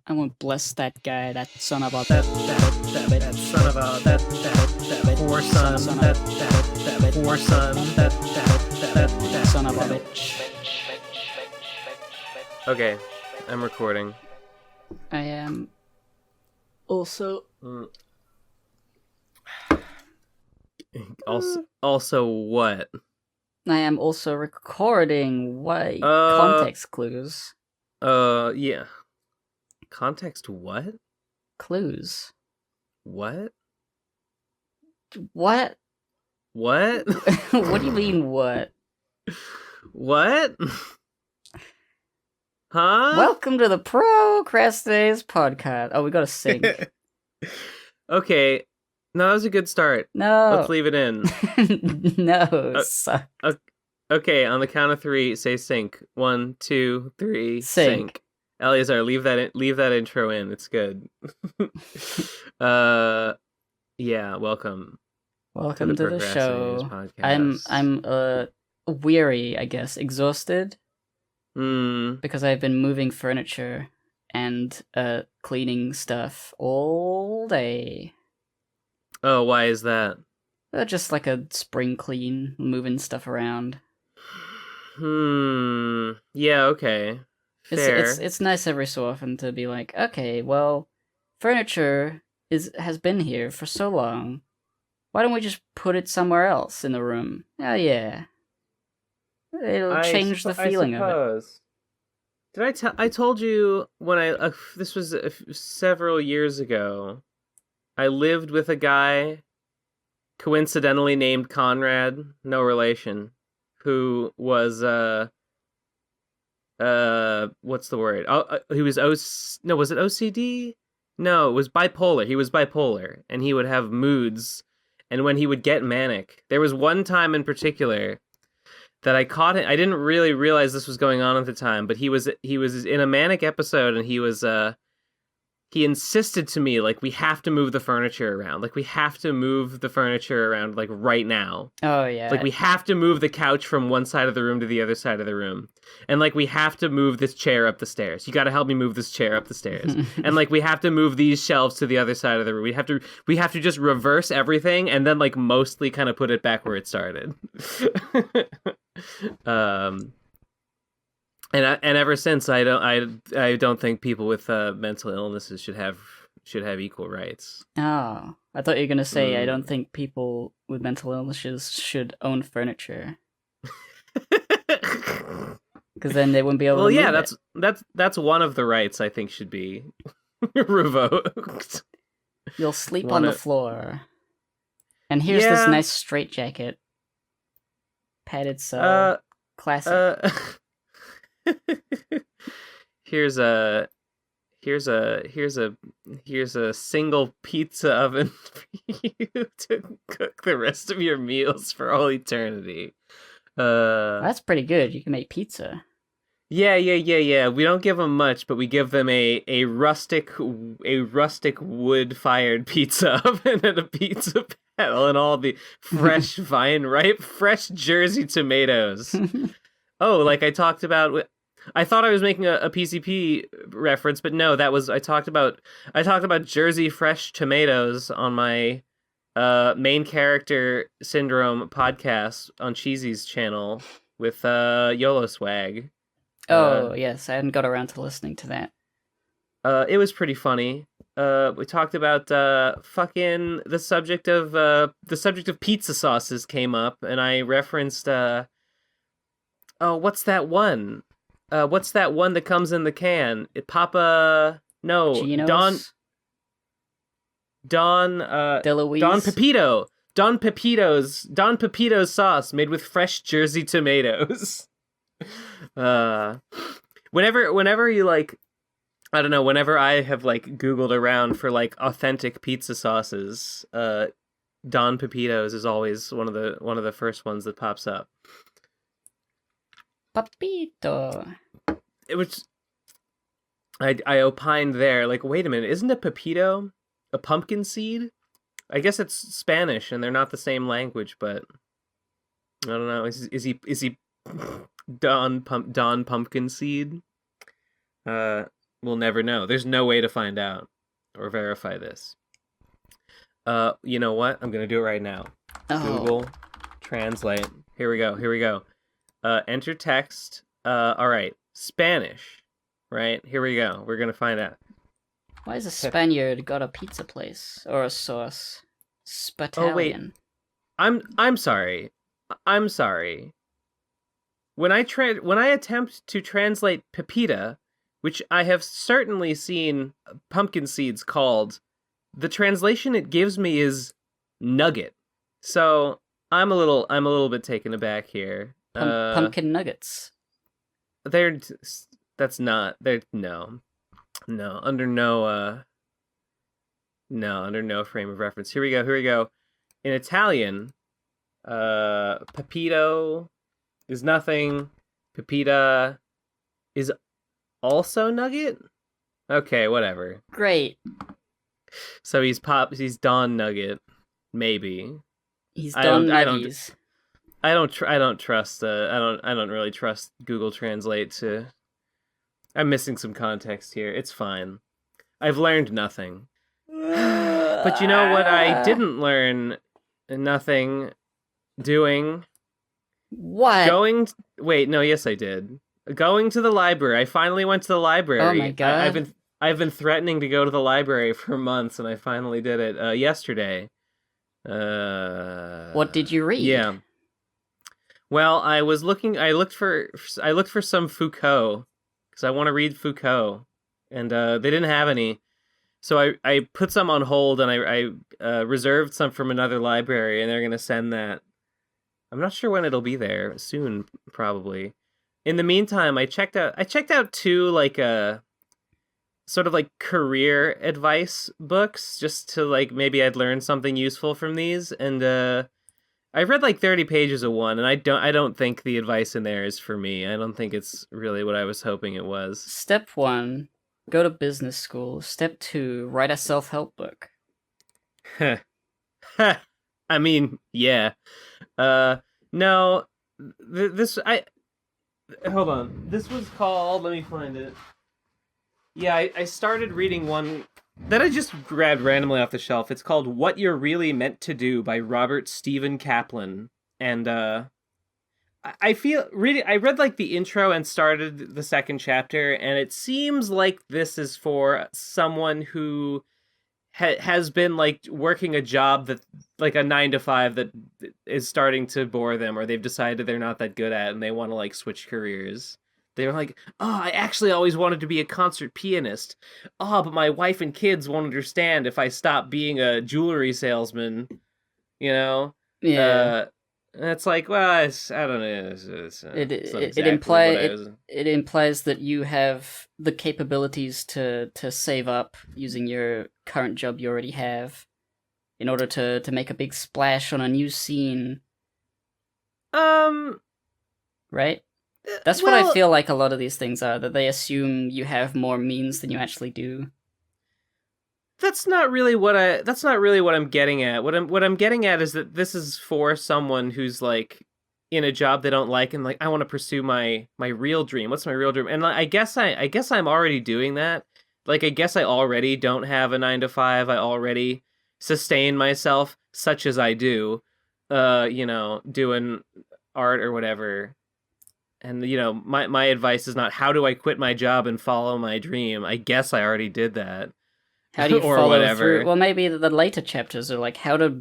I won't bless that guy, that son of a that son of a that poor son, that poor son, that son of a bitch. Okay, I'm recording. I am also Also what? I am also recording. Why? Uh, Context clues. Yeah. Context what? Clues. What? What? What? What do you mean, what? What? Huh? Welcome to the Pro Crastinators podcast. Oh, we gotta sing. Okay. No, that was a good start. No. Let's leave it in. No, suck. Okay, on the count of 3, say sync. 1, 2, 3, Sync. Eleazar, leave that intro in. It's good. Yeah, welcome. Welcome to the show. Podcast. I'm weary, I guess, exhausted. Because I've been moving furniture and cleaning stuff all day. Oh, why is that? Just like a spring clean, moving stuff around. Yeah, okay. Fair. It's nice every so often to be like, okay, well, furniture has been here for so long. Why don't we just put it somewhere else in the room? Oh yeah. It'll change the feeling of it. I told you when this was several years ago. I lived with a guy coincidentally named Conrad, no relation, who was what's the word? He was was it OCD? No, it was bipolar. He was bipolar, and he would have moods, and when he would get manic, there was one time in particular that I caught him. I didn't really realize this was going on at the time, but he was in a manic episode, and he insisted to me, like, we have to move the furniture around. Like, we have to move the furniture around, like, right now. Oh, yeah. Like, we have to move the couch from one side of the room to the other side of the room. And, like, we have to move this chair up the stairs. You gotta help me move this chair up the stairs. And, like, we have to move these shelves to the other side of the room. We have to just reverse everything and then, like, mostly kind of put it back where it started. And ever since, I don't think people with mental illnesses should have equal rights. Oh, I thought you were gonna say I don't think people with mental illnesses should own furniture. Because then they wouldn't be able. Well, to yeah, move that's one of the rights I think should be revoked. You'll sleep on the floor. And here's this nice straitjacket. Padded cell. Classic. Here's a single pizza oven for you to cook the rest of your meals for all eternity. That's pretty good. You can make pizza. Yeah. We don't give them much, but we give them a rustic wood-fired pizza oven and a pizza paddle and all the fresh vine-ripe fresh Jersey tomatoes. Oh, like I talked about. I thought I was making a PCP reference, but no, I talked about Jersey fresh tomatoes on my main character syndrome podcast on Cheesy's channel with YoloSwag. Oh, yes, I hadn't got around to listening to that. It was pretty funny. We talked about fucking the subject of pizza sauces came up, and I referenced what's that one? What's that one that comes in the can? Geno's? Don Pepito. Don Pepito's sauce made with fresh Jersey tomatoes. Whenever you like, I don't know, whenever I have like Googled around for like authentic pizza sauces, Don Pepito's is always one of the first ones that pops up. Papito. It was. I opined there, like, wait a minute, isn't a pepito a pumpkin seed? I guess it's Spanish and they're not the same language, but I don't know. Is he Don Pumpkin Seed? We'll never know. There's no way to find out or verify this. You know what? I'm gonna do it right now. Oh. Google Translate. Here we go. Enter text. All right. Spanish. Right? Here we go. We're gonna find out. Why is a Spaniard got a pizza place or a sauce? Spatalian. Oh wait. I'm sorry. I'm sorry. When I attempt to translate pepita, which I have certainly seen pumpkin seeds called, the translation it gives me is nugget. So I'm a little bit taken aback here. Pumpkin nuggets. That's not no under no frame of reference. Here we go. In Italian, pepito is nothing. Pepita is also nugget. Okay, whatever. Great. So he's Don Nugget, maybe. He's Don Nuggies. I don't trust. I don't really trust Google Translate to. I'm missing some context here. It's fine. I've learned nothing. But you know what? I didn't learn nothing. Doing. What? Wait, no. Yes, I did. Going to the library. I finally went to the library. Oh my god! I've been threatening to go to the library for months, and I finally did it yesterday. What did you read? Yeah. Well, I looked for some Foucault because I want to read Foucault, and they didn't have any, so I put some on hold, and I reserved some from another library, and they're gonna send that. I'm not sure when it'll be there. Soon, probably. In the meantime, I checked out two like sort of like career advice books, just to like maybe I'd learn something useful from these, and I've read like 30 pages of one, and I don't think the advice in there is for me. I don't think it's really what I was hoping it was. Step 1, go to business school. Step 2, write a self-help book. I mean, yeah. No, hold on. This was called, let me find it. Yeah, I started reading one that I just grabbed randomly off the shelf. It's called What You're Really Meant to Do by Robert Stephen Kaplan. And I read like the intro and started the second chapter, and it seems like this is for someone who has been like working a job that like a 9-to-5 that is starting to bore them, or they've decided they're not that good at and they want to like switch careers. They were like, oh, I actually always wanted to be a concert pianist. Oh, but my wife and kids won't understand if I stop being a jewelry salesman. You know? Yeah. It's like, well, I don't know. It implies that you have the capabilities to save up using your current job you already have in order to make a big splash on a new scene. Right? That's what I feel like a lot of these things are, that they assume you have more means than you actually do. That's not really what I'm getting at. What I'm getting at is that this is for someone who's like in a job they don't like, and like, I want to pursue my real dream. What's my real dream? And like, I guess I'm already doing that. Like, I guess I already don't have a 9-to-5. I already sustain myself, such as I do, doing art or whatever. And, my advice is not how do I quit my job and follow my dream. I guess I already did that. How do you or follow whatever. through? Well, maybe the later chapters are like,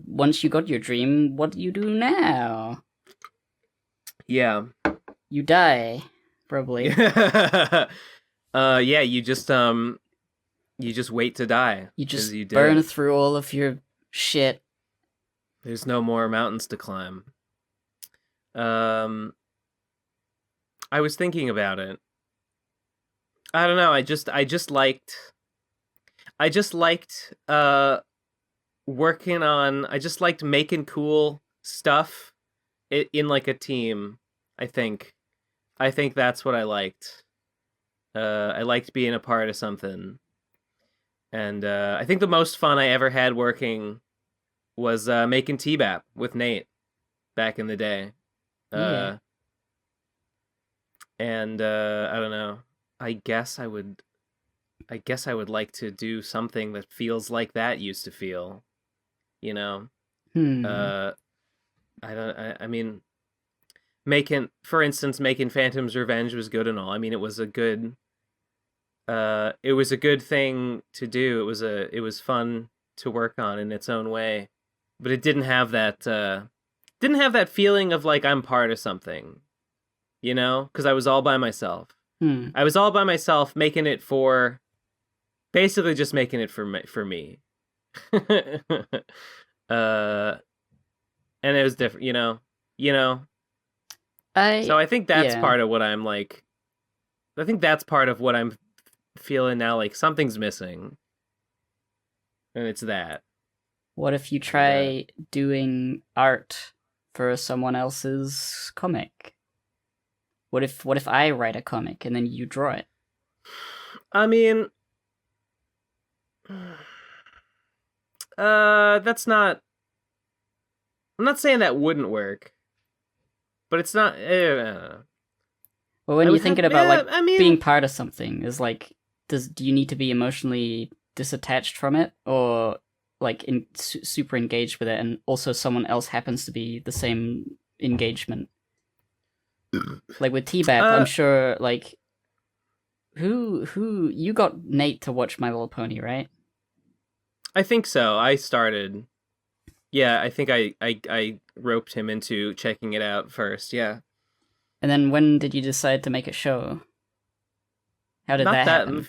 once you got your dream, what do you do now? Yeah. You die, probably. Yeah, you just wait to die. You just burn through all of your shit. There's no more mountains to climb. I was thinking about it. I don't know. I just liked working on. I just liked making cool stuff in like a team. I think that's what I liked. I liked being a part of something, and I think the most fun I ever had working was making T-Bap with Nate back in the day. Yeah. And I don't know. I guess I would I guess I would like to do something that feels like that used to feel, you know. Uh, I mean, for instance, making Phantom's Revenge was good and all. I mean, it was a good thing to do. It was fun to work on in its own way, but it didn't have that feeling of like I'm part of something, you know, because I was all by myself. I was all by myself making it for, basically just making it for me. And it was different, you know. So I think that's part of what I'm like. I think that's part of what I'm feeling now. Like something's missing, and it's that. What if you try doing art for someone else's comic? What if I write a comic and then you draw it? I mean, that's not. I'm not saying that wouldn't work, but it's not. Well, when you're thinking about being part of something, is like, do you need to be emotionally disattached from it, or like super engaged with it, and also someone else happens to be the same engagement? Like with T-Bap, I'm sure. Like, who you got Nate to watch My Little Pony, right? I think so. I started. Yeah, I think I roped him into checking it out first. Yeah. And then when did you decide to make a show? How did that happen?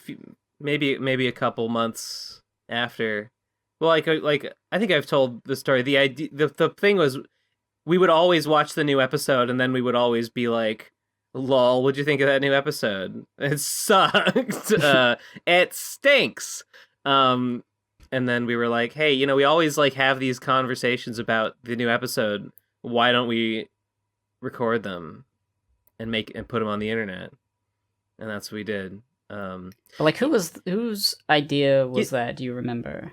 Maybe a couple months after. Well, like I think I've told the story. The idea, the thing was, we would always watch the new episode, and then we would always be like, "Lol, what'd you think of that new episode? It sucked. It stinks." And then we were like, "Hey, you know, we always like have these conversations about the new episode. Why don't we record them and put them on the internet?" And that's what we did. Like, whose idea was that? Do you remember?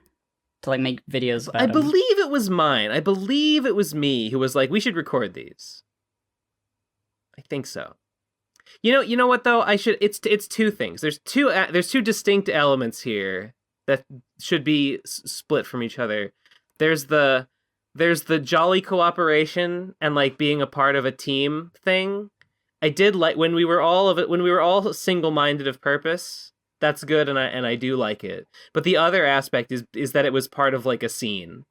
To like make videos about them? Believe it was mine. I believe it was me who was like, "We should record these." I think so. You know what though? It's two things. There's two distinct elements here that should be split from each other. There's the jolly cooperation and like being a part of a team thing. I did like when we were all single-minded of purpose. That's good, and I do like it. But the other aspect is that it was part of like a scene.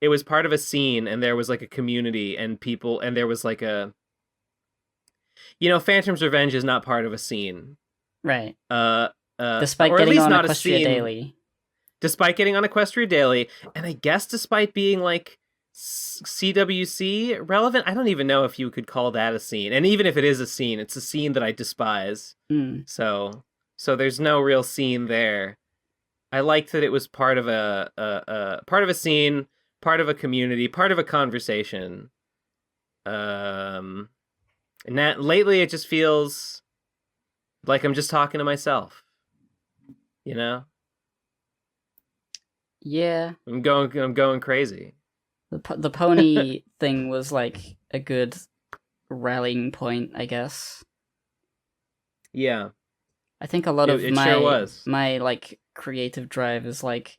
It was part of a scene, and there was like a community and people, and there was like a, you know, Phantom's Revenge is not part of a scene, right? Despite getting on Equestria Daily. Despite getting on Equestria Daily, and I guess despite being like CWC relevant, I don't even know if you could call that a scene. And even if it is a scene, it's a scene that I despise. So there's no real scene there. I liked that it was part of a scene, part of a community, part of a conversation. And that lately it just feels like I'm just talking to myself. You know? Yeah. I'm going crazy. The pony thing was like a good rallying point, I guess. Yeah. I think a lot of sure was. my like creative drive is like,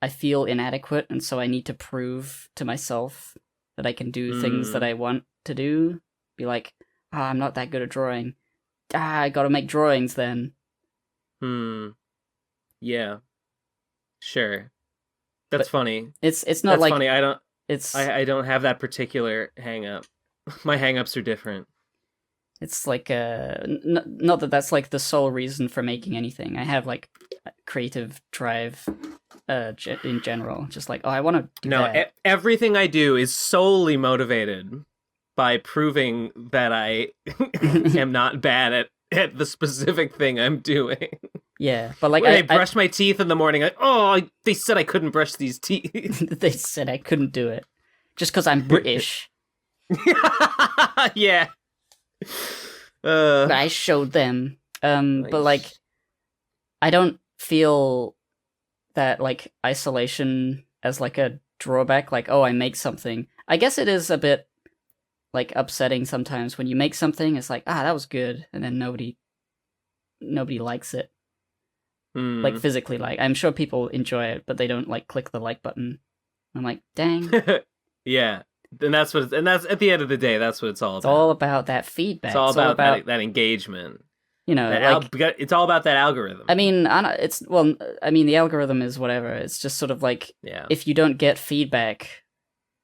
I feel inadequate, and so I need to prove to myself that I can do things that I want to do. Be like, I'm not that good at drawing. I gotta make drawings then. Yeah. Sure. That's funny. It's not That's like funny. I don't have that particular hang up. My hang ups are different. It's like not that that's like the sole reason for making anything. I have like creative drive in general. Just like, I want to do that. Everything I do is solely motivated by proving that I am not bad at the specific thing I'm doing. Yeah, but like when I brush my teeth in the morning, like, they said I couldn't brush these teeth. They said I couldn't do it just because I'm British. Yeah. I showed them. But like, I don't feel that like isolation as like a drawback. Like, I make something. I guess it is a bit like upsetting sometimes when you make something. It's like, that was good, and then nobody likes it. Like physically like. I'm sure people enjoy it, but they don't like click the like button. I'm like, dang. Yeah. And that's what that's at the end of the day, that's what it's all about. It's all about that feedback. It's all about that engagement. You know, like it's all about that algorithm. I mean, the algorithm is whatever. It's just sort of like if you don't get feedback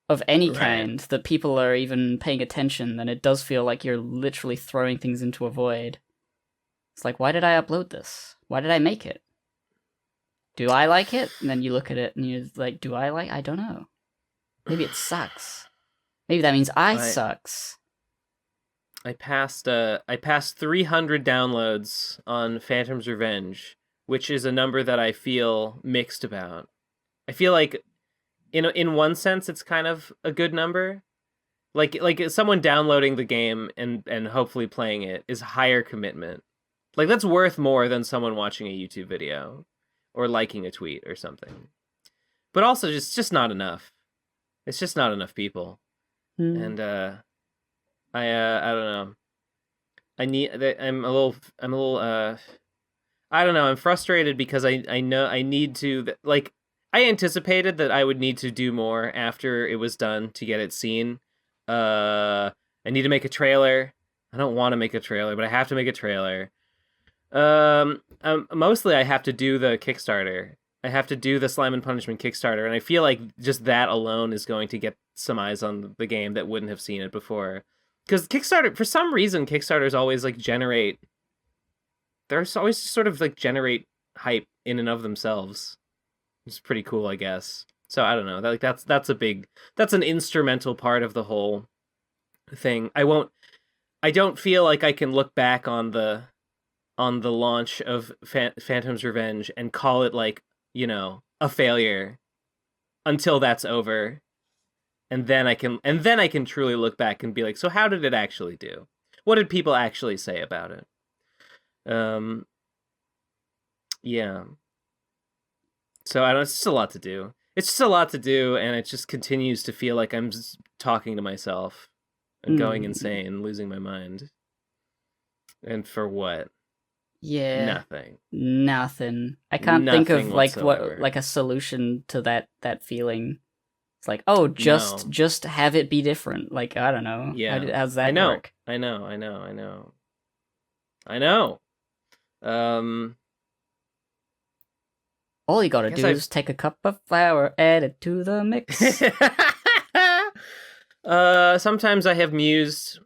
of any kind that people are even paying attention, then it does feel like you're literally throwing things into a void. It's like, why did I upload this? Why did I make it? Do I like it? And then you look at it and you're like, do I like? I don't know. Maybe it sucks. Maybe that means I sucks. I passed 300 downloads on Phantom's Revenge, which is a number that I feel mixed about. I feel like in one sense it's kind of a good number. Like someone downloading the game and hopefully playing it is higher commitment. Like that's worth more than someone watching a YouTube video or liking a tweet or something. But also just not enough. It's just not enough people. And I don't know. I'm a little I don't know, I'm frustrated because I know I need to like I anticipated that I would need to do more after it was done to get it seen. I need to make a trailer. I don't want to make a trailer, but I have to make a trailer. Mostly I have to do the Kickstarter. I have to do the Slime and Punishment Kickstarter, and I feel like just that alone is going to get some eyes on the game that wouldn't have seen it before. Because Kickstarter, for some reason, Kickstarters always like generate. They're always sort of like generate hype in and of themselves. It's pretty cool, I guess. So I don't know. That's an instrumental part of the whole thing. I don't feel like I can look back on the launch of Phantom's Revenge and call it like, you know, a failure until that's over. And then I can truly look back and be like, so how did it actually do? What did people actually say about it? Yeah. So I don't know, it's just a lot to do. It's just a lot to do, and it just continues to feel like I'm just talking to myself and going insane, losing my mind. And for what? Yeah. Nothing. I can't think of like whatsoever. a solution to that feeling. It's like, oh, just have it be different. Like, I don't know. Yeah. How's that work? I know. All you gotta do is take a cup of flour, add it to the mix. Sometimes I have mused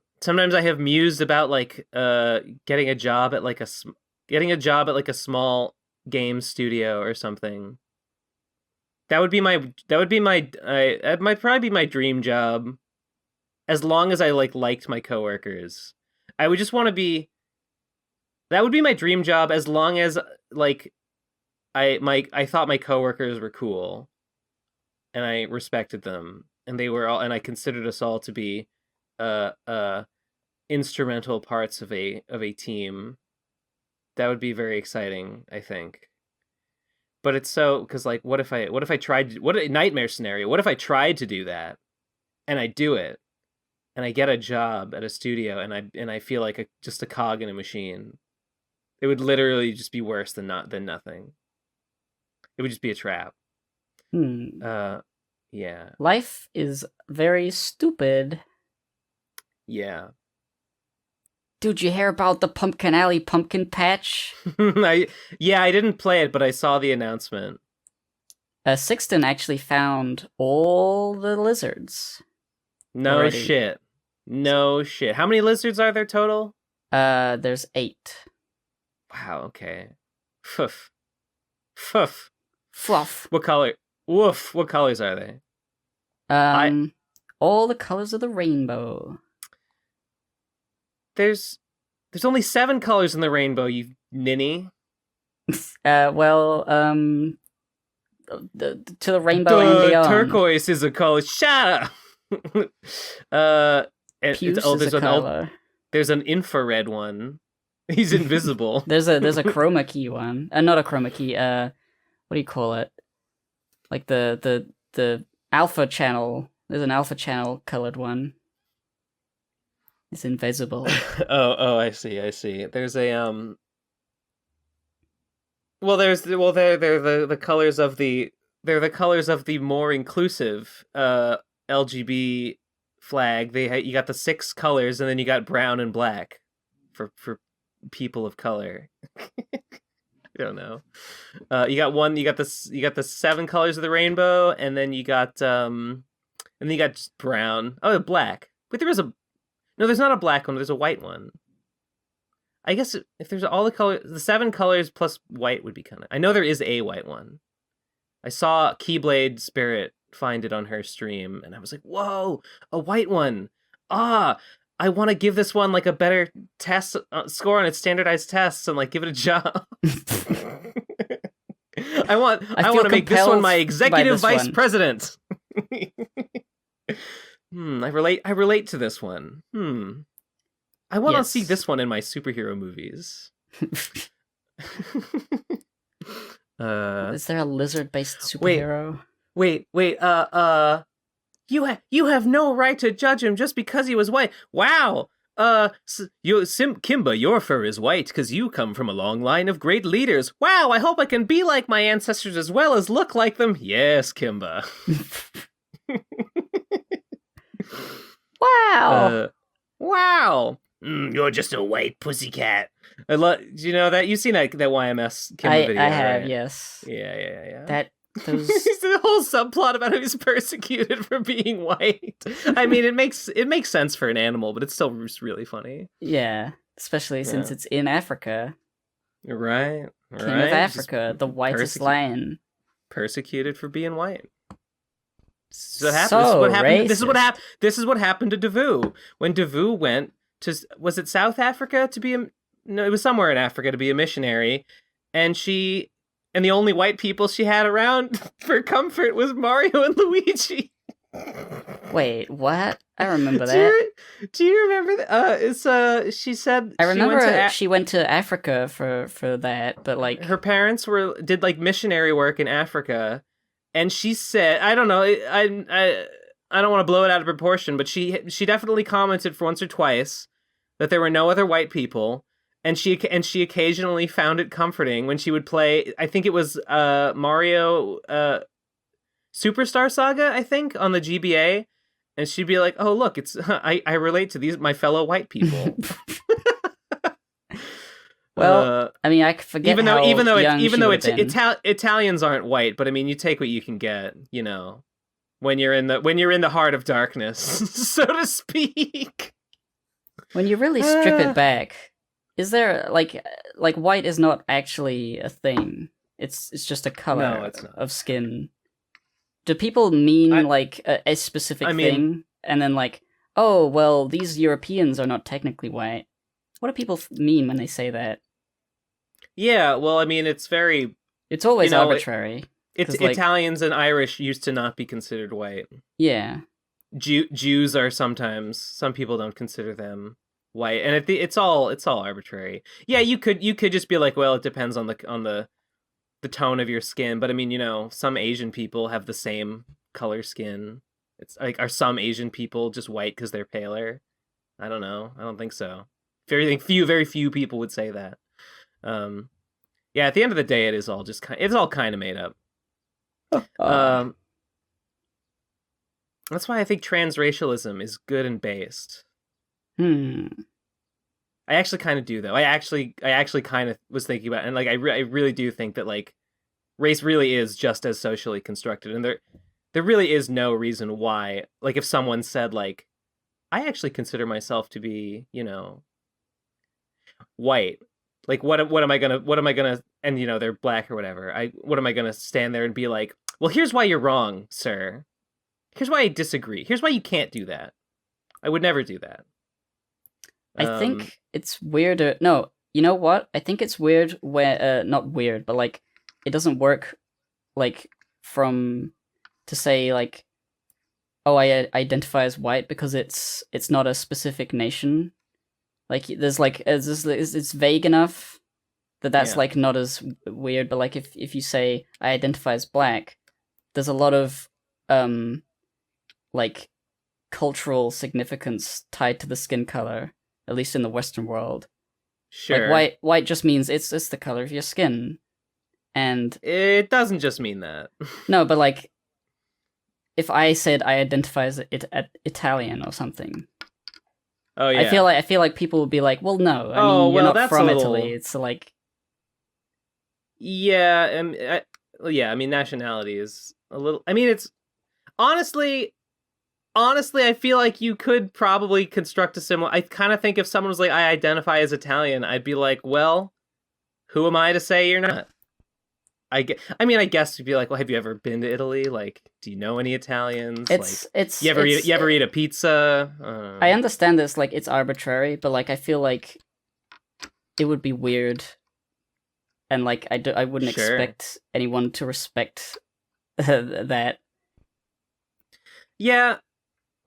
about like getting a job at like a small game studio or something. That might probably be my dream job, as long as I liked my coworkers. I would just want to be. That would be my dream job as long as like I thought my coworkers were cool, and I respected them, and I considered us all to be instrumental parts of a team. That would be very exciting, I think. But it's so, because like, what if I tried, what a nightmare scenario. What if I tried to do that and I do it and I get a job at a studio and I feel like just a cog in a machine? It would literally just be worse than nothing. It would just be a trap. Yeah. Life is very stupid. Yeah. Dude, you hear about the Pumpkin Alley pumpkin patch? I didn't play it, but I saw the announcement. Sixten actually found all the lizards. No already. Shit. No shit. How many lizards are there total? There's 8. Wow, okay. Fluff. What color? Woof. What colors are they? All the colors of the rainbow. There's only 7 colors in the rainbow, you ninny. To the rainbow and beyond. Turquoise is a color. Shut up. Puce is a color. There's an infrared one. He's invisible. there's a chroma key one. Not a chroma key. What do you call it? Like the alpha channel. There's an alpha channel colored one. It's invisible. oh, I see. There's a Well, they're the colors of the more inclusive LGB flag. You got the 6 colors, and then you got brown and black for people of color. I don't know. You got the 7 colors of the rainbow, and then you got just brown. Oh, black. Wait, no, there's not a black one. There's a white one. I guess if there's all the colors, the 7 colors plus white would be kind of. I know there is a white one. I saw Keyblade Spirit find it on her stream, and I was like, "Whoa, a white one! Ah, I want to give this one like a better test score on its standardized tests, and like give it a job." I want to make this one my executive vice president. I relate to this one. I want to see this one in my superhero movies. Is there a lizard-based superhero? Wait. You have no right to judge him just because he was white. Wow. Kimba, your fur is white because you come from a long line of great leaders. Wow, I hope I can be like my ancestors as well as look like them. Yes, Kimba. Wow. Wow. You're just a white pussycat. I love. Do you know that? You've seen that YMS Kimba video, I have, right? yes. Yeah. Those... the whole subplot about how he's persecuted for being white. I mean, it makes sense for an animal, but it's still really funny. Yeah, especially since it's in Africa. Right. King of Africa, the whitest lion. Persecuted for being white. This is what happened. This is what happened to Davoo when Davoo went to. Was it South Africa to be a? No, it was somewhere in Africa to be a missionary, and the only white people she had around for comfort was Mario and Luigi. Wait, what? I remember that. Do you remember that? She said I remember she went to Africa for that, but like her parents did like missionary work in Africa, and she said, I don't know, I don't want to blow it out of proportion, but she definitely commented for once or twice that there were no other white people. And she occasionally found it comforting when she would play. I think it was Mario Superstar Saga. I think on the GBA, and she'd be like, "Oh, look, it's I relate to my fellow white people." Well, I mean, I forget even though Italians aren't white, but I mean, you take what you can get. You know, when you're in the heart of darkness, so to speak. When you really strip it back. Is there like white is not actually a thing? It's just a color of skin. Do people mean like a specific thing, and then like, oh well, these Europeans are not technically white? What do people mean when they say that? Yeah, well, I mean, it's always arbitrary. It's like, Italians and Irish used to not be considered white. Yeah, Jews are sometimes. Some people don't consider them white, and it's all arbitrary. Yeah, you could just be like, well, it depends on the tone of your skin, but I mean, you know, some Asian people have the same color skin. It's like, are some Asian people just white because they're paler? I don't know. I don't think so. Very few people would say that. Yeah, at the end of the day, it's all kind of made up. That's why I think transracialism is good and based. I actually kind of do, though. I actually kind of was thinking about it, and like I really do think that like race really is just as socially constructed, and there really is no reason why, like, if someone said like, I actually consider myself to be, you know, white, like what am I gonna and you know, they're black or whatever, what am I gonna stand there and be like, well, here's why you're wrong, sir. Here's why I disagree. Here's why you can't do that. I would never do that. I think it's weirder. No, you know what? I think it's weird where, not weird, but like, it doesn't work, like, to say like, oh, I identify as white because it's not a specific nation. Like, it's vague enough that's like not as weird. But like, if you say I identify as black, there's a lot of like cultural significance tied to the skin color. At least in the Western world. Sure. Like white just means it's the color of your skin. And It doesn't just mean that. no, but like, if I said I identify as Italian or something, Oh yeah. I feel like people would be like, well, no, I Oh, mean, you're well, not that's from a little- Italy. It's like, Yeah, I mean, nationality is a little. I mean, it's honestly, I feel like you could probably construct a similar. I kind of think if someone was like, "I identify as Italian," I'd be like, "Well, who am I to say you're not?" I mean, I guess you'd be like, "Well, have you ever been to Italy? Like, do you know any Italians? it's you ever eat a pizza?" I understand this, like, it's arbitrary, but like, I feel like it would be weird, and like, I wouldn't Sure. expect anyone to respect that. Yeah,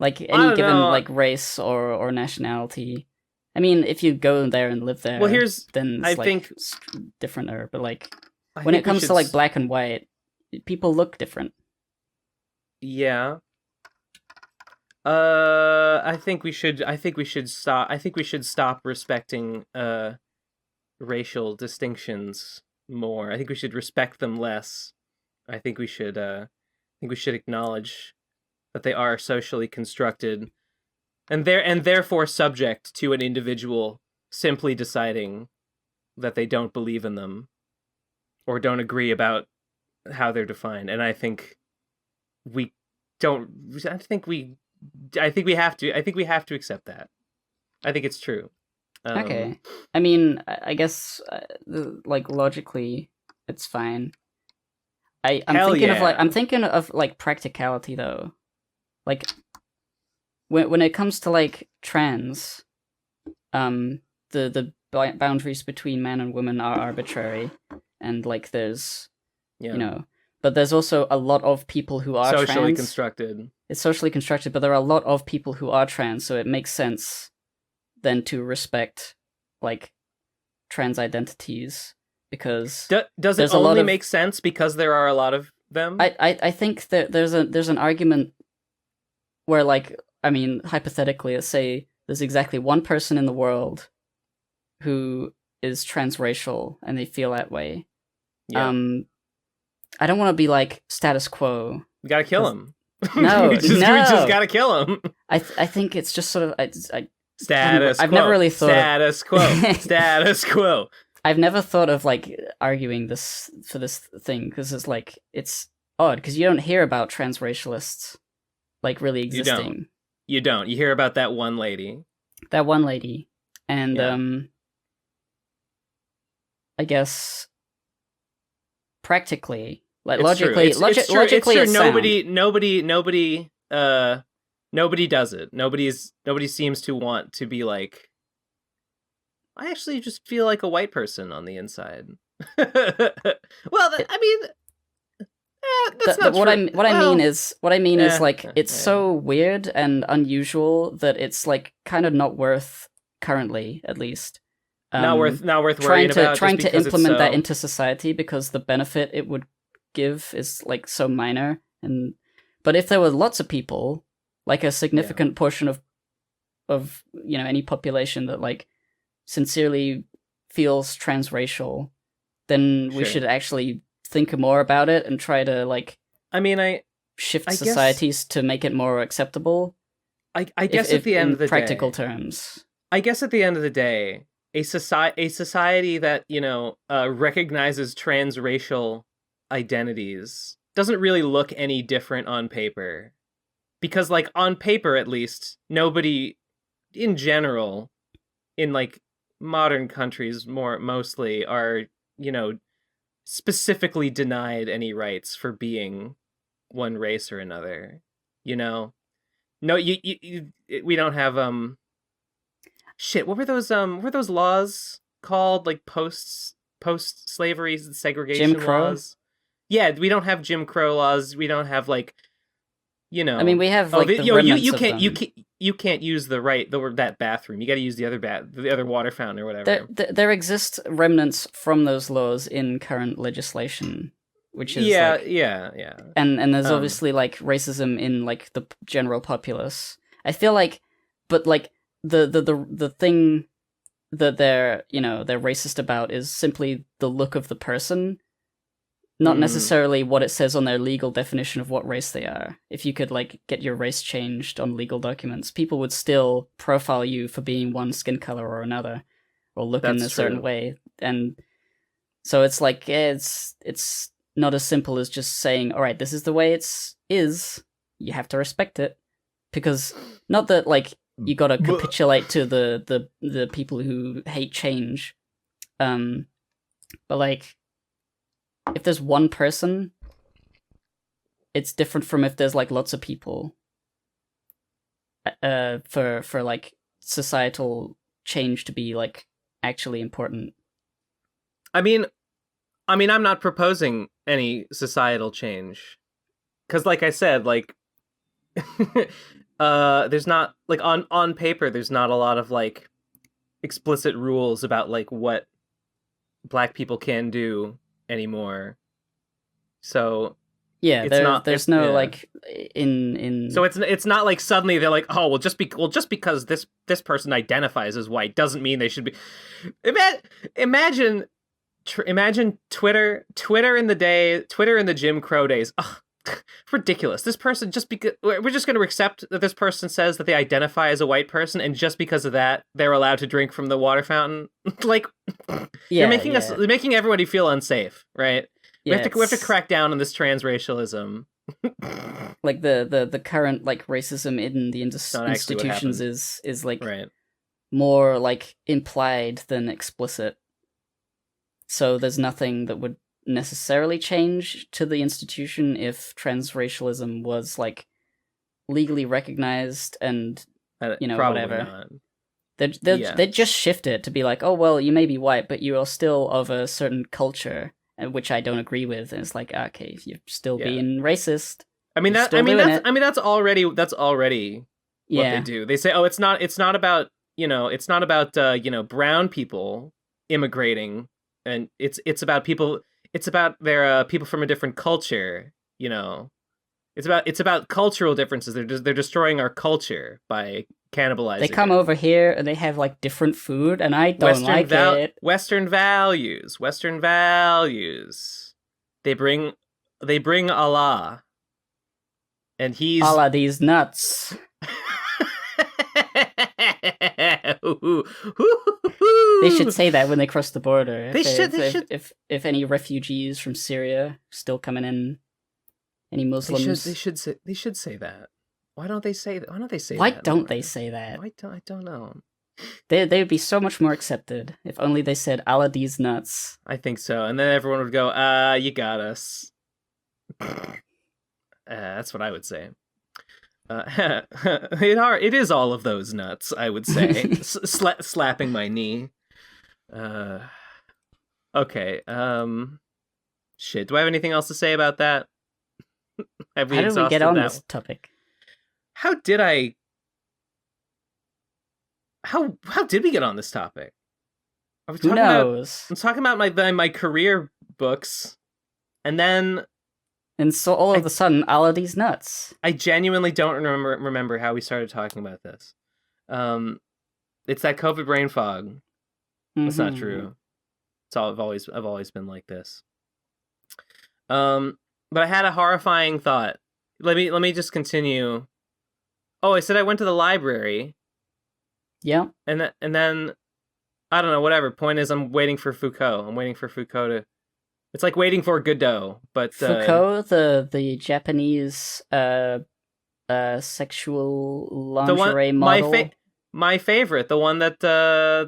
Like, I any don't given know. like race or nationality. I mean, if you go there and live there, Well, here's then I it's like think differenter. But like, I when think it we comes should to like black and white, people look different. Yeah. I think we should stop. I think we should stop respecting racial distinctions more. I think we should respect them less. I think we should acknowledge that they are socially constructed and therefore subject to an individual simply deciding that they don't believe in them or don't agree about how they're defined. And I think we don't I think we have to accept that. I think it's true. Okay, I mean, I guess like logically, it's fine. I'm thinking of like practicality though. Like when it comes to like trans, the boundaries between man and woman are arbitrary, and like there's Yeah. you know, but there's also a lot of people who are Socially trans. constructed. It's socially constructed, but there are a lot of people who are trans, so it makes sense then to respect like trans identities, because Does there's it a lot only of- make sense because there are a lot of them? I think that there's an argument where, like, I mean, hypothetically, let's say there's exactly one person in the world who is transracial and they feel that way. Yeah. I don't want to be like status quo. We gotta kill him. No, we just gotta kill him. I think it's just sort of Status quo. I've never really thought status quo. Status quo. I've never thought of like arguing this for this thing, because it's like, it's odd because you don't hear about transracialists like really existing. You don't. You hear about that one lady. That one lady, and Yeah. I guess practically, like It's logically, true. It's true. logically, it's true. sound. Nobody does it. Nobody seems to want to be like, I actually just feel like a white person on the inside. Well, I mean, that's not what true. I mean is like, it's yeah. so weird and unusual that it's like kind of not worth, currently at least, not worth trying worrying about. to just because implement it's that so... into society, because the benefit it would give is like so minor. But if there were lots of people, like a significant portion of any population that like sincerely feels transracial, then we Sure. should actually think more about it and try to like shift I guess- societies to make it more acceptable. I guess at the end of the practical day, terms. I guess at the end of the day, a society that recognizes transracial identities doesn't really look any different on paper, because like on paper at least, nobody in general in like modern countries mostly are specifically denied any rights for being one race or another. No, we don't have shit. What were those laws called, like post slavery segregation Jim Crow? laws? Yeah, we don't have Jim Crow laws. We don't have like I mean, we have like the remnants you of can't them. you can't use that bathroom. You got to use the other water fountain or whatever. There exist remnants from those laws in current legislation, which is yeah, like, yeah. and there's obviously like racism in like the general populace. I feel like, but like the thing that they're racist about is simply the look of the person, not necessarily what it says on their legal definition of what race they are. If you could like get your race changed on legal documents, people would still profile you for being one skin color or another, or look in a certain way. And so it's like it's not as simple as just saying, all right, this is the way is. You have to respect it, because not that like you gotta capitulate to the people who hate change, but like, if there's one person, it's different from if there's like lots of people. For like societal change to be like actually important. I mean, I'm not proposing any societal change, because, like I said, like, there's not like on paper, there's not a lot of like explicit rules about like what Black people can do anymore. So yeah, there's no like in. So it's not like suddenly they're like, oh well, just because this person identifies as white doesn't mean they should be. Imagine Twitter in the Jim Crow days. Ugh, ridiculous. This person, just because we're just going to accept that this person says that they identify as a white person, and just because of that they're allowed to drink from the water fountain. Like, you're making everybody feel unsafe, right? We have to crack down on this transracialism. Like the current like racism in the institutions is like more like implied than explicit. So there's nothing that would necessarily change to the institution if transracialism was like legally recognized and whatever. They'd just shift it to be like, oh well, you may be white, but you are still of a certain culture, which I don't agree with. And it's like, okay, you're still being racist. That's already what they do. They say, oh, it's not about brown people immigrating, and it's about people. It's about their people from a different culture. It's about cultural differences. They're destroying our culture by cannibalizing. They come over here and they have like different food, and I don't like it. Western values. They bring Allah, and he's Allah these nuts. They should say that when they cross the border. If any refugees from Syria still coming in, any Muslims, they should say that. Why don't they say that? Why don't they say that? I don't know. They would be so much more accepted if only they said Allah these nuts. I think so, and then everyone would go, you got us. That's what I would say. It is all of those nuts, I would say, slapping my knee. Okay. Shit. Do I have anything else to say about that? How did we get on this topic? How did we get on this topic? Who knows? I'm talking about my career books, and then. And so all of a sudden, all of these nuts. I genuinely don't remember how we started talking about this. It's that COVID brain fog. That's not true. It's all I've always been like this. But I had a horrifying thought. Let me just continue. Oh, I said I went to the library. Yeah. And then I don't know. Whatever. Point is, I'm waiting for Foucault. to. It's like waiting for Godot, but Foucault, the Japanese sexual lingerie model. My favorite, the one that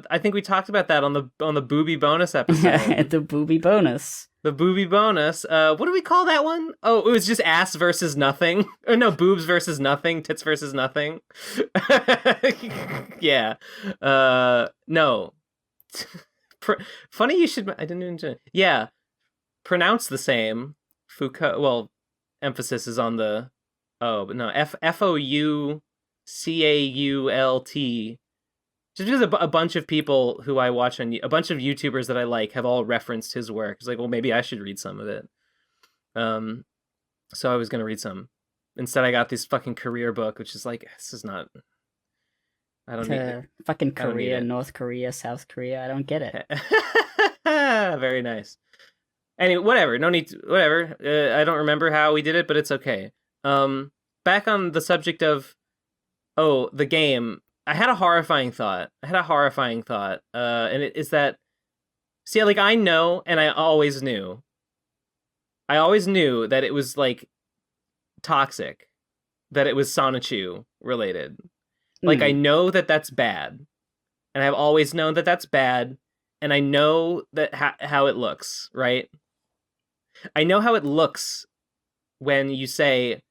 I think we talked about that on the booby bonus episode. The booby bonus. The booby bonus. What do we call that one? Oh, it was just ass versus nothing. Or no, boobs versus nothing, tits versus nothing. Yeah. No. Funny you should. I didn't even. Yeah. Pronounced the same. Foucault. Well, emphasis is on the. Oh, but no. Foucault. Just because a bunch of people who I watch on a bunch of YouTubers that I like have all referenced his work. It's like, well, maybe I should read some of it. So I was gonna read some. Instead, I got this fucking career book, which is like, this is not. I don't need it. Fucking Korea, North Korea, South Korea. I don't get it. Very nice. Anyway, whatever. No need to, whatever. I don't remember how we did it, but it's okay. Back on the subject of the game. I had a horrifying thought. And it is that see, like I know, and I always knew that it was like toxic, that it was Sonichu related. Like I know that that's bad, and I've always known that that's bad, and I know that how it looks, right? I know how it looks when you say,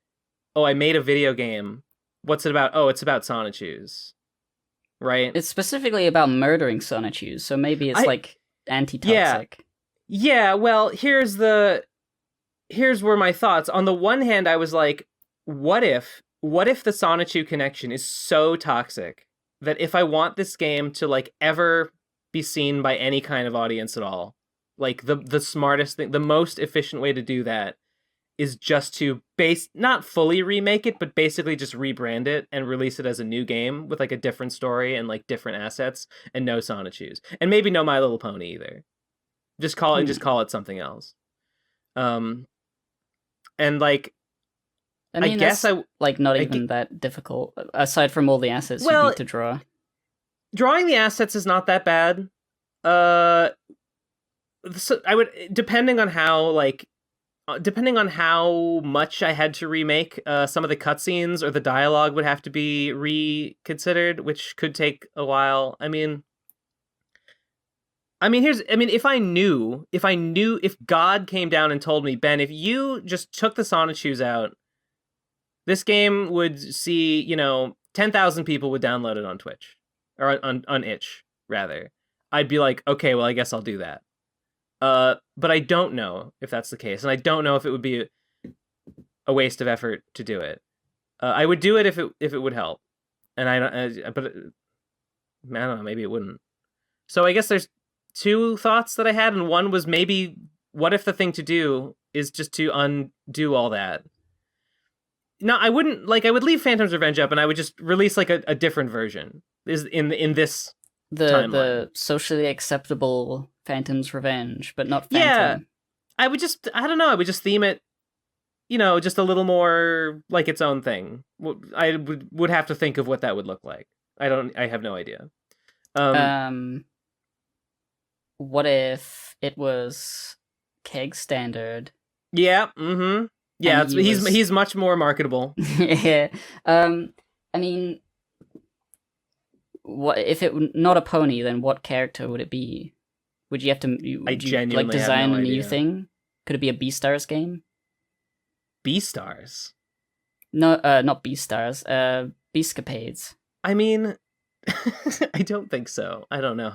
"Oh, I made a video game. What's it about?" Oh, it's about Sonichus, right? It's specifically about murdering Sonichus, so maybe it's like anti-toxic. Yeah. Well, here's where my thoughts. On the one hand, I was like, what if the Sonichu connection is so toxic that if I want this game to like ever be seen by any kind of audience at all, like the smartest thing, the most efficient way to do that is just to not fully remake it, but basically just rebrand it and release it as a new game with like a different story and like different assets and no Sonichus. And maybe no My Little Pony either. Just call it something else. And like I mean, guess like not even that difficult aside from all the assets you need to draw. Drawing the assets is not that bad. So I would depending on how much I had to remake, some of the cutscenes or the dialogue would have to be reconsidered, which could take a while. If God came down and told me, Ben, if you just took the Sonichus out, this game would see, 10,000 people would download it on Twitch or on itch rather. I'd be like, okay, well, I guess I'll do that. But I don't know if that's the case, and I don't know if it would be a waste of effort to do it. I would do it if it would help, and I don't know, maybe it wouldn't. So I guess there's two thoughts that I had, and one was maybe what if the thing to do is just to undo all that. No, I wouldn't. Like, I would leave Phantom's Revenge up, and I would just release like a different version. Is in this the socially acceptable Phantom's Revenge, but not Phantom. Yeah, I would just theme it, just a little more like its own thing. I would have to think of what that would look like. I have no idea. What if it was Keg Standard? Yeah, mm-hmm. Yeah, he's much more marketable. Yeah. I mean, what if it not a pony? Then what character would it be? Would you have to? Would you like design a new thing? Could it be a Beastars game? Beastars? No, not Beastars. Beastcapades. I mean, I don't think so. I don't know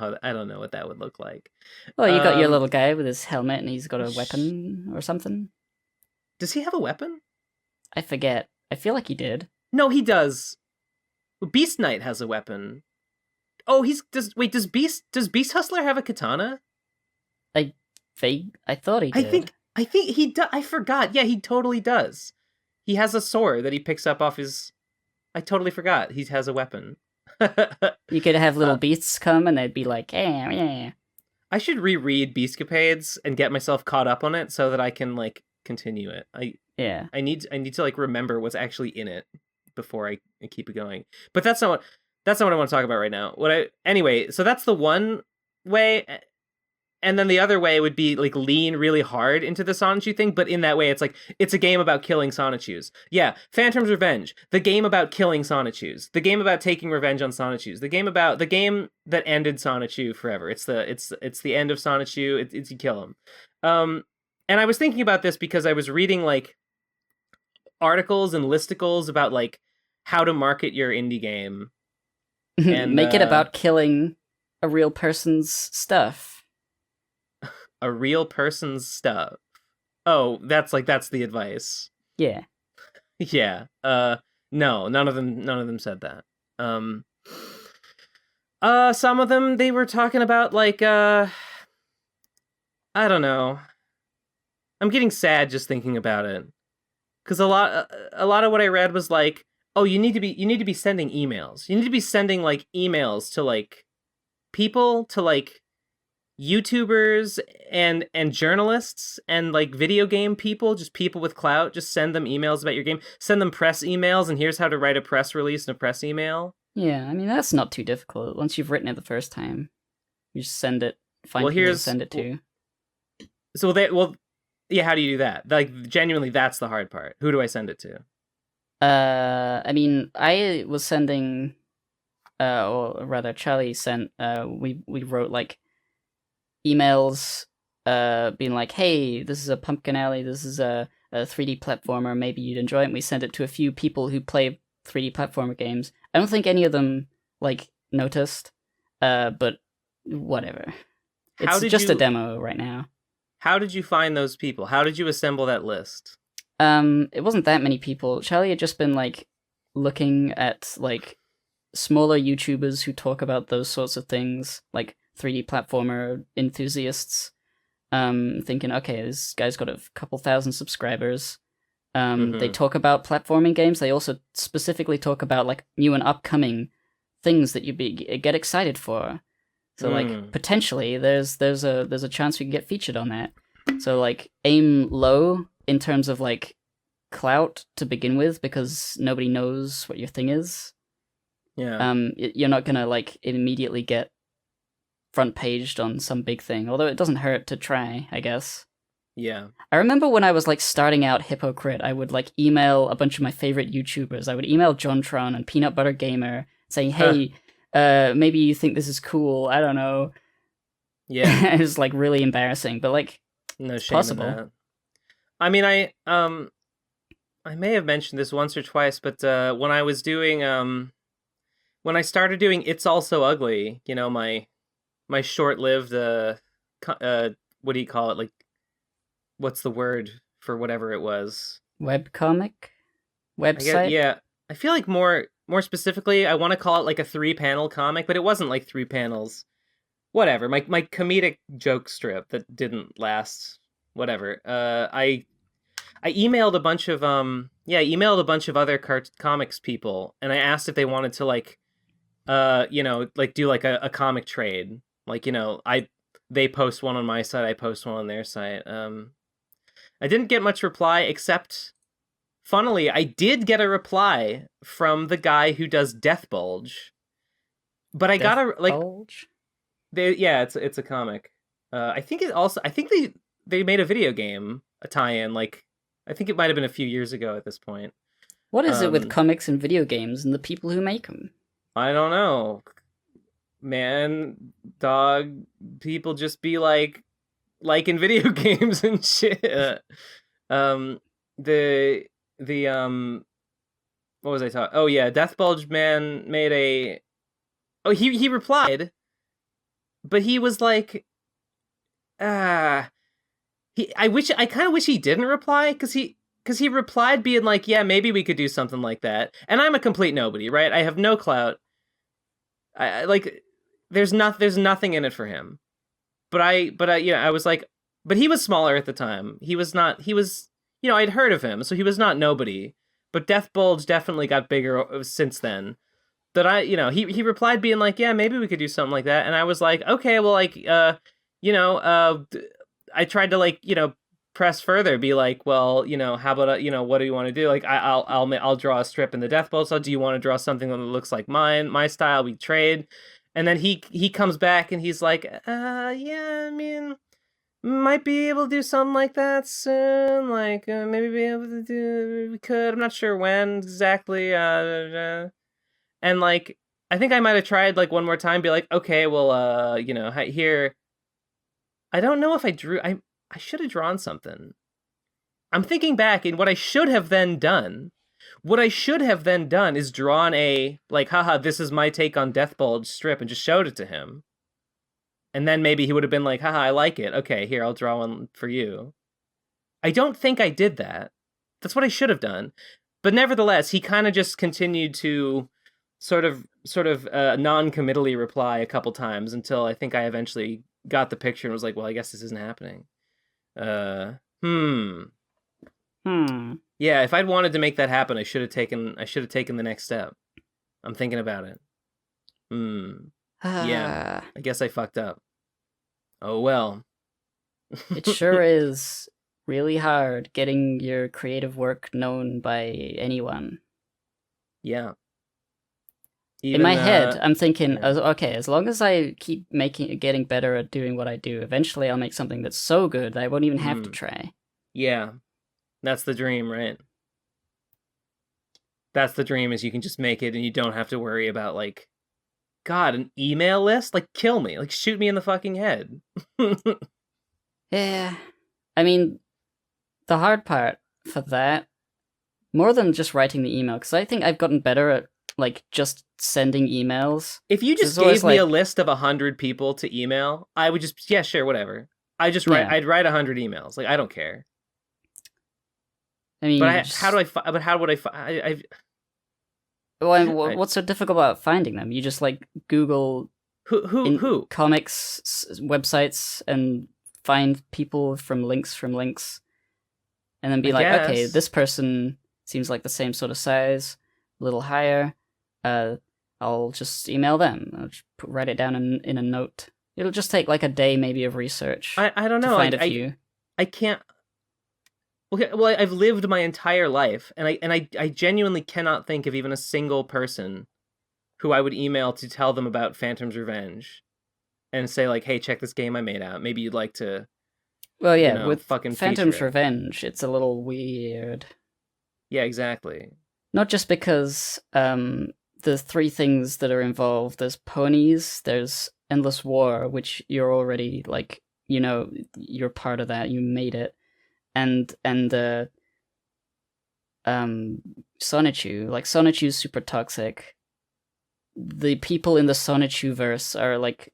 what that would look like. Well, you got your little guy with his helmet, and he's got a weapon or something. Does he have a weapon? I forget. I feel like he did. No, he does. Beast Knight has a weapon. Oh, does Beast Hustler have a katana? I thought he did. I think he does. I forgot. Yeah, he totally does. He has a sword that he picks up off his... I totally forgot. He has a weapon. You could have little beasts come and they'd be like, yeah. I should reread Beastcapades and get myself caught up on it so that I can like continue it. I need to like remember what's actually in it before I keep it going. But that's not what I want to talk about right now. Anyway, so that's the one way, and then the other way would be like lean really hard into the Sonichu thing, but in that way it's like it's a game about killing Sonichus. Yeah, Phantom's Revenge, the game about killing Sonichus, the game about taking revenge on Sonichus, the game that ended Sonichu forever. It's the end of Sonichu. It's you kill him. And I was thinking about this because I was reading like articles and listicles about like how to market your indie game. And make it about killing a real person's stuff. A real person's stuff. Oh, that's the advice. Yeah. Yeah. No, none of them said that. Some of them they were talking about like I don't know. I'm getting sad just thinking about it. Cuz a lot of what I read was like, oh, you need to be sending emails. You need to be sending like emails to like people to like YouTubers and journalists and like video game people, just people with clout, just send them emails about your game. Send them press emails, and here's how to write a press release and a press email. Yeah, I mean, that's not too difficult. Once you've written it the first time, you just send it, find Well, people to send it to. Yeah, how do you do that? Like, genuinely, that's the hard part. Who do I send it to? I mean, I was sending, or rather, Charlie sent. We wrote like emails, being like, "Hey, this is a Pumpkin Alley. This is a 3D platformer. Maybe you'd enjoy it." And we sent it to a few people who play 3D platformer games. I don't think any of them like noticed, but whatever. It's just a demo right now. How did you find those people? How did you assemble that list? It wasn't that many people. Charlie had just been like looking at like smaller YouTubers who talk about those sorts of things, like 3D platformer enthusiasts. Thinking, okay, this guy's got a couple thousand subscribers. They talk about platforming games. They also specifically talk about like new and upcoming things that you get excited for. So like potentially there's a chance we can get featured on that. So like aim low in terms of like clout to begin with, because nobody knows what your thing is. Yeah. You're not gonna like immediately get front paged on some big thing, although it doesn't hurt to try, I guess. Yeah. I remember when I was like starting out Hypocrite, I would like email a bunch of my favorite YouTubers. I would email JonTron and Peanut Butter Gamer saying, "Hey, maybe you think this is cool. I don't know." Yeah. It was like really embarrassing, but like no shame possible. in that. I mean, I may have mentioned this once or twice, but when I was doing when I started doing It's Also Ugly, you know, my short-lived what do you call it? Like, what's the word for whatever it was? Webcomic? Website? I feel like more specifically, I want to call it like a 3-panel comic, but it wasn't like 3 panels. Whatever. My comedic joke strip that didn't last. Whatever. I emailed a bunch of other comics people, and I asked if they wanted to like like do like a comic trade. Like, you know, they post one on my site, I post one on their site. I didn't get much reply, except funnily, I did get a reply from the guy who does Death Bulge. But I got a like Bulge? It's a comic. I think they made a video game, a tie-in, like I think it might have been a few years ago at this point. What is it with comics and video games and the people who make them? I don't know. Man, dog, people just be like liking video games and shit. What was I talking? Oh yeah, Death Bulge Man made a. Oh, he replied, but he was like, I kind of wish he didn't reply, because he replied being like, yeah, maybe we could do something like that, and I'm a complete nobody, right? I have no clout. I like, there's nothing in it for him, but I was like, but he was smaller at the time. He was, I'd heard of him, so he was not nobody. But Death Bulge definitely got bigger since then. That he replied being like, yeah, maybe we could do something like that, and I was like, okay, well, like, I tried to like, press further, be like, well, how about what do you want to do? Like, I'll draw a strip in the Death Bulge. So do you want to draw something that looks like my style? We trade. And then he comes back and he's like, yeah, I mean, might be able to do something like that soon. Like, maybe be able to do, we could, I'm not sure when exactly. And like, I think I might have tried like one more time, be like, okay, well, here, I don't know if I should have drawn something. I'm thinking back, and what I should have then done is drawn a, like, haha, this is my take on Death Bulge strip, and just showed it to him. And then maybe he would have been like, haha, I like it. Okay, here, I'll draw one for you. I don't think I did that. That's what I should have done. But nevertheless, he kind of just continued to sort of non-committally reply a couple times until I think I eventually got the picture and was like, well, I guess this isn't happening. Yeah, if I'd wanted to make that happen, I should have taken the next step. I'm thinking about it. Yeah, I guess I fucked up. Oh well. It sure is really hard getting your creative work known by anyone. Yeah. In my Even head, I'm thinking, yeah. okay, as long as I keep getting better at doing what I do, eventually I'll make something that's so good that I won't even have to try. Yeah. That's the dream, right? That's the dream, is you can just make it and you don't have to worry about, like, God, an email list? Like, kill me. Like, shoot me in the fucking head. Yeah. I mean, the hard part for that, more than just writing the email, because I think I've gotten better at, like, just sending emails. If you just There's always, gave me a like, list of 100 people to email, I would just, yeah, sure, whatever. yeah. I'd write 100 emails. Like, I don't care. I mean, But how would I what's so difficult about finding them? You just, like, Google who? comics websites and find people from links, and then be I like, okay, guess. this person seems like the same sort of size, a little higher. I'll just email them. I'll just write it down in a note. It'll just take like a day maybe of research I don't to know. find a few. I can't. Okay, well, I've lived my entire life, and I genuinely cannot think of even a single person who I would email to tell them about Phantom's Revenge, and say, like, hey, check this game I made out. Maybe you'd like to, Well, yeah, with fucking Phantom's feature it. Revenge, it's a little weird. Yeah, exactly. Not just because the three things that are involved. There's ponies. There's Endless War, which you're already like, you're part of that. You made it, and Sonichu. Like, Sonichu's super toxic. The people in the Sonichu verse are like,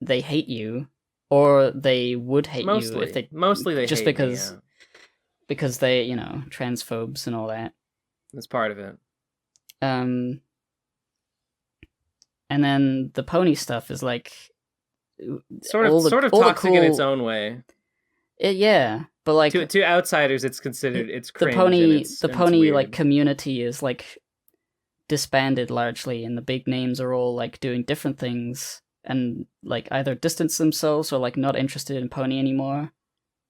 they hate you, or they would hate you if they just hate me, yeah. because they, transphobes and all that. That's part of it. And then the pony stuff is like sort of toxic in its own way. Yeah, but like to outsiders, it's considered cringe. The pony like community is like disbanded largely, and the big names are all like doing different things and like either distance themselves or like not interested in pony anymore.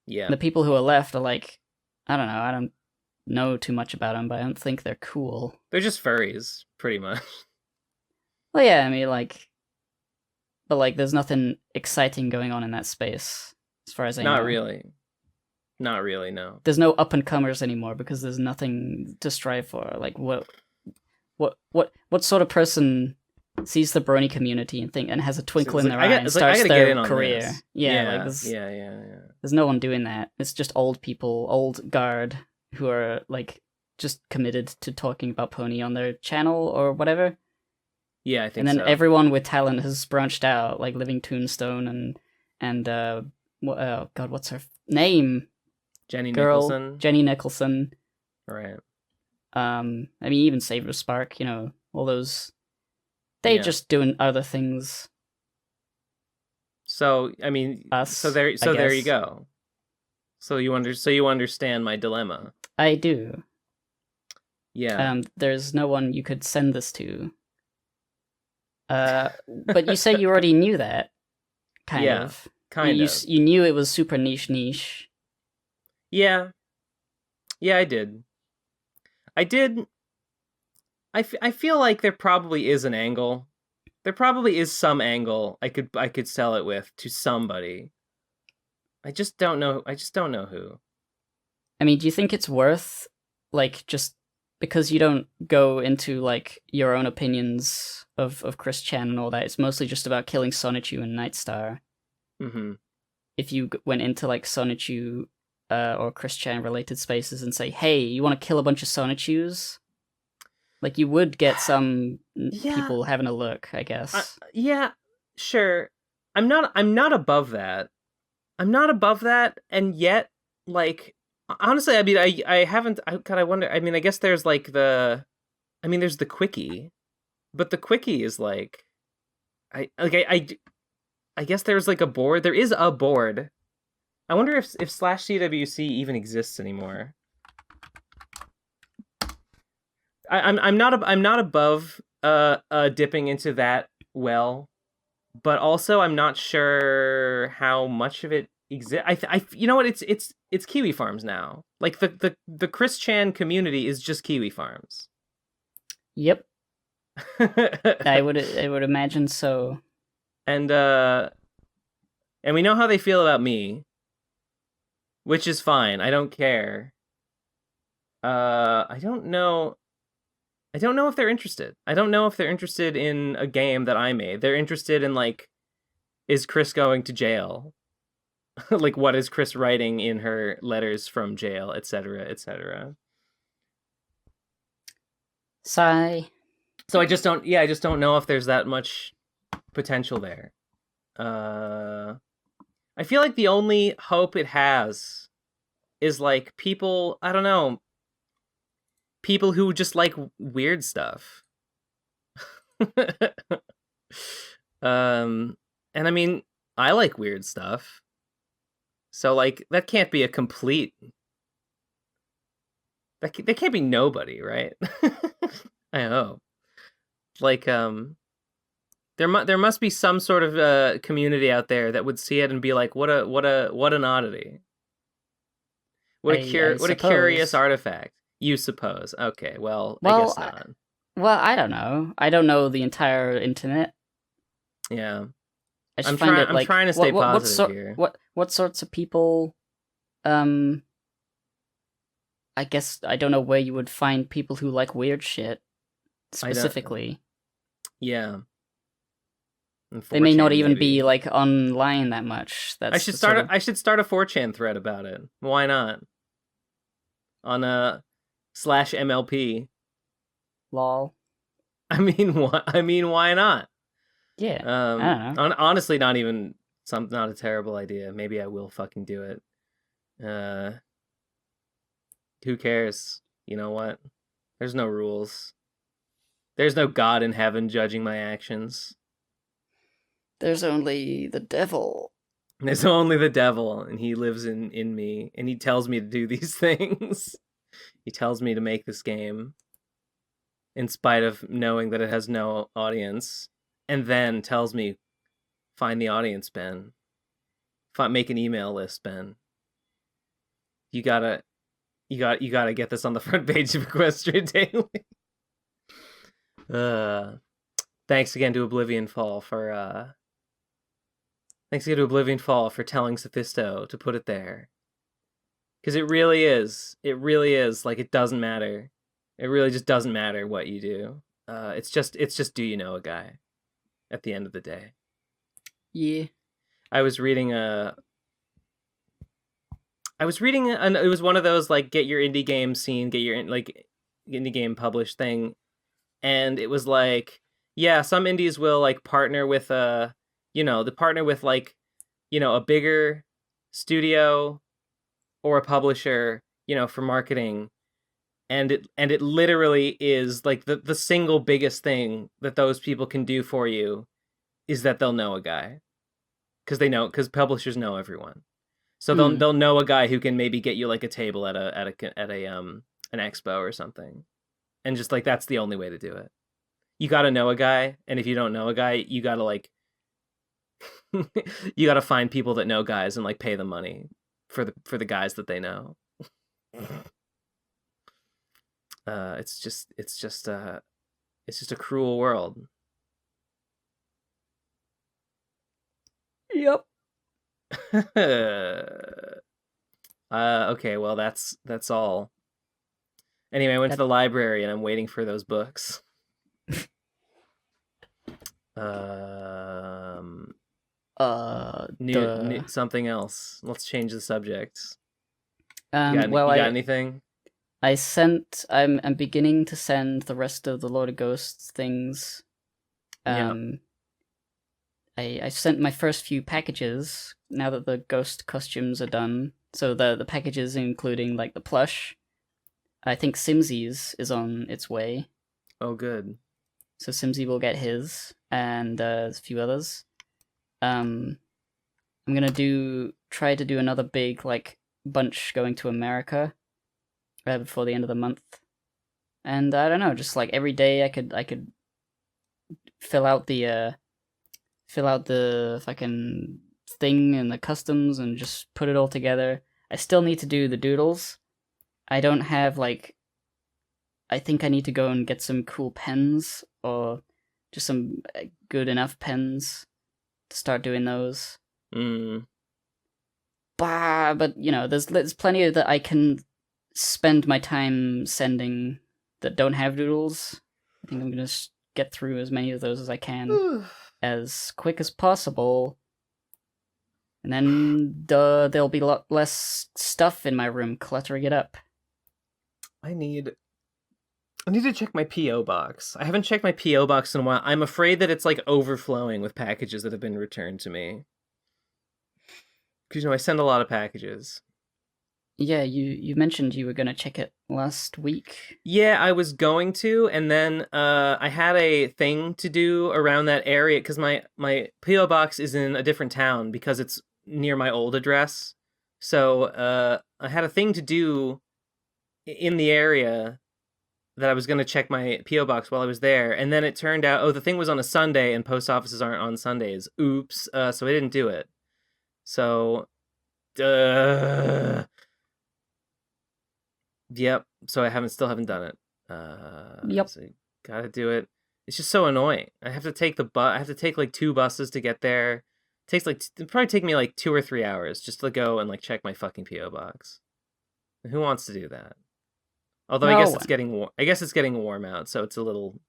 Yeah, and the people who are left are like, I don't know, I don't know too much about them, but I don't think they're cool. They're just furries, pretty much. Well, yeah, I mean, like, but like, there's nothing exciting going on in that space, as far as I know. Not really, no. There's no up and comers anymore because there's nothing to strive for. Like, what sort of person sees the brony community and has a twinkle in their eye and starts their career? Yeah, there's no one doing that. It's just old people, old guard, who are like just committed to talking about pony on their channel or whatever. Yeah, I think so. And then everyone with talent has branched out, like Living Tombstone and oh god, what's her name? Jenny Nicholson. Jenny Nicholson. Right. I mean, even Saber Spark, all those. They just doing other things. So I mean, there you go. So you understand my dilemma. I do. Yeah. There's no one you could send this to. But you say you already knew that. Kind of. You knew it was super niche. Yeah. Yeah, I did. I feel like there probably is an angle. There probably is some angle I could sell it with to somebody. I just don't know who. I mean, do you think it's worth, like, just because you don't go into like your own opinions of Chris Chan and all that, it's mostly just about killing Sonichu and Nightstar. Mm-hmm. If you went into like Sonichu or Chris Chan related spaces and say, hey, you want to kill a bunch of Sonichus? Like, you would get some people having a look, I guess. Yeah, sure. I'm not above that. And yet, like, honestly, I mean, I haven't. I wonder. I mean, I guess there's like there's the quickie, but the quickie is like, I guess there's like a board. There is a board. I wonder if /CWC even exists anymore. I'm not above dipping into that well. but also I'm not sure how much of it exists. You know what? It's Kiwi Farms now. Like the Chris Chan community is just Kiwi Farms. Yep, I would imagine so. and we know how they feel about me, which is fine. I don't care. I don't know. I don't know if they're interested. I don't know if they're interested in a game that I made. They're interested in like, is Chris going to jail? Like, what is Chris writing in her letters from jail, etc., etc. Sigh. So I just don't. Yeah, I just don't know if there's that much potential there. I feel like the only hope it has is like people. I don't know. People who just like weird stuff. And I mean, I like weird stuff. So like that can't be a complete. That can't be nobody, right? I hope. Like there must be some sort of community out there that would see it and be like, what an oddity. What a curious artifact. You suppose? Okay, well, I guess not. Well, I don't know. I don't know the entire internet. Yeah. I just find it like, I'm trying to stay positive here. What sorts of people? I guess I don't know where you would find people who like weird shit specifically. Yeah. They may not even be like online that much. That's I should start a 4chan thread about it. Why not? On /MLP. Lol. I mean, why not? Yeah. I don't know. Honestly, not a terrible idea. Maybe I will fucking do it. Who cares? You know what? There's no rules. There's no God in heaven judging my actions. There's only the devil. There's only the devil, and he lives in me, and he tells me to do these things. He tells me to make this game, in spite of knowing that it has no audience, and then tells me, find the audience, Ben. Make an email list, Ben. You gotta get this on the front page of Equestria Daily. Thanks again to Oblivion Fall for telling Sophisto to put it there. Because it really is like, it doesn't matter. It really just doesn't matter what you do. It's just do you know a guy at the end of the day. Yeah. I was reading it was one of those like, get your indie game seen, get your like indie game published thing, and it was like, yeah, some indies will like partner with a bigger studio or a publisher, for marketing, and it literally is like the single biggest thing that those people can do for you is that they'll know a guy, because publishers know everyone. So they'll know a guy who can maybe get you like a table at an expo or something, and just like, that's the only way to do it. You got to know a guy, and if you don't know a guy, you got to like you got to find people that know guys and like pay them money for the guys that they know. It's just a cruel world. Yep. Okay, well, that's all. Anyway, I went to the library and I'm waiting for those books. New something else. Let's change the subject. You got anything? I'm beginning to send the rest of the Lord of Ghosts things. I sent my first few packages now that the ghost costumes are done. So the packages including like the plush. I think Simsy's is on its way. Oh, good. So Simsy will get his, and there's a few others. I'm gonna try to do another big like bunch going to America before the end of the month, and I don't know, just like every day I could fill out the fill out the fucking thing and the customs and just put it all together. I still need to do the doodles. I don't have like. I think I need to go and get some cool pens or just some good enough pens to start doing those. But you know, there's plenty that I can spend my time sending that don't have doodles. I think I'm gonna get through as many of those as I can as quick as possible, and then there'll be a lot less stuff in my room cluttering it up. I need to check my P.O. box. I haven't checked my P.O. box in a while. I'm afraid that it's like overflowing with packages that have been returned to me. Because, I send a lot of packages. Yeah, you mentioned you were going to check it last week. Yeah, I was going to, and then I had a thing to do around that area, because my P.O. box is in a different town because it's near my old address. So I had a thing to do in the area that I was going to check my P.O. box while I was there, and then it turned out, the thing was on a Sunday, and post offices aren't on Sundays. Oops. So I didn't do it. So, yep. So I still haven't done it. Yep. So gotta do it. It's just so annoying. I have to take I have to take like 2 buses to get there. It'd probably take me like 2 or 3 hours just to go and like check my fucking P.O. box. Who wants to do that? Although I guess it's getting warm. I guess it's getting warm out, so it's a little.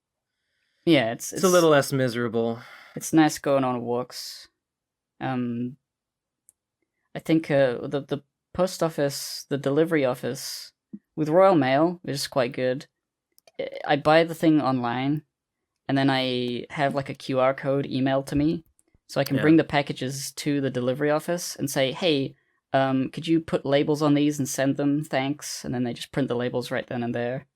Yeah, it's a little less miserable. It's nice going on walks. I think the post office, the delivery office with Royal Mail is quite good. I buy the thing online, and then I have like a QR code emailed to me, so I can bring the packages to the delivery office and say, "Hey, could you put labels on these and send them? Thanks." And then they just print the labels right then and there.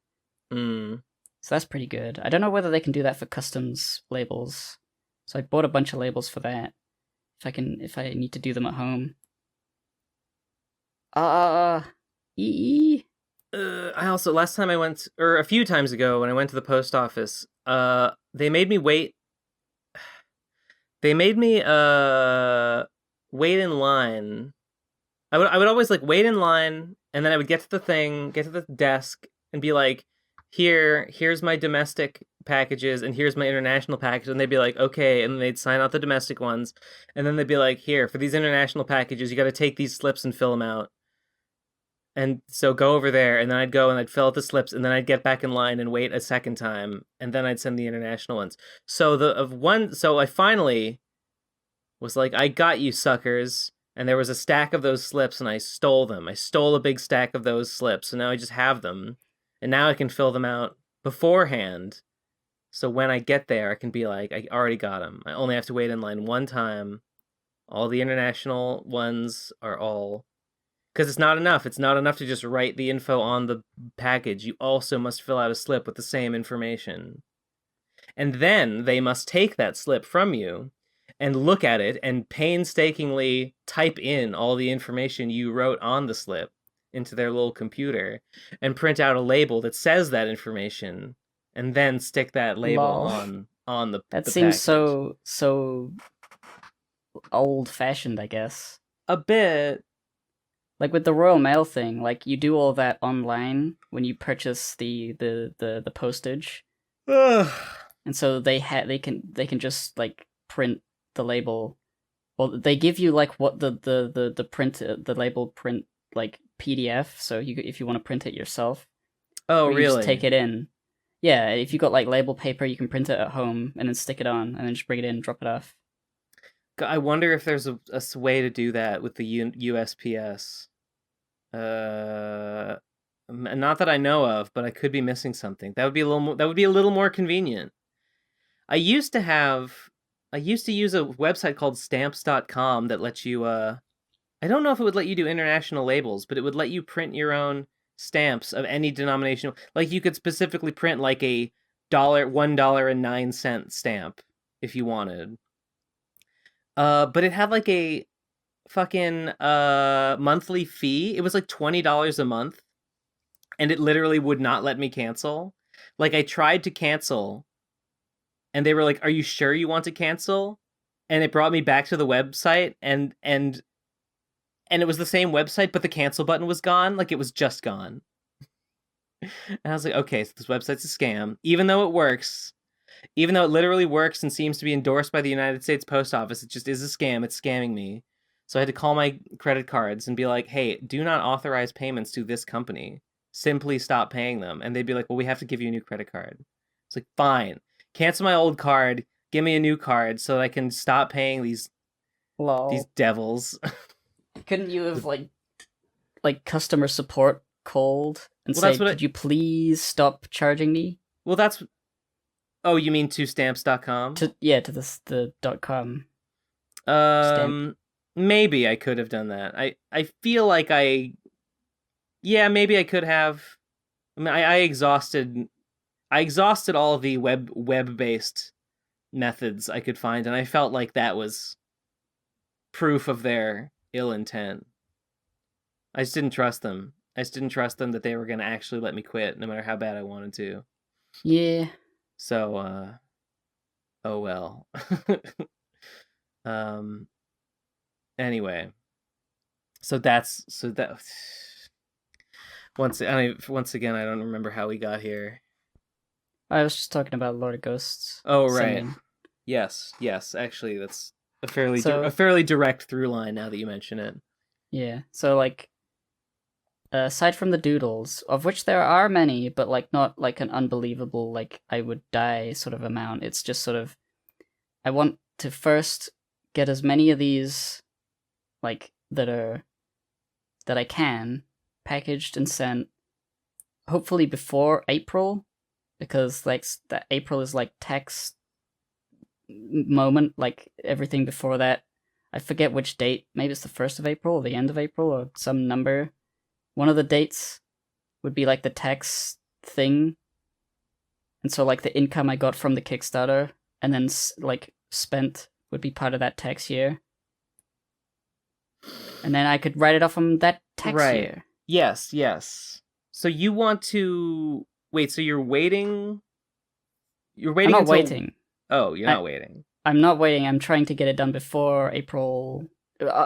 So that's pretty good. I don't know whether they can do that for customs labels. So I bought a bunch of labels for that. If I need to do them at home. I also, last time I went, or a few times ago when I went to the post office, they made me wait. They made me wait in line. I would always like wait in line, and then I would get to the desk, and be like, here's my domestic packages, and here's my international package, and they'd be like, okay, and they'd sign out the domestic ones, and then they'd be like, here, for these international packages, you got to take these slips and fill them out. And so go over there, and then I'd go and I'd fill out the slips, and then I'd get back in line and wait a second time, and then I'd send the international ones. So I finally was like, I got you, suckers. And there was a stack of those slips, and I stole them. I stole a big stack of those slips, so now I just have them. And now I can fill them out beforehand. So when I get there, I can be like, I already got them. I only have to wait in line one time. All the international ones are all... Because it's not enough. It's not enough to just write the info on the package. You also must fill out a slip with the same information. And then they must take that slip from you and look at it and painstakingly type in all the information you wrote on the slip into their little computer and print out a label that says that information, and then stick that label on the That the seems package. so old-fashioned, I guess. A bit. Like with the Royal Mail thing, like you do all that online when you purchase the postage. Ugh. And so they can just like print the label. Well, they give you like what the print the label print like PDF. So if you want to print it yourself. Oh, you really? Just take it in. Yeah, if you got like label paper, you can print it at home and then stick it on, and then just bring it in, and drop it off. I wonder if there's a way to do that with the USPS. Not that I know of, but I could be missing something. That would be a little more convenient. I used to use a website called stamps.com that lets you I don't know if it would let you do international labels, but it would let you print your own stamps of any denomination. Like you could specifically print like a $1.09 stamp if you wanted. But it had like a fucking monthly fee. It was like $20 a month, and it literally would not let me cancel. Like I tried to cancel, and they were like, "Are you sure you want to cancel?" and it brought me back to the website, and it was the same website, but the cancel button was gone. Like, it was just gone. And I was like, okay, so this website's a scam. Even though it literally works and seems to be endorsed by the United States Post Office, it just is a scam. It's scamming me. So I had to call my credit cards and be like, hey, do not authorize payments to this company. Simply stop paying them. And they'd be like, well, we have to give you a new credit card. It's like, fine. Cancel my old card. Give me a new card so that I can stop paying these devils. Couldn't you have like customer support called and say, could you please stop charging me? Well, that's... Oh, you mean to stamps.com? To the .com. Stamp. Maybe I could have done that. I feel like maybe I could have. I mean, I exhausted all of the web-based methods I could find, and I felt like that was proof of their ill intent. I just didn't trust them. I just didn't trust them that they were going to actually let me quit, no matter how bad I wanted to. Yeah. So, oh well. Anyway, so that once again, I don't remember how we got here. I was just talking about Lord of Ghosts. Oh, right. Singing. Yes. Actually, that's a fairly direct through line now that you mention it. Yeah. So, like, aside from the doodles, of which there are many, but like not like an unbelievable, like I would die sort of amount. It's just sort of, I want to first get as many of these, like, that I can, packaged and sent, hopefully before April, because like that April is like tax moment, like everything before that, I forget which date, maybe it's the 1st of April or the end of April or some number. One of the dates would be like the tax thing, and so like the income I got from the Kickstarter and then like spent would be part of that tax year. And then I could write it off from that tax year. Yes. So you want to... Wait, so you're waiting... I'm not waiting. Oh, you're not waiting. I'm not waiting. I'm trying to get it done before April...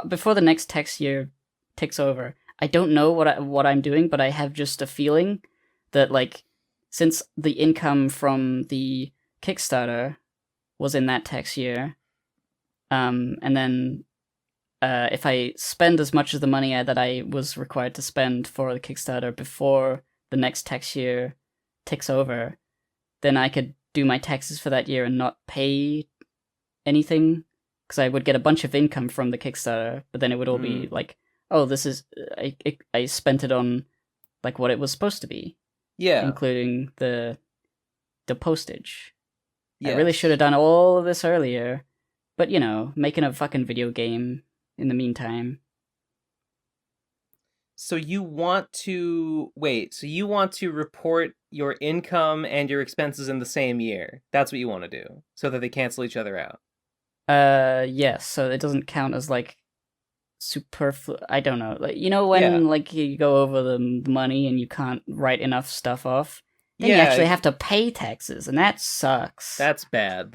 before the next tax year ticks over. I don't know what I'm doing, but I have just a feeling that, like, since the income from the Kickstarter was in that tax year, and then... if I spend as much of the money that I was required to spend for the Kickstarter before the next tax year ticks over, then I could do my taxes for that year and not pay anything, because I would get a bunch of income from the Kickstarter, but then it would all be like, oh, this is... I spent it on like what it was supposed to be. Yeah. Including the postage. Yes. I really should have done all of this earlier, but you know, making a fucking video game in the meantime. So you want to report your income and your expenses in the same year. That's what you want to do, so that they cancel each other out. Yes, so it doesn't count as like superfluous. I don't know, like, you know, when like you go over the money and you can't write enough stuff off, then you actually have to pay taxes, and that sucks. That's bad.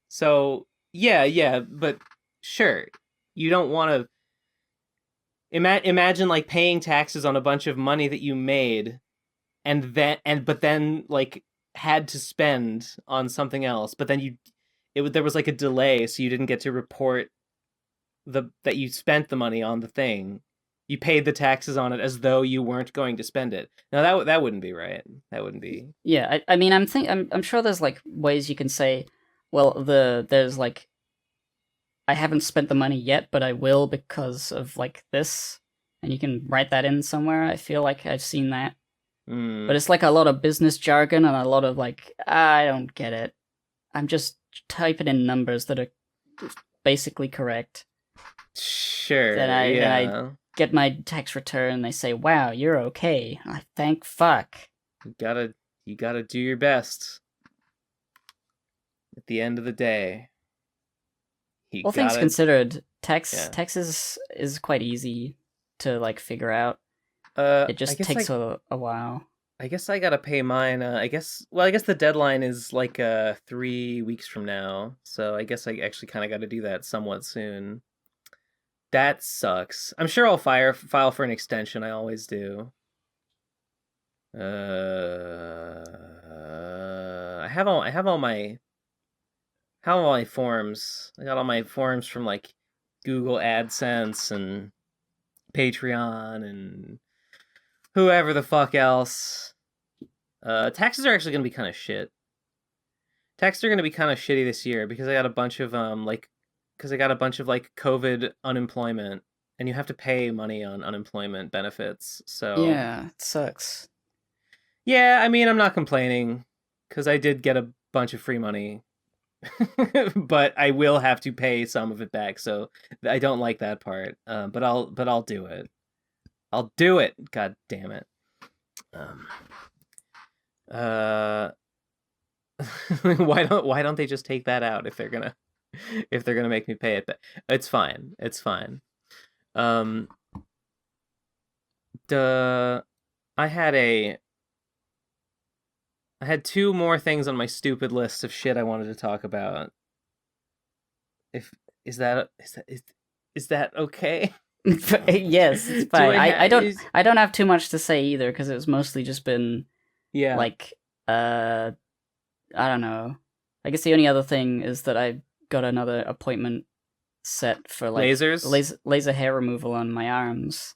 So yeah, but sure, you don't want to imagine like paying taxes on a bunch of money that you made, but then like had to spend on something else, but then there was like a delay, so you didn't get to report that you spent the money on the thing. You paid the taxes on it as though you weren't going to spend it. Now that wouldn't be right. That wouldn't be. Yeah, I mean, I'm sure there's like ways you can say, well, there's like, I haven't spent the money yet, but I will because of like this, and you can write that in somewhere. I feel like I've seen that. But it's like a lot of business jargon and a lot of like, I don't get it. I'm just typing in numbers that are basically correct. Sure. Then I get my tax return and they say, wow, you're okay. I thank fuck. You gotta do your best. At the end of the day. Things considered, taxes is quite easy to like figure out. It just takes a while. I guess I gotta pay mine. I guess the deadline is like 3 weeks from now, so I guess I actually kind of got to do that somewhat soon. That sucks. I'm sure I'll file for an extension. I always do. I have all my forms. I got all my forms from like Google AdSense and Patreon and whoever the fuck else. Taxes are actually gonna be kind of shit. Taxes are gonna be kind of shitty this year because I got a bunch of like COVID unemployment, and you have to pay money on unemployment benefits. So Yeah, it sucks. yeah, I mean, I'm not complaining because I did get a bunch of free money, but I will have to pay some of it back. So I don't like that part. But I'll do it. I'll do it. God damn it. Why don't they just take that out if they're gonna make me pay it back? It's fine. It's fine. I had two more things on my stupid list of shit I wanted to talk about. Is that okay? Yes, it's fine. I don't have too much to say either because it's mostly just been like I don't know. I guess the only other thing is that I got another appointment set for like laser hair removal on my arms.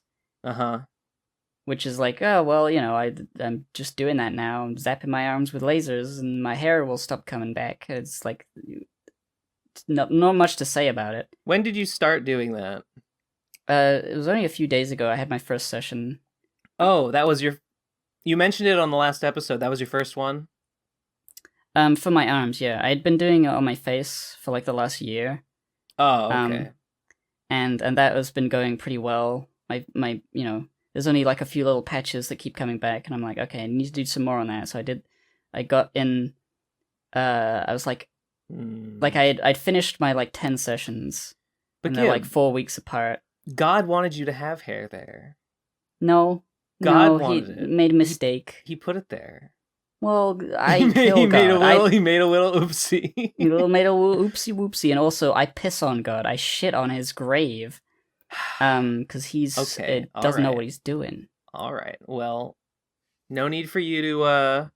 Which is like, oh well, you know, I'm just doing that now. I'm zapping my arms with lasers, and my hair will stop coming back. It's like not much to say about it. When did you start doing that? It was only a few days ago. I had my first session. Oh, that was your. You mentioned it on the last episode. That was your first one. For my arms, yeah, I'd been doing it on my face for like the last year. Oh, okay. And that has been going pretty well. My you know, there's only like a few little patches that keep coming back, and I'm like, okay, I need to do some more on that. So I got in. I was like I'd finished my like 10 sessions, but they're like 4 weeks apart. God wanted you to have hair there. No, God wanted he made a mistake. He put it there. Well, he made a little oopsie. He made a oopsie whoopsie, and also I piss on God. I shit on his grave, because he's doesn't know what he's doing. All right. Well, no need for you to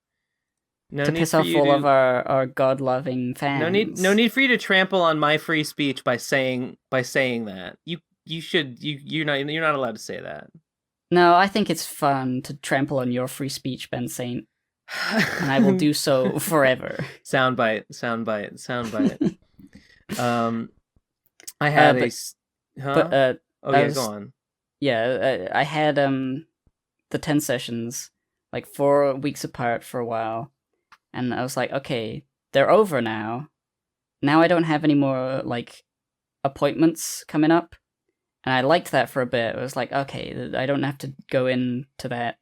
piss off all of our God-loving fans. No need for you to trample on my free speech by saying that. You're not allowed to say that. No, I think it's fun to trample on your free speech, Ben Saint. And I will do so forever. Soundbite. I had go on. Yeah, I had the 10 sessions like 4 weeks apart for a while, and I was like, okay, they're over now. Now I don't have any more like appointments coming up, and I liked that for a bit. It was like, okay, I don't have to go into that.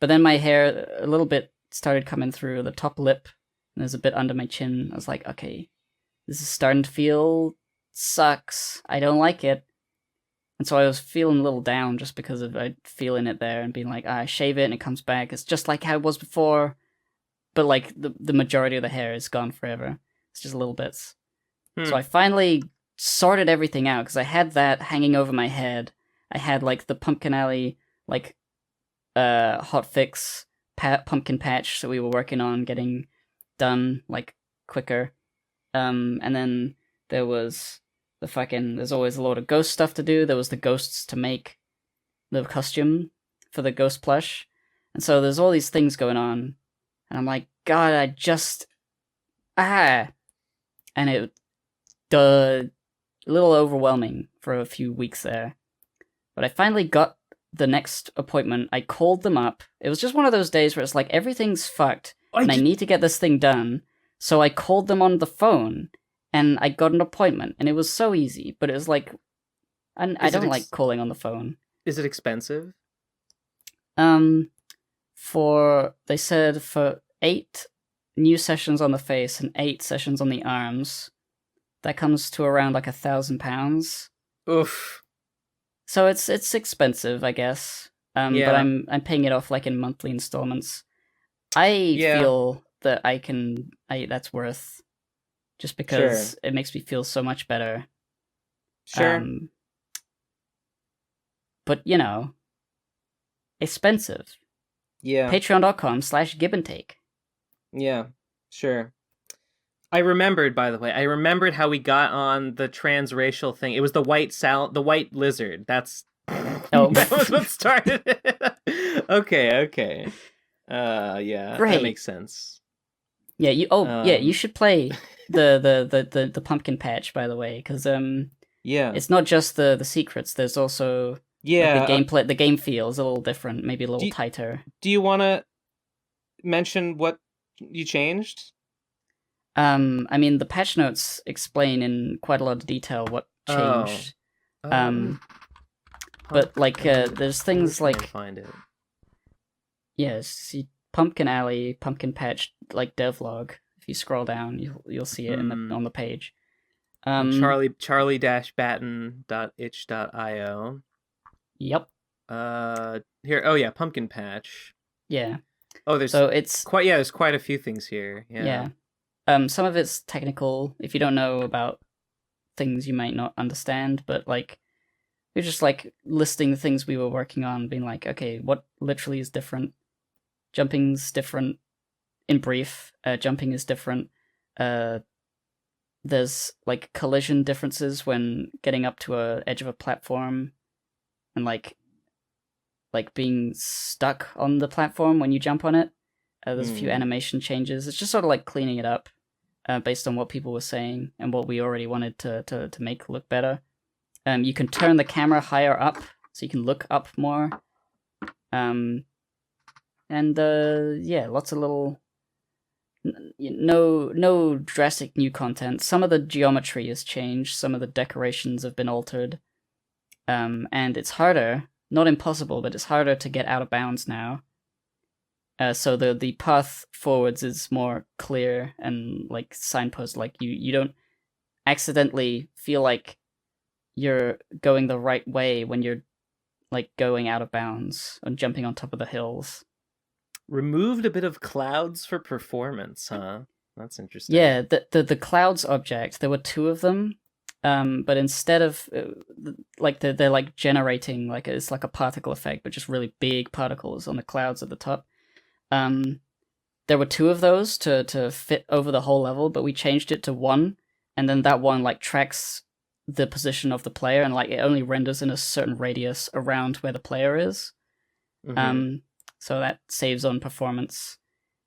But then my hair a little bit started coming through the top lip, and there's a bit under my chin. I was like, okay, this is starting to feel sucks. I don't like it. And so I was feeling a little down just because of feeling it there and being like, I shave it and it comes back. It's just like how it was before, but like the majority of the hair is gone forever. It's just little bits. So I finally sorted everything out because I had that hanging over my head. I had like the Pumpkin Alley like hot fix pumpkin patch that we were working on getting done like quicker, and then there was there's always a lot of ghost stuff to do. There was the ghosts to make the costume for the ghost plush, and so there's all these things going on, and I'm like, God, I just and it a little overwhelming for a few weeks there, but I finally got the next appointment. I called them up. It was just one of those days where it's like everything's fucked I need to get this thing done. So I called them on the phone and I got an appointment, and it was so easy, but it was like I don't like calling on the phone. Is it expensive? They said for 8 new sessions on the face and 8 sessions on the arms, that comes to around like £1,000. Oof. So it's expensive, I guess. But I'm paying it off like in monthly installments. I feel that that's worth, just because it makes me feel so much better. Sure. But expensive. Yeah. Patreon.com/giveandtake. Yeah, sure. I remembered, by the way. I remembered how we got on the transracial thing. It was the white lizard. That was what started it. Okay. Yeah, great. that makes sense. Yeah, you should play the pumpkin patch, by the way, because it's not just the secrets. There's also the gameplay. The game feels a little different, maybe a little tighter. Do you want to mention what you changed? I mean, the patch notes explain in quite a lot of detail what changed. But like, there's things like find it. Yes, see Pumpkin Alley, Pumpkin Patch, like devlog. If you scroll down, you'll see it on the page. Charlie-batten.itch.io. Yep. Here. Oh yeah, Pumpkin Patch. Yeah. Oh, there's quite a few things here. Yeah. Some of it's technical. If you don't know about things, you might not understand. But like, we're just like listing the things we were working on, being like, okay, what literally is different? Jumping's different. In brief, jumping is different. There's like collision differences when getting up to a edge of a platform, and like being stuck on the platform when you jump on it. There's a few animation changes. It's just sort of like cleaning it up, based on what people were saying and what we already wanted to make look better. You can turn the camera higher up, so you can look up more. And lots of little. No drastic new content. Some of the geometry has changed. Some of the decorations have been altered. And it's harder, not impossible, but it's harder to get out of bounds now. So the path forwards is more clear and like signpost. Like you don't accidentally feel like you're going the right way when you're like going out of bounds and jumping on top of the hills. Removed a bit of clouds for performance, huh? That's interesting. Yeah, the clouds object, there were two of them, but instead of like they're like generating, like it's like a particle effect, but just really big particles on the clouds at the top. There were two of those to fit over the whole level, but we changed it to one, and then that one like tracks the position of the player, and like it only renders in a certain radius around where the player is. So that saves on performance.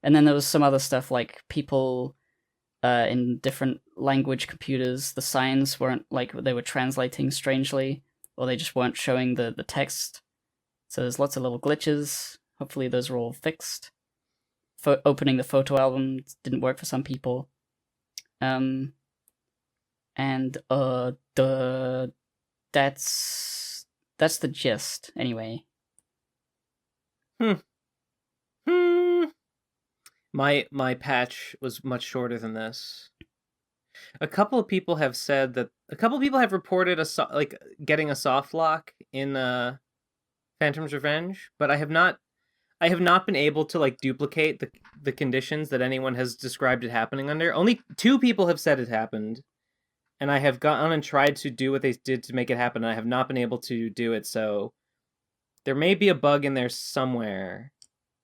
And then there was some other stuff like people in different language computers, the signs weren't like, they were translating strangely, or they just weren't showing the text. So there's lots of little glitches. Hopefully those are all fixed. Opening the photo album didn't work for some people. And that's the gist anyway. My patch was much shorter than this. A couple of people have reported getting a soft lock in Phantom's Revenge, but I have not been able to like duplicate the conditions that anyone has described it happening under. Only 2 people have said it happened, and I have gone and tried to do what they did to make it happen, and I have not been able to do it, so there may be a bug in there somewhere.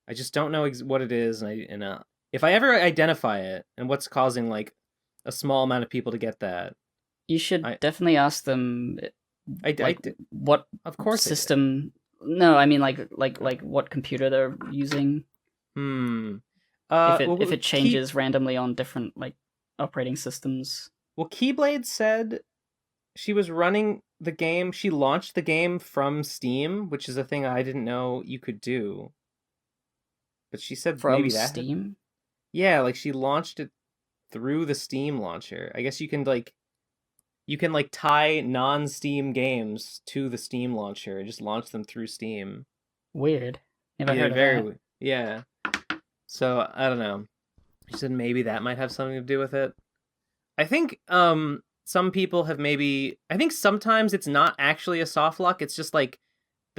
I just don't know what it is, and if I ever identify it and what's causing like a small amount of people to get that, you should definitely ask them. What of course system? No, I mean like what computer they're using. If it changes randomly on different like operating systems. Well, Keyblade said she was running the game. She launched the game from Steam, which is a thing I didn't know you could do. But she said from maybe that Steam. Yeah, like she launched it through the Steam launcher. I guess you can tie non-Steam games to the Steam launcher and just launch them through Steam. Weird. Never heard of that. Yeah. So I don't know. She said maybe that might have something to do with it. I think some people have I think sometimes it's not actually a soft lock. It's just like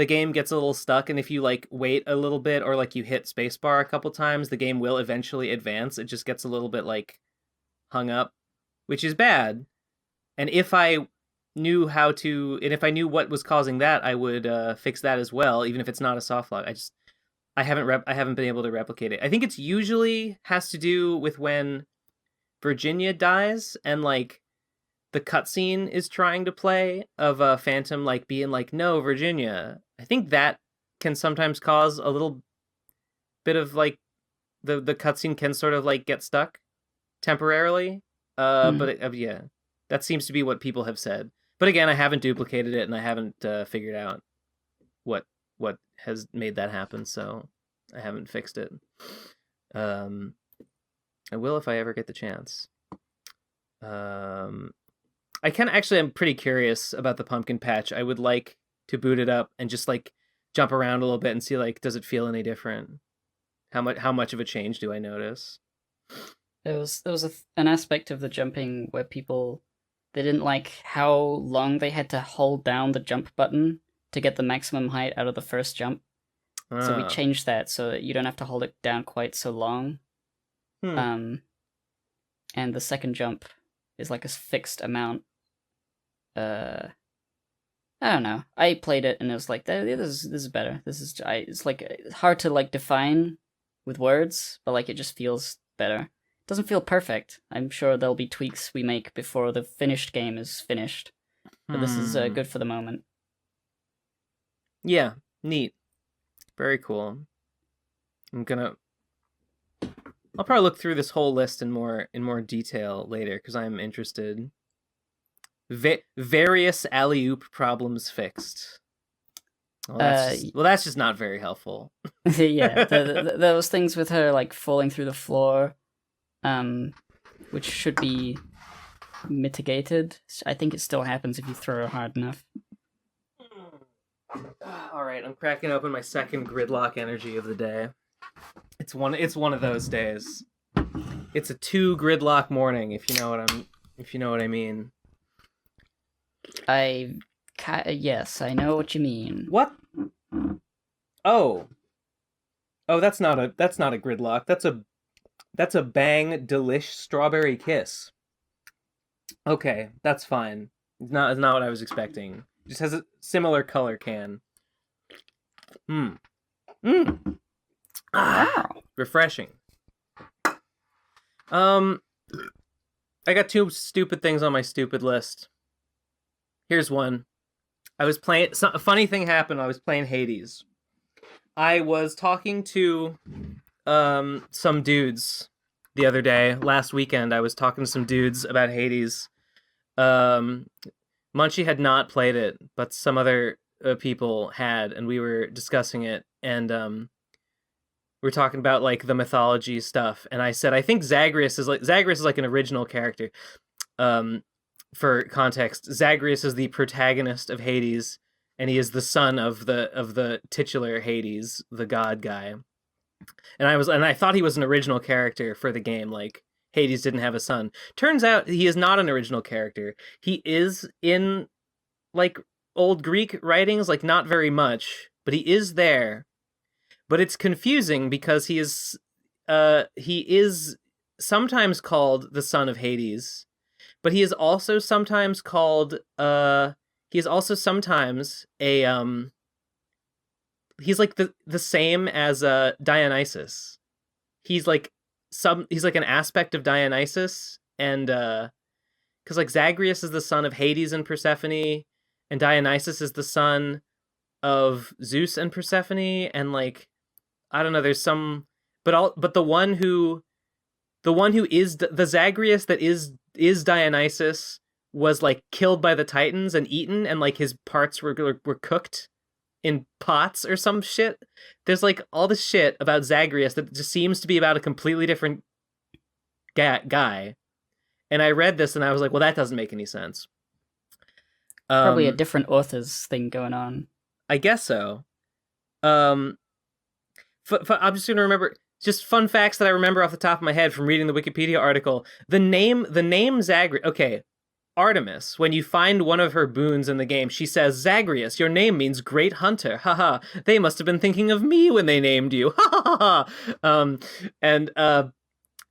the game gets a little stuck, and if you like wait a little bit or like you hit spacebar a couple times, the game will eventually advance. It just gets a little bit like hung up, which is bad. And if I knew what was causing that, I would fix that as well, even if it's not a soft lock. I haven't been able to replicate it. I think it's usually has to do with when Virginia dies and like the cutscene is trying to play of a Phantom like being like, "No, Virginia." I think that can sometimes cause a little bit of like the cutscene can sort of like get stuck temporarily. But yeah, that seems to be what people have said. But again, I haven't duplicated it and I haven't figured out what has made that happen, so I haven't fixed it. I will if I ever get the chance. I'm pretty curious about the pumpkin patch. I would like to boot it up and just like jump around a little bit and see like, does it feel any different? How much of a change do I notice? There was an aspect of the jumping where they didn't like how long they had to hold down the jump button to get the maximum height out of the first jump. So we changed that so that you don't have to hold it down quite so long. And the second jump is like a fixed amount. I don't know. I played it and it was like, this is better. It's like it's hard to like define with words, but like it just feels better. It doesn't feel perfect. I'm sure there'll be tweaks we make before the finished game is finished. But this is good for the moment. Yeah, neat. Very cool. I'll probably look through this whole list in more detail later because I'm interested. Various alley-oop problems fixed. Well, that's just not very helpful. Yeah, those things with her like falling through the floor, which should be mitigated. I think it still happens if you throw her hard enough. All right, I'm cracking open my second gridlock energy of the day. It's one of those days. It's a 2 gridlock morning, if you know what I mean. Yes, I know what you mean. What? Oh, that's not a gridlock. That's a Bang Delish Strawberry Kiss. Okay, that's fine. It's not what I was expecting. It just has a similar color can. Refreshing. I got 2 stupid things on my stupid list. Here's one. A funny thing happened. I was playing Hades. I was talking to some dudes the other day. Last weekend, I was talking to some dudes about Hades. Munchie had not played it, but some other people had, and we were discussing it, and we were talking about like the mythology stuff, and I said I think Zagreus is like an original character. For context, Zagreus is the protagonist of Hades, and he is the son of the titular Hades, the god guy. And I thought he was an original character for the game, like Hades didn't have a son. Turns out he is not an original character. He is in like old Greek writings, like not very much, but he is there. But it's confusing because he is sometimes called the son of Hades, but he is also sometimes called he's like the same as Dionysus. He's like an aspect of Dionysus, and because like Zagreus is the son of Hades and Persephone, and Dionysus is the son of Zeus and Persephone, and like I don't know, there's some, but the one who is the Zagreus that is Dionysus was like killed by the Titans and eaten, and like his parts were cooked in pots or some shit. There's like all this shit about Zagreus that just seems to be about a completely different guy. And I read this and I was like, well, that doesn't make any sense. Probably a different author's thing going on. I guess so. I'm just gonna remember just fun facts that I remember off the top of my head from reading the Wikipedia article. The name Zagreus. Okay, Artemis, when you find one of her boons in the game, she says, Zagreus, your name means great hunter. Haha. They must have been thinking of me when they named you. Ha ha ha. And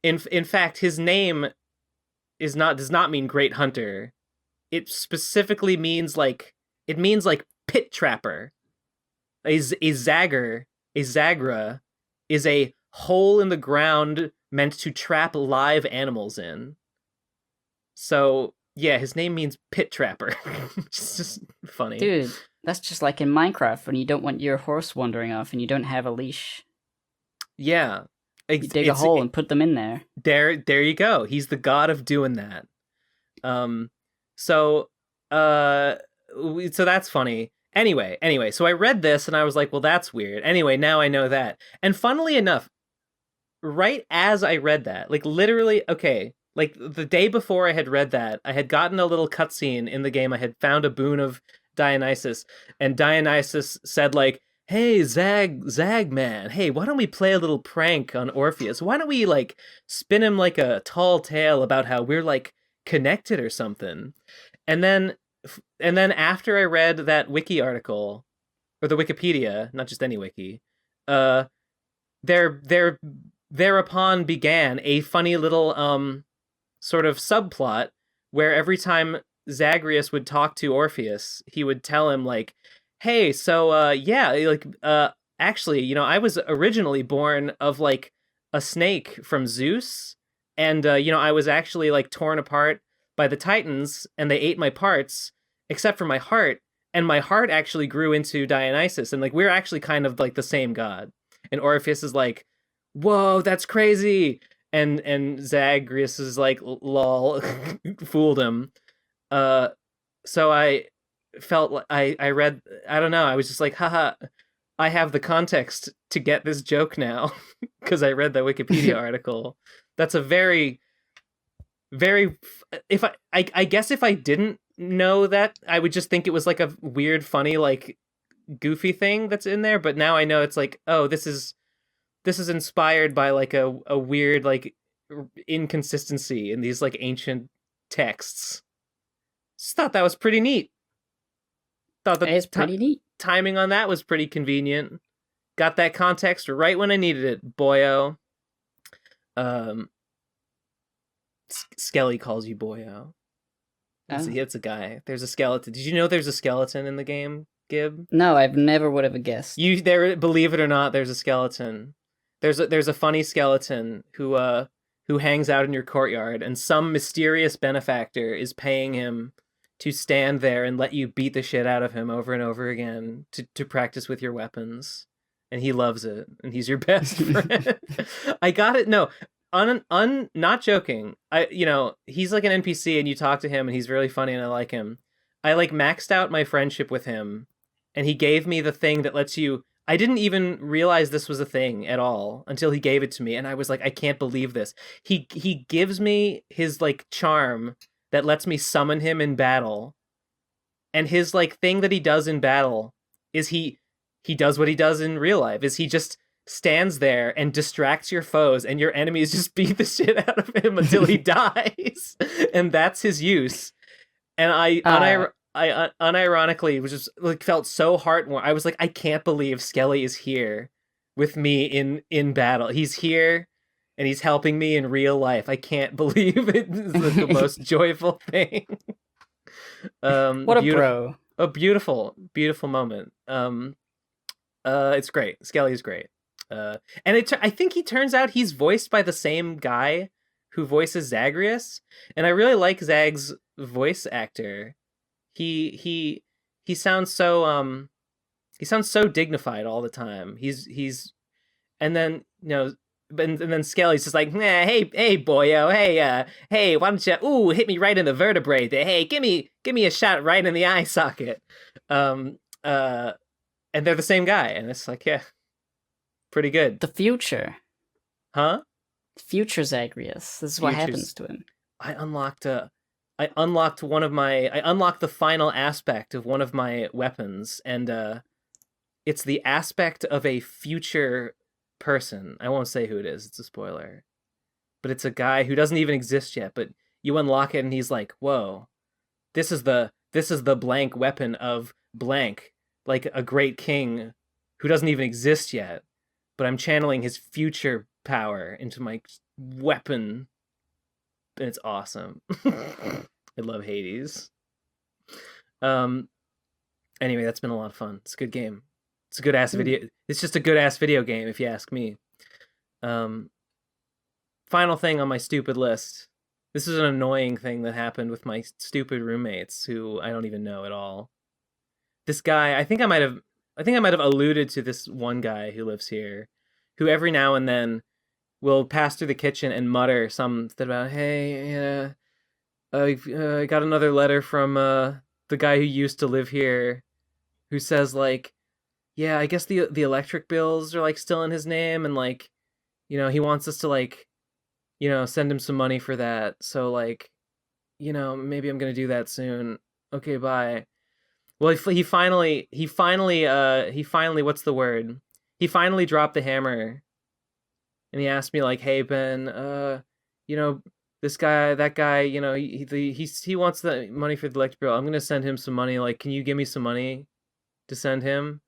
in fact, his name does not mean great hunter. It specifically means like pit trapper. A zagger, a zagra, is a hole in the ground meant to trap live animals in. So yeah, his name means pit trapper. It's just funny. Dude, that's just like in Minecraft when you don't want your horse wandering off and you don't have a leash. Yeah. You dig a hole and put them in there. There you go. He's the god of doing that. So that's funny. Anyway, so I read this and I was like, well, that's weird. Anyway, now I know that. And funnily enough, right as I read that, like literally, okay, like the day before I had read that, I had gotten a little cutscene in the game. I had found a boon of Dionysus, and Dionysus said like, hey, Zag man, hey, why don't we play a little prank on Orpheus? Why don't we like spin him like a tall tale about how we're like connected or something? And then after I read that wiki article, or the Wikipedia, not just any wiki, thereupon began a funny little sort of subplot where every time Zagreus would talk to Orpheus, he would tell him like, hey, so yeah, like actually, you know, I was originally born of like a snake from Zeus, and you know, I was actually like torn apart by the Titans and they ate my parts except for my heart, and my heart actually grew into Dionysus, and like we're actually kind of like the same god. And Orpheus is like, whoa, that's crazy. And Zagreus is like, lol, fooled him. So I felt I read, I don't know, I was just like, haha, I have the context to get this joke now because I read the Wikipedia article. That's a very, very, if I guess if I didn't know that, I would just think it was like a weird, funny, like goofy thing that's in there. But now I know it's like, oh, this is inspired by like a weird like inconsistency in these like ancient texts. Just thought that was pretty neat. Thought that It's pretty neat. Timing on that was pretty convenient. Got that context right when I needed it, boyo. Skelly calls you boyo. It's a guy. There's a skeleton. Did you know there's a skeleton in the game, Gib? No, I've never would have guessed. Believe it or not, there's a skeleton. There's a funny skeleton who hangs out in your courtyard, and some mysterious benefactor is paying him to stand there and let you beat the shit out of him over and over again to practice with your weapons. And he loves it, and he's your best friend. I got it. No, not joking. He's like an NPC, and you talk to him, and he's really funny, and I like him. I like maxed out my friendship with him, and he gave me the thing that lets you. I didn't even realize this was a thing at all until he gave it to me, and I was like, I can't believe this. He gives me his like charm that lets me summon him in battle, and his like thing that he does in battle is he does what he does in real life. Is he just stands there and distracts your foes, and your enemies just beat the shit out of him until he dies, and that's his use. And I unironically was just like felt so heartwarming. I was like, I can't believe Skelly is here with me in battle. He's here and he's helping me in real life. I can't believe it. It's the most joyful thing. What a bro. A beautiful, beautiful moment. It's great. Skelly is great. And I think he turns out he's voiced by the same guy who voices Zagreus, and I really like Zag's voice actor. He sounds so dignified all the time. He's and then and then Skelly's just like, nah, hey boyo, hey, why don't you hit me right in the vertebrae there, hey, give me a shot right in the eye socket. And they're the same guy, and it's like, yeah, pretty good. The future. Huh? Future Zagreus. This is what happens to him. I unlocked the final aspect of one of my weapons, and it's the aspect of a future person. I won't say who it is, it's a spoiler. But it's a guy who doesn't even exist yet, but you unlock it and he's like, whoa, this is the blank weapon of blank, like a great king who doesn't even exist yet, but I'm channeling his future power into my weapon, and it's awesome. I love Hades. Anyway, that's been a lot of fun. It's a good game. It's a good ass video. It's just a good ass video game, if you ask me. Final thing on my stupid list. This is an annoying thing that happened with my stupid roommates, who I don't even know at all. This guy, I think I might have alluded to this one guy who lives here, who every now and then will pass through the kitchen and mutter something about, "Hey, I got another letter from the guy who used to live here, who says like, yeah, I guess the electric bills are like still in his name, and like, he wants us to like, send him some money for that. So like, maybe I'm gonna do that soon. Okay, bye." Well, he finally, what's the word? He finally dropped the hammer, and he asked me like, "Hey Ben, this guy, that guy, he wants the money for the electric bill. I'm gonna send him some money. Like, can you give me some money to send him?"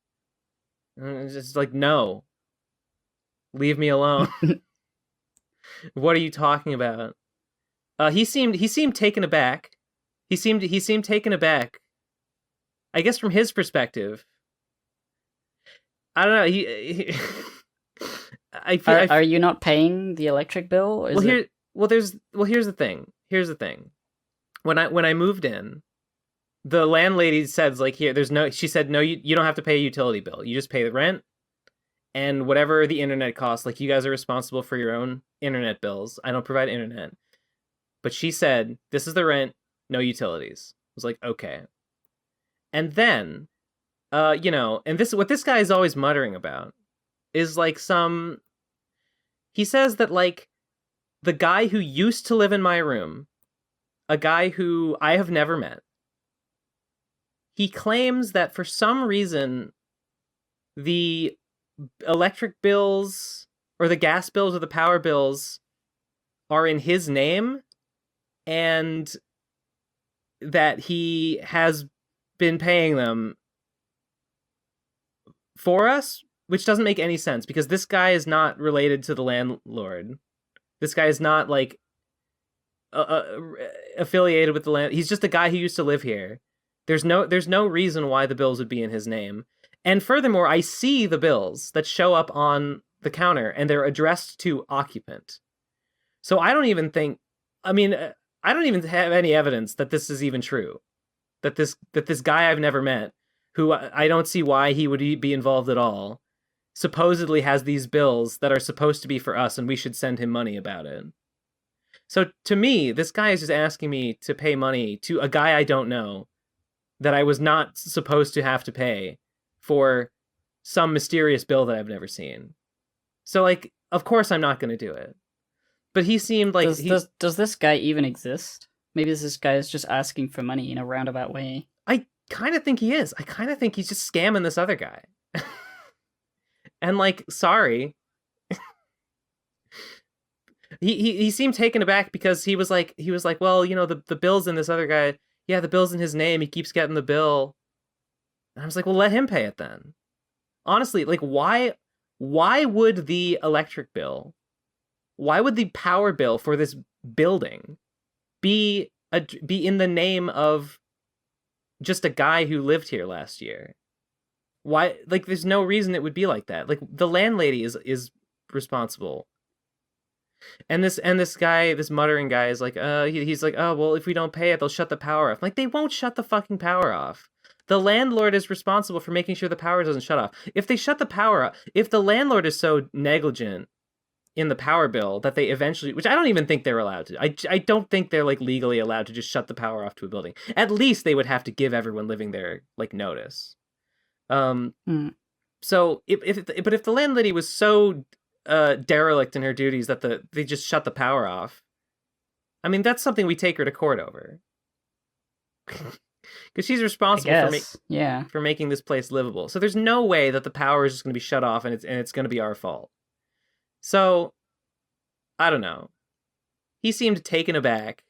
And it's just like, no, leave me alone. What are you talking about? He seemed taken aback. He seemed taken aback. I guess from his perspective. I don't know. Are you not paying the electric bill? Here's the thing. Here's the thing. When I moved in, the landlady said like, she said, no, you don't have to pay a utility bill. You just pay the rent and whatever the internet costs. Like, you guys are responsible for your own internet bills. I don't provide internet. But she said, this is the rent, no utilities. I was like, okay. And then, and what this guy is always muttering about is like he says that like the guy who used to live in my room, a guy who I have never met, he claims that for some reason the electric bills or the gas bills or the power bills are in his name, and that he has been paying them for us, which doesn't make any sense because this guy is not related to the landlord. This guy is not like affiliated with the land. He's just a guy who used to live here. There's no reason why the bills would be in his name. And furthermore, I see the bills that show up on the counter and they're addressed to occupant. So I don't even have any evidence that this is even true. That this guy I've never met, who I don't see why he would be involved at all, supposedly has these bills that are supposed to be for us and we should send him money about it. So to me, this guy is just asking me to pay money to a guy I don't know that I was not supposed to have to pay for some mysterious bill that I've never seen. So like, of course I'm not going to do it. But he seemed like... Does this guy even exist? Maybe this guy is just asking for money in a roundabout way. I kind of think he is. I kind of think he's just scamming this other guy. And like, sorry. he seemed taken aback because he was like, well, the bill's in this other guy. Yeah, the bill's in his name. He keeps getting the bill. And I was like, well, let him pay it then. Honestly, like, why would the electric bill, why would the power bill for this building be in the name of just a guy who lived here last year? Why? Like, there's no reason it would be like that. Like, the landlady is responsible. And this guy, this muttering guy, is like, he's like, oh, well, if we don't pay it, they'll shut the power off. Like, they won't shut the fucking power off. The landlord is responsible for making sure the power doesn't shut off. If they shut the power off, if the landlord is so negligent in the power bill that they eventually, which I don't even think they're allowed to. I don't think they're like legally allowed to just shut the power off to a building. At least they would have to give everyone living there like notice. So if the landlady was so derelict in her duties that they just shut the power off, I mean, that's something we take her to court over. Because she's responsible for making this place livable. So there's no way that the power is just going to be shut off and it's going to be our fault. So, I don't know. He seemed taken aback.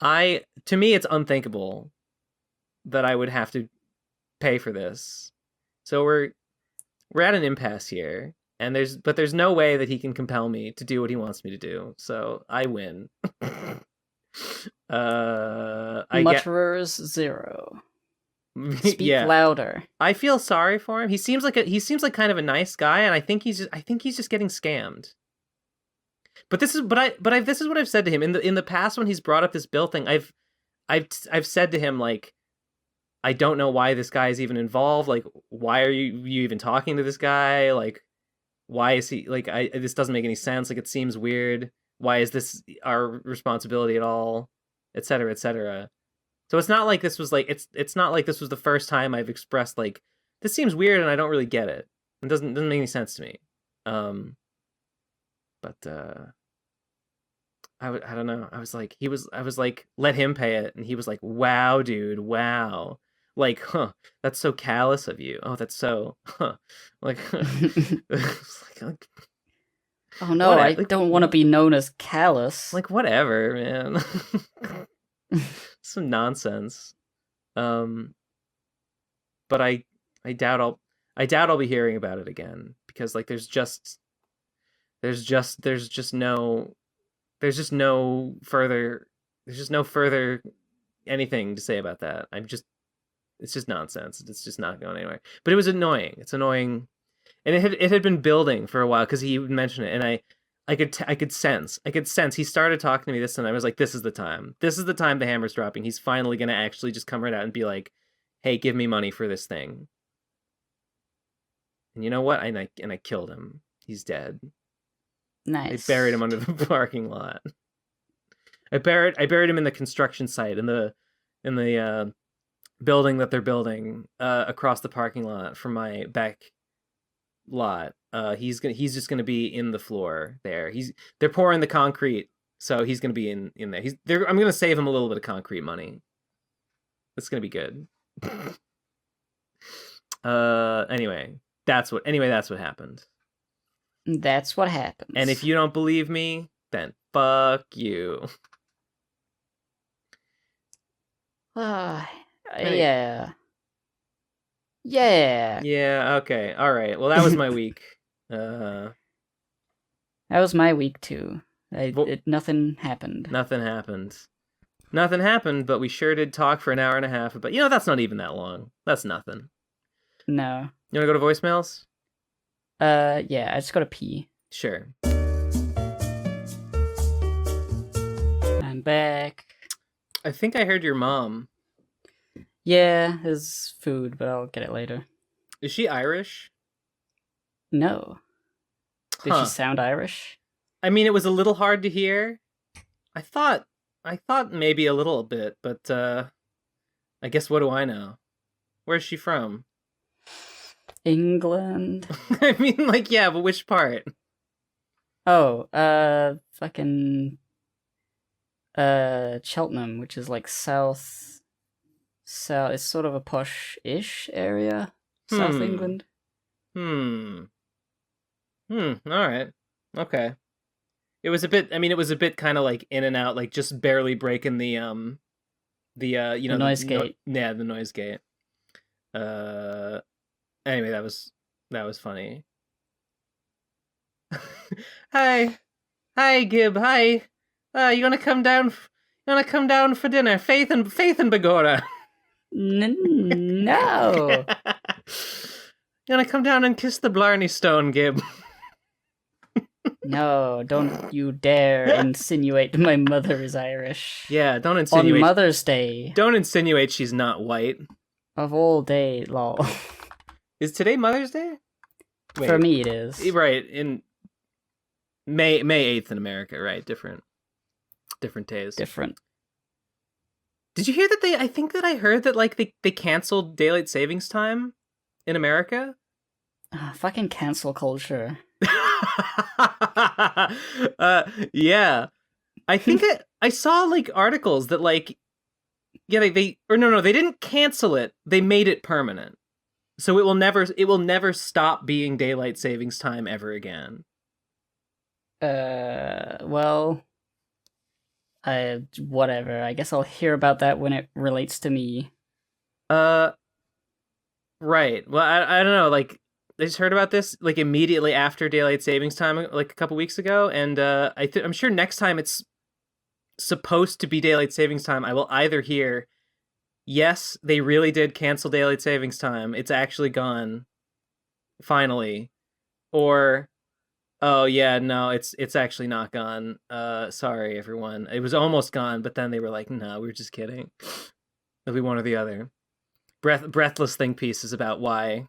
To me, it's unthinkable that I would have to pay for this. So we're at an impasse here, and there's no way that he can compel me to do what he wants me to do. So I win. Mutterers 0. Speak yeah. louder. I feel sorry for him. He seems like kind of a nice guy, and I think he's just getting scammed. But this is this is what I've said to him in the past when he's brought up this bill thing. I've said to him, like, I don't know why this guy is even involved. Like, why are you even talking to this guy? Like, why is he, like, this doesn't make any sense. Like, it seems weird. Why is this our responsibility at all? Et cetera, et cetera. So it's not like this was like, it's not like this was the first time I've expressed, like, this seems weird and I don't really get it. It doesn't make any sense to me. But I don't know. I was like, let him pay it, and he was like, wow, dude, wow. Like, that's so callous of you. Oh, that's so, like, like, oh no, I don't want to be known as callous. Like, whatever, man. Some nonsense. But I doubt I'll be hearing about it again, because, like, there's just no further anything to say about that. It's just nonsense. It's just not going anywhere. But it was annoying. It's annoying, and it had been building for a while, because he mentioned it, and I could sense he started talking to me this, and I was like, this is the time the hammer's dropping. He's finally gonna actually just come right out and be like, hey, give me money for this thing. And you know what? And I killed him. He's dead. Nice. I buried him under the parking lot. I buried him in the construction site, in the building that they're building across the parking lot from my back lot. He's just gonna be in the floor there. They're pouring the concrete, so he's gonna be in there. I'm gonna save him a little bit of concrete money. It's gonna be good. Anyway, that's what happened. That's what happens. And if you don't believe me, then fuck you. Yeah. Yeah, okay. All right. Well, that was my week. That was my week too. Nothing happened. Nothing happened, but we sure did talk for an hour and a half. But, that's not even that long. That's nothing. No. You want to go to voicemails? Yeah, I just gotta pee. Sure. I'm back. I think I heard your mom. Yeah, it's food, but I'll get it later. Is she Irish? No. Did she sound Irish? I mean, it was a little hard to hear. I thought maybe a little bit, but I guess, what do I know? Where's she from? England. I mean, like, yeah, but which part? Oh, fucking Cheltenham, which is like south. It's sort of a posh-ish area. South England. All right. Okay. It was a bit kind of like in and out, like just barely breaking the noise gate. The noise gate. Anyway, that was funny. Hi, Gib. Hi. You gonna come down? For dinner? Faith and Begora. No. You gonna come down and kiss the Blarney Stone, Gib? No, don't you dare insinuate my mother is Irish. Yeah, don't insinuate. On Mother's Day. Don't insinuate she's not white. Of all day, lol. Is today Mother's Day? Wait. For me, it is. Right, in May 8th in America, right? Different days. Different. Did you hear that I heard that, like, they canceled daylight savings time in America? Fucking cancel culture. Yeah. I think I saw, like, articles that, like, yeah, they didn't cancel it. They made it permanent. So it will never stop being daylight savings time ever again. Well, Whatever. I guess I'll hear about that when it relates to me. Uh, right. Well, I don't know. Like, I just heard about this like immediately after daylight savings time, like a couple weeks ago, and I'm sure next time it's supposed to be daylight savings time, I will either hear, yes, they really did cancel daylight savings time. It's actually gone, finally, or oh yeah, no, it's actually not gone. Sorry everyone. It was almost gone, but then they were like, no, we were just kidding. It'll be one or the other. Breathless think pieces about why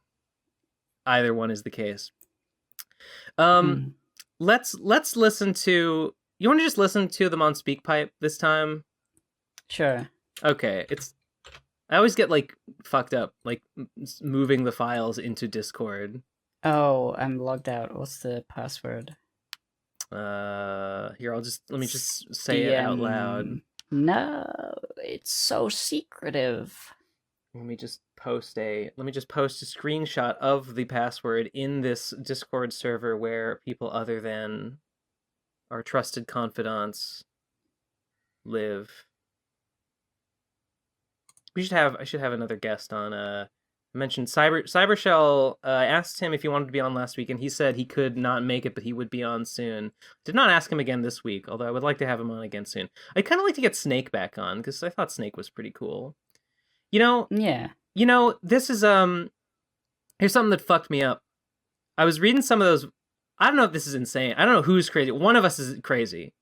either one is the case. Hmm. Let's listen to. You want to just listen to them on SpeakPipe this time? Sure. Okay, I always get like fucked up, like moving the files into Discord. Oh, I'm logged out. What's the password? Here let me just say it out loud. No, it's so secretive. Let me just post a screenshot of the password in this Discord server where people other than our trusted confidants live. I should have another guest on. I mentioned Cybershell. I asked him if he wanted to be on last week, and he said he could not make it, but he would be on soon. Did not ask him again this week, although I would like to have him on again soon. I'd kind of like to get Snake back on because I thought Snake was pretty cool. Yeah. This is here's something that fucked me up. I was reading some of those. I don't know if this is insane. I don't know who's crazy. One of us is crazy.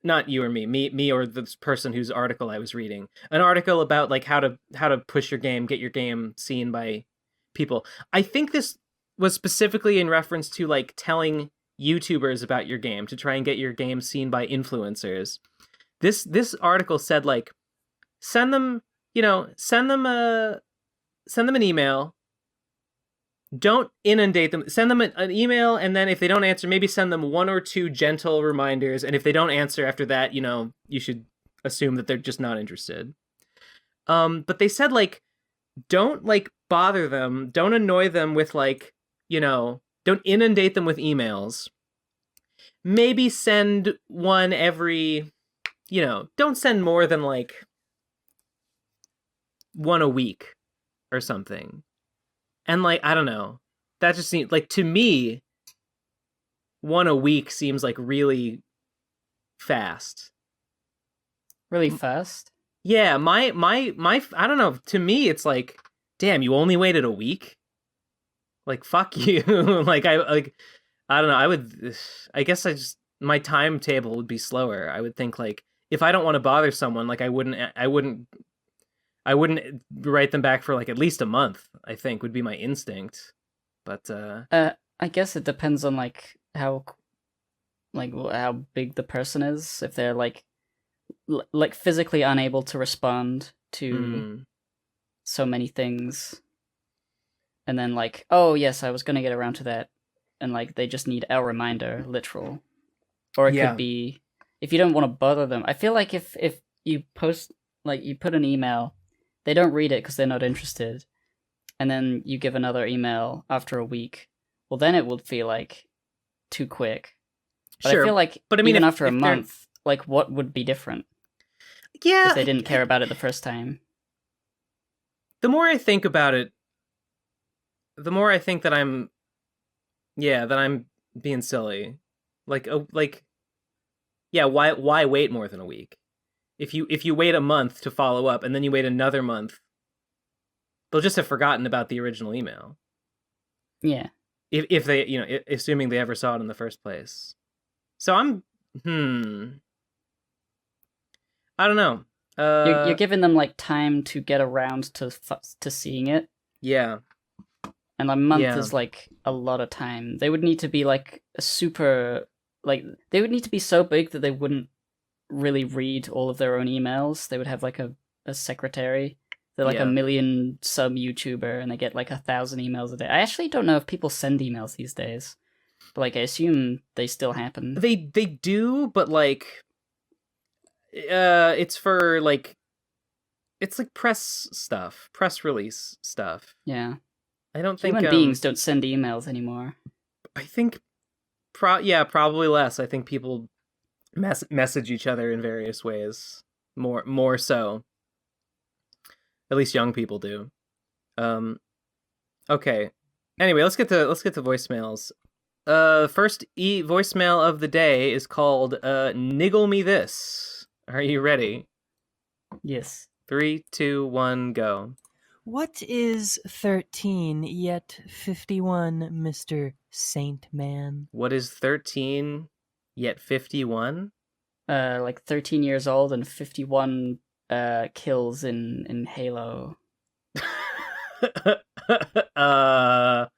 Not you or me or this person whose article I was reading. An article about like how to push your game, get your game seen by people. I think this was specifically in reference to like telling YouTubers about your game to try and get your game seen by influencers. This article said like send them an email. Don't inundate them. Send them an email, and then if they don't answer, maybe send them one or two gentle reminders. And if they don't answer after that, you should assume that they're just not interested. But they said like, don't like bother them. Don't annoy them with like, don't inundate them with emails. Maybe send one every, don't send more than like one a week or something. And like, I don't know, that just seems like, to me, one a week seems like really fast. Really fast? Yeah, my I don't know, to me it's like, damn, you only waited a week? Like, fuck you. I don't know, I guess my timetable would be slower. I would think like, if I don't want to bother someone, like I wouldn't write them back for like at least a month, I think would be my instinct. But I guess it depends on like how big the person is. If they're like physically unable to respond to so many things, and then like, oh yes, I was gonna get around to that, and like they just need a reminder, literal. Or it could be, if you don't want to bother them. I feel like if you post, like you put an email, they don't read it because they're not interested, and then you give another email after a week, well then it would feel like too quick. But sure, I feel like, but I mean, even if, after a month, like what would be different? Yeah, if they didn't care about it the first time. The more I think about it, the more I think that I'm being silly. Why wait more than a week? If you wait a month to follow up and then you wait another month, they'll just have forgotten about the original email. Yeah. If they, assuming they ever saw it in the first place. So I'm I don't know. You're giving them like time to get around to seeing it. Yeah. And a month is like a lot of time. They would need to be like they would need to be so big that they wouldn't really read all of their own emails. They would have like a secretary. They're like a million sub YouTuber and they get like 1,000 emails a day. I actually don't know if people send emails these days, but like I assume they still happen. They do, but like it's for like, it's like press release stuff. Yeah. I don't think human beings don't send emails anymore. I think probably less. I think people message each other in various ways. More so. At least young people do. Okay. Anyway, let's get to voicemails. First voicemail of the day is called "Niggle Me This." Are you ready? Yes. 3, 2, 1, go. What is 13 yet 51, Mr. Saint Man? What is 13 yet 51? Like 13 years old and 51 kills in Halo. I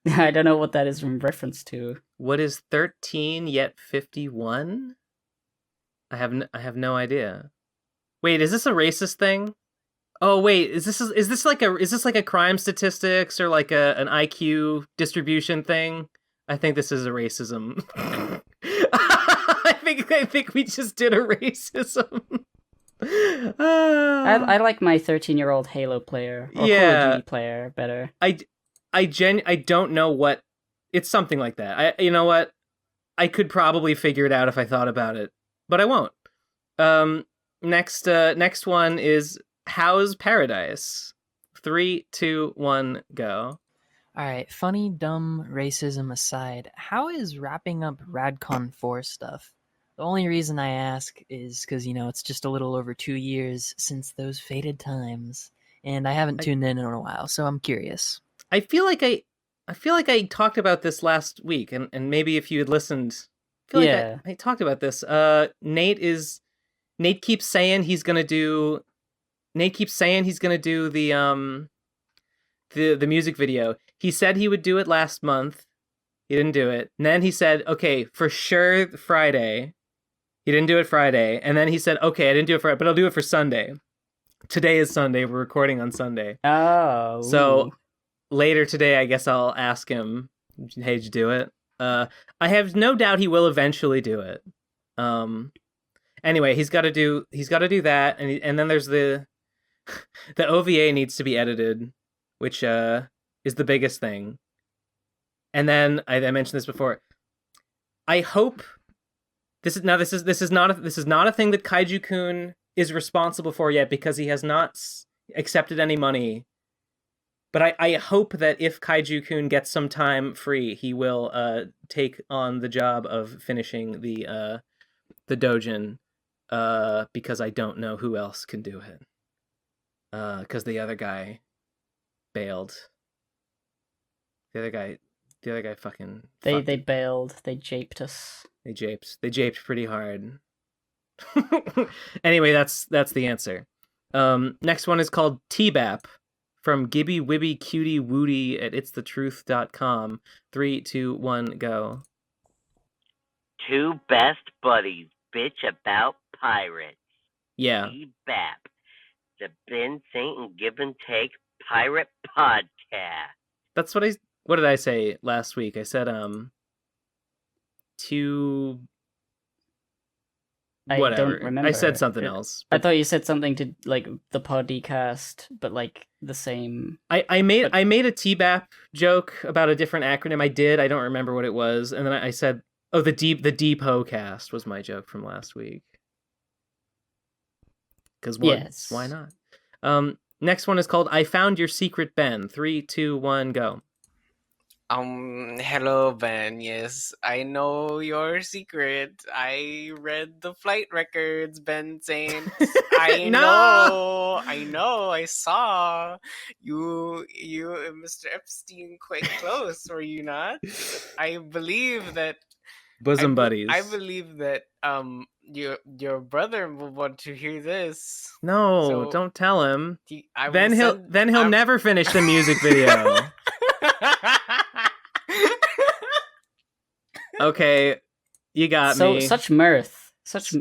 don't know what that is in reference to. What is 13 yet 51? I have no idea. Wait, is this a racist thing? Oh wait, is this like a crime statistics or like an IQ distribution thing? I think this is a racism. I think we just did a racism. I like my 13-year-old Halo player or Call of Duty player better. I don't know what it's something like that. You know what? I could probably figure it out if I thought about it, but I won't. Next one is How's Paradise? 3, 2, 1, go. All right, funny, dumb racism aside, how is wrapping up RadCon 4 stuff? The only reason I ask is because, it's just a little over 2 years since those faded times, and I haven't tuned in a while, so I'm curious. I feel like I talked about this last week, and maybe if you had listened, I talked about this. Nate keeps saying he's gonna do the music video. He said he would do it last month. He didn't do it. And then he said, okay, for sure Friday. He didn't do it Friday. And then he said, okay, I didn't do it Friday, but I'll do it for Sunday. Today is Sunday. We're recording on Sunday. Oh. So later today, I guess I'll ask him, hey, did you do it? I have no doubt he will eventually do it. Anyway, he's got to do that. And then there's the OVA needs to be edited, which is the biggest thing. And then I mentioned this before. I hope this is not a thing that Kaiju-kun is responsible for yet because he has not accepted any money. But I hope that if Kaiju-kun gets some time free, he will take on the job of finishing the doujin because I don't know who else can do it. Because the other guy bailed. The other guy fucking... They bailed. They japed us. They japed pretty hard. Anyway, that's the answer. Next one is called T-Bap from Gibby Wibby Cutie Woody at itsthetruth.com. 3, 2, 1, go. Two best buddies bitch about pirates. Yeah. T-Bap. The Ben Saint and Give and Take Pirate Podcast. That's what did I say last week? I said whatever. I don't remember. I said something else. I thought you said something to like the podcast, but like the same. I made a TBAP joke about a different acronym. I did. I don't remember what it was, and then I said, "Oh, the Depot cast was my joke from last week." Because why not? Next one is called I Found Your Secret Ben. 3, 2, 1, go. Hello, Ben. Yes, I know your secret. I read the flight records, Ben Saint. I know. I saw you and Mr. Epstein quite close, were you not? I believe that bosom buddies. I believe that your brother will want to hear this. No, so don't tell him. Then he'll never finish the music video. Okay, you got me. Such mirth, such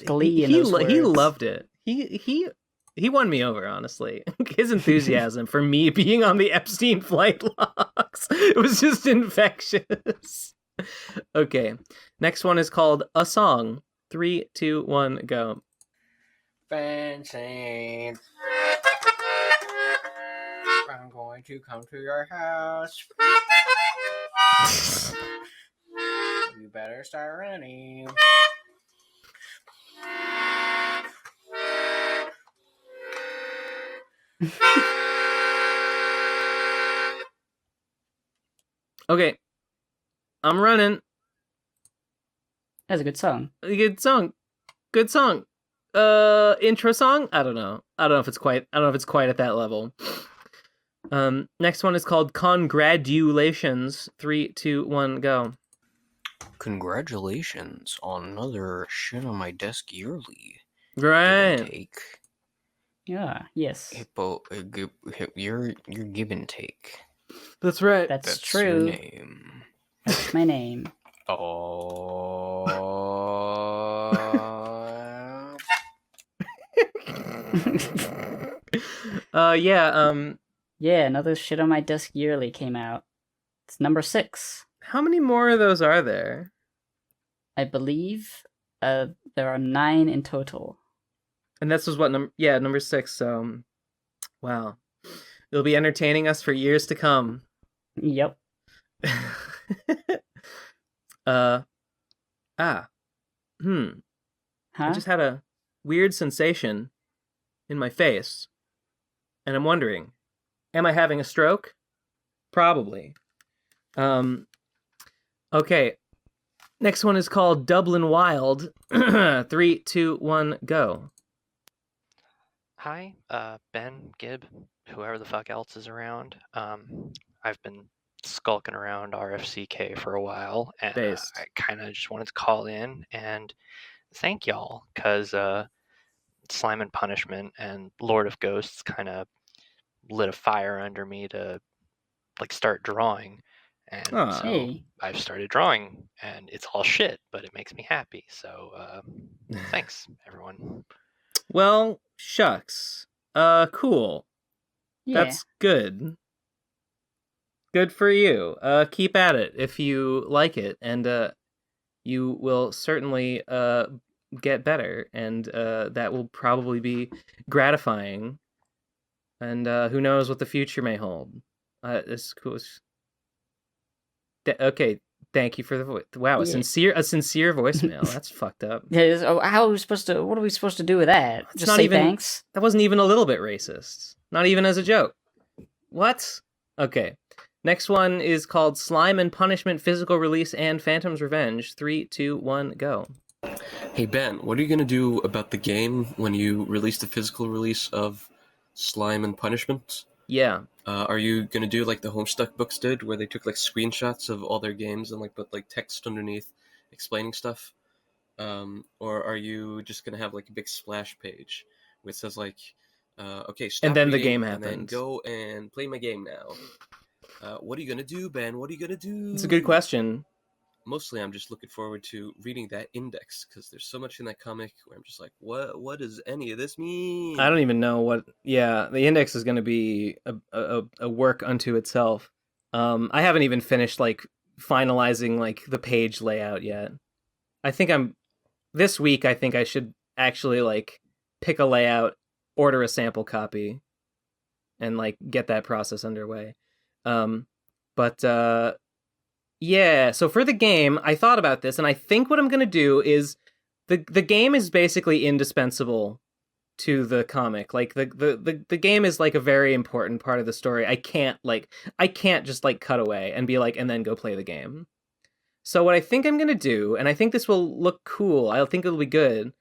glee in those words. He loved it. He won me over, honestly. His enthusiasm for me being on the Epstein flight logs, it was just infectious. Okay, next one is called A Song. 3, 2, 1, go. Ben Saint, I'm going to come to your house. You better start running. Okay, I'm running. That's a good song. Good song. Good song. Intro song? I don't know. I don't know if it's quite at that level. Next one is called Congratulations. 3, 2, 1, go. Congratulations on another shit on my desk yearly. Right. Give and take. Yeah, yes. Your give and take. That's right. That's Your true. name. That's my name. Oh. Yeah, Yeah, another Shit on My Desk yearly came out. It's number 6. how many more of those are there? I believe there are 9 in total. And this was what number 6, so wow. It'll be entertaining us for years to come. Yep. Huh? Huh? I just had a weird sensation in my face. And I'm wondering, am I having a stroke? Probably. Okay. Next one is called Dublin Wild. 3, 2, 1, go. Hi, Ben, Gib, whoever the fuck else is around. I've been skulking around RFCK for a while, and Based. I kind of just wanted to call in and thank y'all, because Slime and Punishment and Lord of Ghosts kind of lit a fire under me to like start drawing, and Aw. so Hey. I've started drawing, and it's all shit, but it makes me happy. So thanks, everyone. Well, shucks. Cool. Yeah. That's good. Good for you. Keep at it if you like it, and you will certainly get better, and that will probably be gratifying. And who knows what the future may hold. It's cool. Okay, thank you for the voice. Wow, Yeah. a sincere voicemail. That's fucked up. Yeah, how are we supposed to? What are we supposed to do with that? It's Just not say even- thanks. That wasn't even a little bit racist. Not even as a joke. What? Okay. Next one is called Slime and Punishment Physical Release and Phantom's Revenge. 3, 2, 1, go. Hey Ben, what are you gonna do about the game when you release the physical release of Slime and Punishment? Yeah. Are you gonna do like the Homestuck books did, where they took like screenshots of all their games and like put like text underneath explaining stuff? Or are you just gonna have like a big splash page which says like, okay, stop And then the reading game and then happens. go and play my game now. What are you gonna do, Ben? What are you gonna do? It's a good question. Mostly, I'm just looking forward to reading that index because there's so much in that comic where I'm just like, what does any of this mean? I don't even know what. Yeah, the index is going to be a work unto itself. I haven't even finished like finalizing like the page layout yet. I think this week. I think I should actually like pick a layout, order a sample copy, and like get that process underway. Yeah, so for the game, I thought about this, and I think what I'm going to do is the game is basically indispensable to the comic. Like the game is like a very important part of the story. I can't just like cut away and be like and then go play the game. So what I think I'm going to do, and I think this will look cool, I think it'll be good,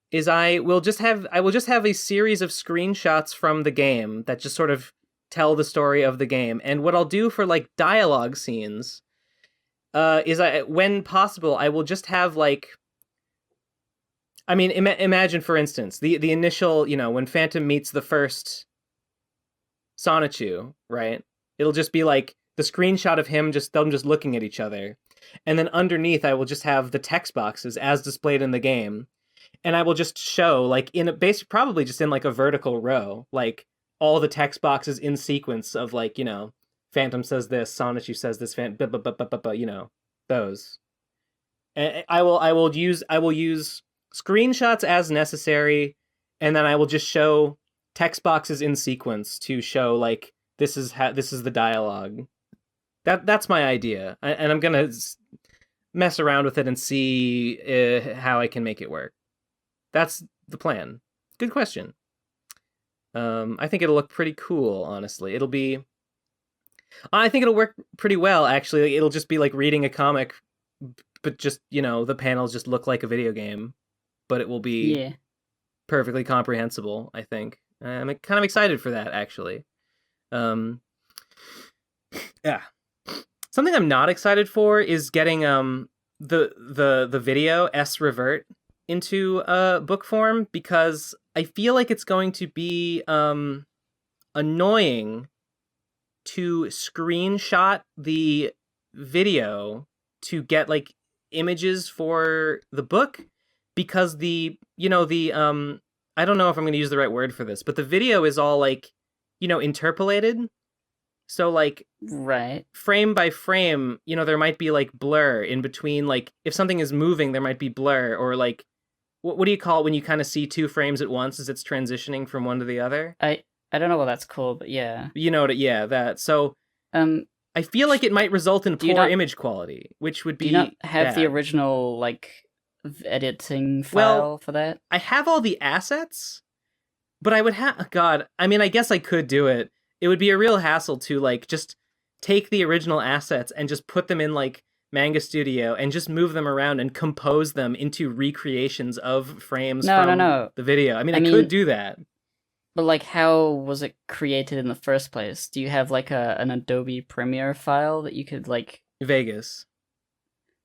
is I will just have a series of screenshots from the game that just sort of tell the story of the game. And what I'll do for like dialogue scenes is when possible, I will just have like, I mean, imagine for instance the initial, when Phantom meets the first Sonichu, right? It'll just be like the screenshot of them just looking at each other, and then underneath I will just have the text boxes as displayed in the game, and I will just show like probably just in like a vertical row, like all the text boxes in sequence of like Phantom says this, Sonichu says this, those. And I will use screenshots as necessary, and then I will just show text boxes in sequence to show like this is the dialogue. That's my idea, and I'm gonna mess around with it and see how I can make it work. That's the plan. Good question. I think it'll look pretty cool, honestly. I think it'll work pretty well, actually. It'll just be like reading a comic, but just, the panels just look like a video game, but it will be Yeah. perfectly comprehensible, I think. I'm kind of excited for that, actually. Yeah. Something I'm not excited for is getting the video S Revert into book form, because I feel like it's going to be annoying to screenshot the video to get like images for the book, because the I don't know if I'm going to use the right word for this, but the video is all like interpolated. So like Right. frame by frame, there might be like blur in between. Like if something is moving, there might be blur, or like what do you call it when you kind of see two frames at once as it's transitioning from one to the other? I don't know what that's called, but yeah. You know what? Yeah, that. So I feel like it might result in poor image quality, which would be. Do you not have the bad. original like editing file for that? I have all the assets, but I would have. God, I mean, I guess I could do it. It would be a real hassle to like just take the original assets and just put them in like Manga Studio and just move them around and compose them into recreations of frames from the video. I mean, I could do that. But like, how was it created in the first place? Do you have like an Adobe Premiere file that you could like Vegas?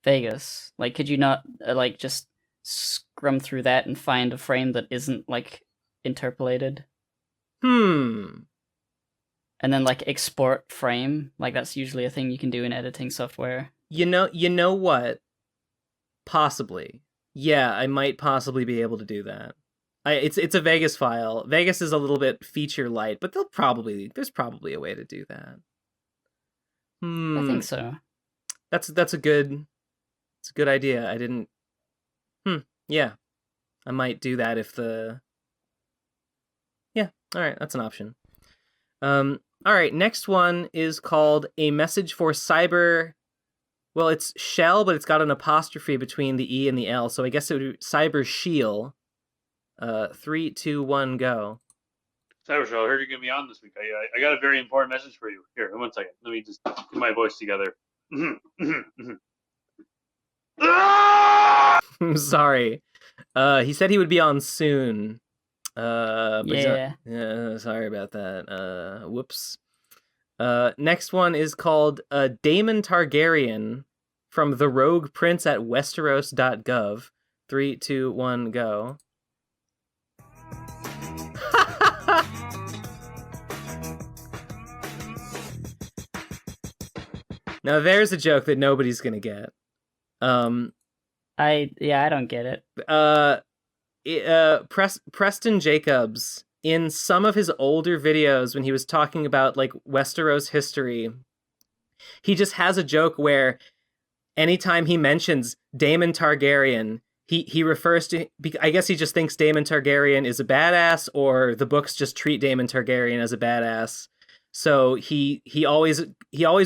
Like, could you not like just scrum through that and find a frame that isn't like interpolated? And then like export frame, like that's usually a thing you can do in editing software. You know what? Possibly. Yeah, I might possibly be able to do that. It's a Vegas file. Vegas is a little bit feature light, but there's probably a way to do that. I think so. That's a good idea. I didn't. Yeah, I might do that if the. Yeah. All right, that's an option. All right, next one is called A Message for Cyber. Well, it's Shell, but it's got an apostrophe between the E and the L, so I guess it would be Cyber Shield. 3, 2, 1, go. Cyber Shell, I heard you're going to be on this week. I got a very important message for you. Here, 1 second. Let me just get my voice together. I'm sorry. He said he would be on soon. But yeah. Sorry about that. Whoops. Next one is called Daemon Targaryen from the Rogue Prince at Westeros.gov. 3, 2, 1, go. Now there's a joke that nobody's gonna get. I don't get it. Preston Jacobs, in some of his older videos when he was talking about like Westeros history, he just has a joke where anytime he mentions Daemon Targaryen, he refers to, I guess he just thinks Daemon Targaryen is a badass, or the books just treat Daemon Targaryen as a badass. So he always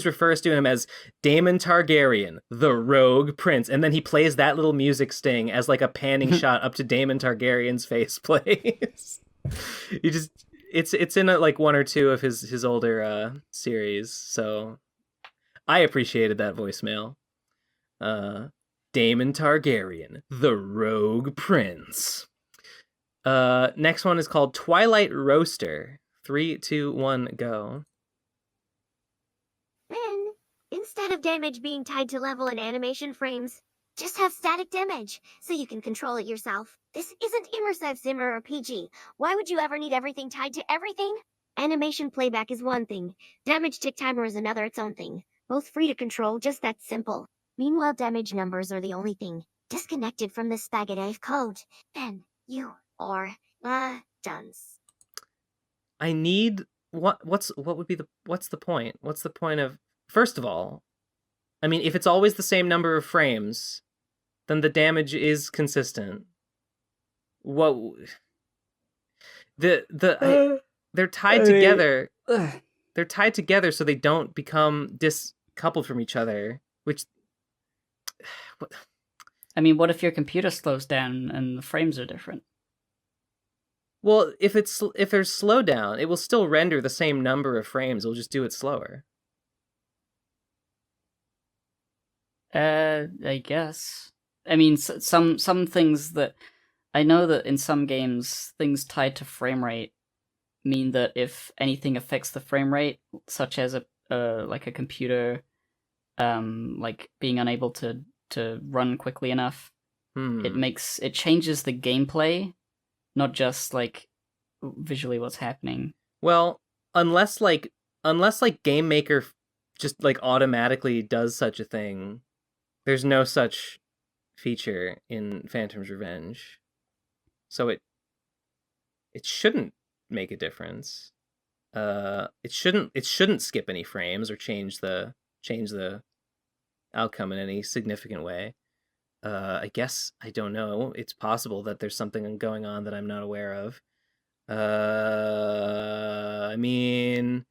refers to him as Daemon Targaryen, the Rogue Prince, and then he plays that little music sting as like a panning shot up to Daemon Targaryen's face plays. It's in like one or two of his older series, so I appreciated that voicemail. Daemon Targaryen, the Rogue Prince. Next one is called Twilight Roaster. 3, 2, 1, go. Then, instead of damage being tied to level and animation frames, just have static damage, so you can control it yourself. This isn't immersive sim or RPG. Why would you ever need everything tied to everything? Animation playback is one thing. Damage tick timer is another its own thing. Both free to control, just that simple. Meanwhile, damage numbers are the only thing. Disconnected from this spaghetti of code. Then, you are done. I need what's the point? What's the point of, first of all, I mean, if it's always the same number of frames, then the damage is consistent. What they're tied together. They're tied together so they don't become discoupled from each other, which I mean, what if your computer slows down and the frames are different? Well, if there's slowdown, it will still render the same number of frames. It'll just do it slower. I guess. I mean, some things that I know that in some games, things tied to frame rate mean that if anything affects the frame rate, such as a computer, like being unable to run quickly enough, it changes the gameplay, not just like visually what's happening. Well, unless Game Maker just like automatically does such a thing, there's no such feature in Phantom's Revenge, so it shouldn't make a difference. It shouldn't skip any frames or change the outcome in any significant way. I guess, I don't know. It's possible that there's something going on that I'm not aware of. I mean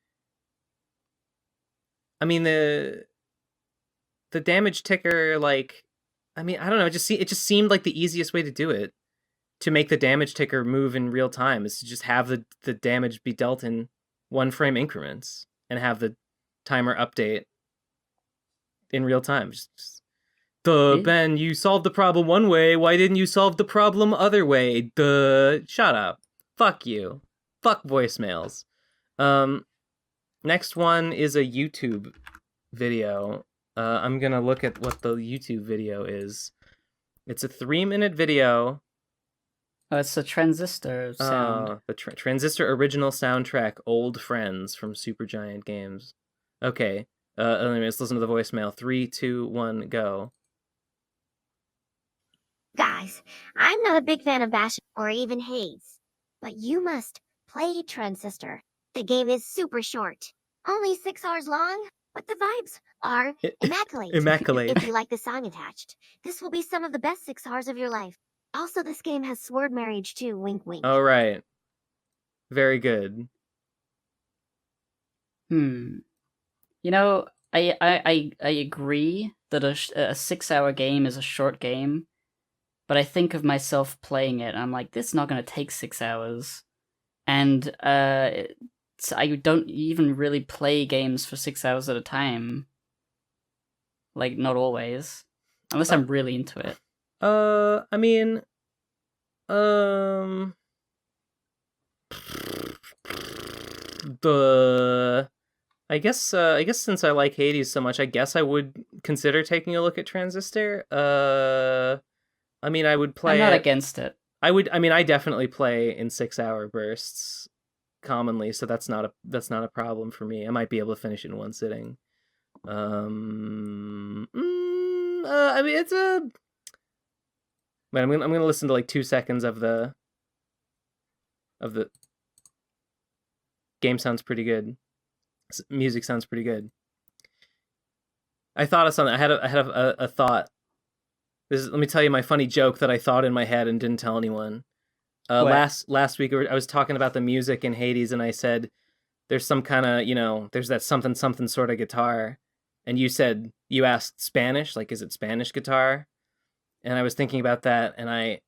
the damage ticker, like, I mean, I don't know. It just seemed like the easiest way to do it, to make the damage ticker move in real time, is to just have the damage be dealt in 1 frame increments and have the timer update in real time. Ben, you solved the problem one way. Why didn't you solve the problem other way? Shut up. Fuck you. Fuck voicemails. Next one is a YouTube video. I'm gonna look at what the YouTube video is. It's a 3-minute video. Oh, it's the Transistor sound. The Transistor original soundtrack, Old Friends from Supergiant Games. Okay. Let's listen to the voicemail. 3, 2, 1, go. Guys, I'm not a big fan of Bash or even Hades, but you must play Transistor. The game is super short, only 6 hours long, but the vibes are immaculate. Immaculate. If you like the song attached, this will be some of the best 6 hours of your life. Also, this game has sword marriage too, wink wink. All right. Very good. You know, I agree that a 6-hour game is a short game, but I think of myself playing it, and I'm like, this is not going to take 6 hours. And I don't even really play games for 6 hours at a time. Like, not always. Unless I'm really into it. I mean, I guess since I like Hades so much, I guess I would consider taking a look at Transistor. I mean, I would play. I'm not against it. I definitely play in 6-hour bursts commonly, so that's not a problem for me. I might be able to finish it in one sitting. I mean, it's a. But I'm gonna listen to like 2 seconds of the game. Sounds pretty good. Music sounds pretty good. I thought of something. I had a thought. Let me tell you my funny joke that I thought in my head and didn't tell anyone. Last week I was talking about the music in Hades, and I said there's some kind of, there's that something sort of guitar, and you asked Spanish, like, is it Spanish guitar? And I was thinking about that, and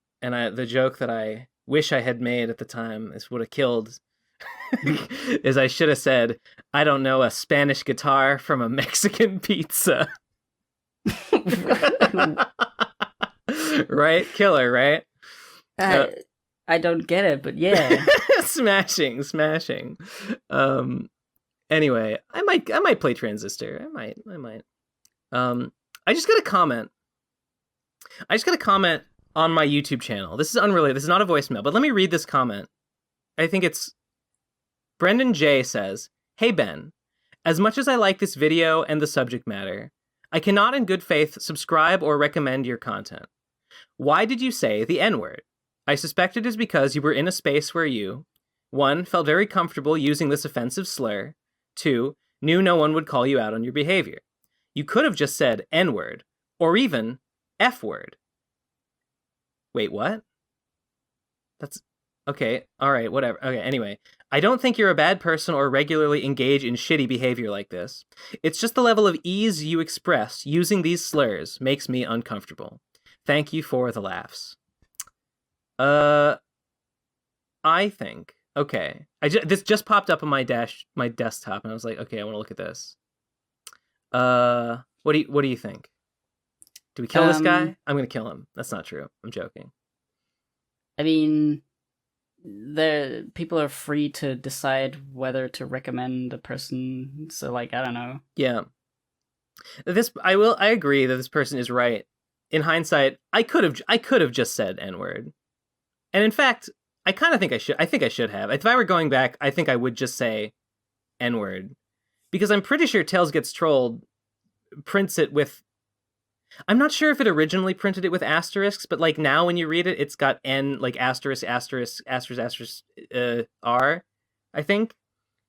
the joke that I wish I had made at the time, this would have killed, is I should have said, I don't know, a Spanish guitar from a Mexican pizza. Right? Killer, right? I don't get it, but yeah. smashing. Anyway, I might play Transistor. I might. I just got a comment on my YouTube channel. This is unrelated. This is not a voicemail, but let me read this comment. I think it's Brendan J says, "Hey Ben, as much as I like this video and the subject matter, I cannot in good faith subscribe or recommend your content. Why did you say the N-word? I suspect it is because you were in a space where you, 1, felt very comfortable using this offensive slur, 2, knew no one would call you out on your behavior. You could have just said N-word, or even F-word." Wait, what? That's... Okay, alright, whatever. Okay, anyway. "I don't think you're a bad person or regularly engage in shitty behavior like this. It's just the level of ease you express using these slurs makes me uncomfortable. Thank you for the laughs." I think. Okay, this just popped up on my desktop, and I was like, okay, I want to look at this. What do you think? Do we kill this guy? I'm gonna kill him. That's not true. I'm joking. I mean, people are free to decide whether to recommend a person. So, like, I don't know. Yeah. I agree that this person is right. In hindsight, I could have just said N-word. And in fact, I kind of think I should have. If I were going back, I think I would just say N-word. Because I'm pretty sure Tails Gets Trolled prints it with... I'm not sure if it originally printed it with asterisks, but like now when you read it, it's got N, like asterisk, asterisk, asterisk, asterisk, R, I think.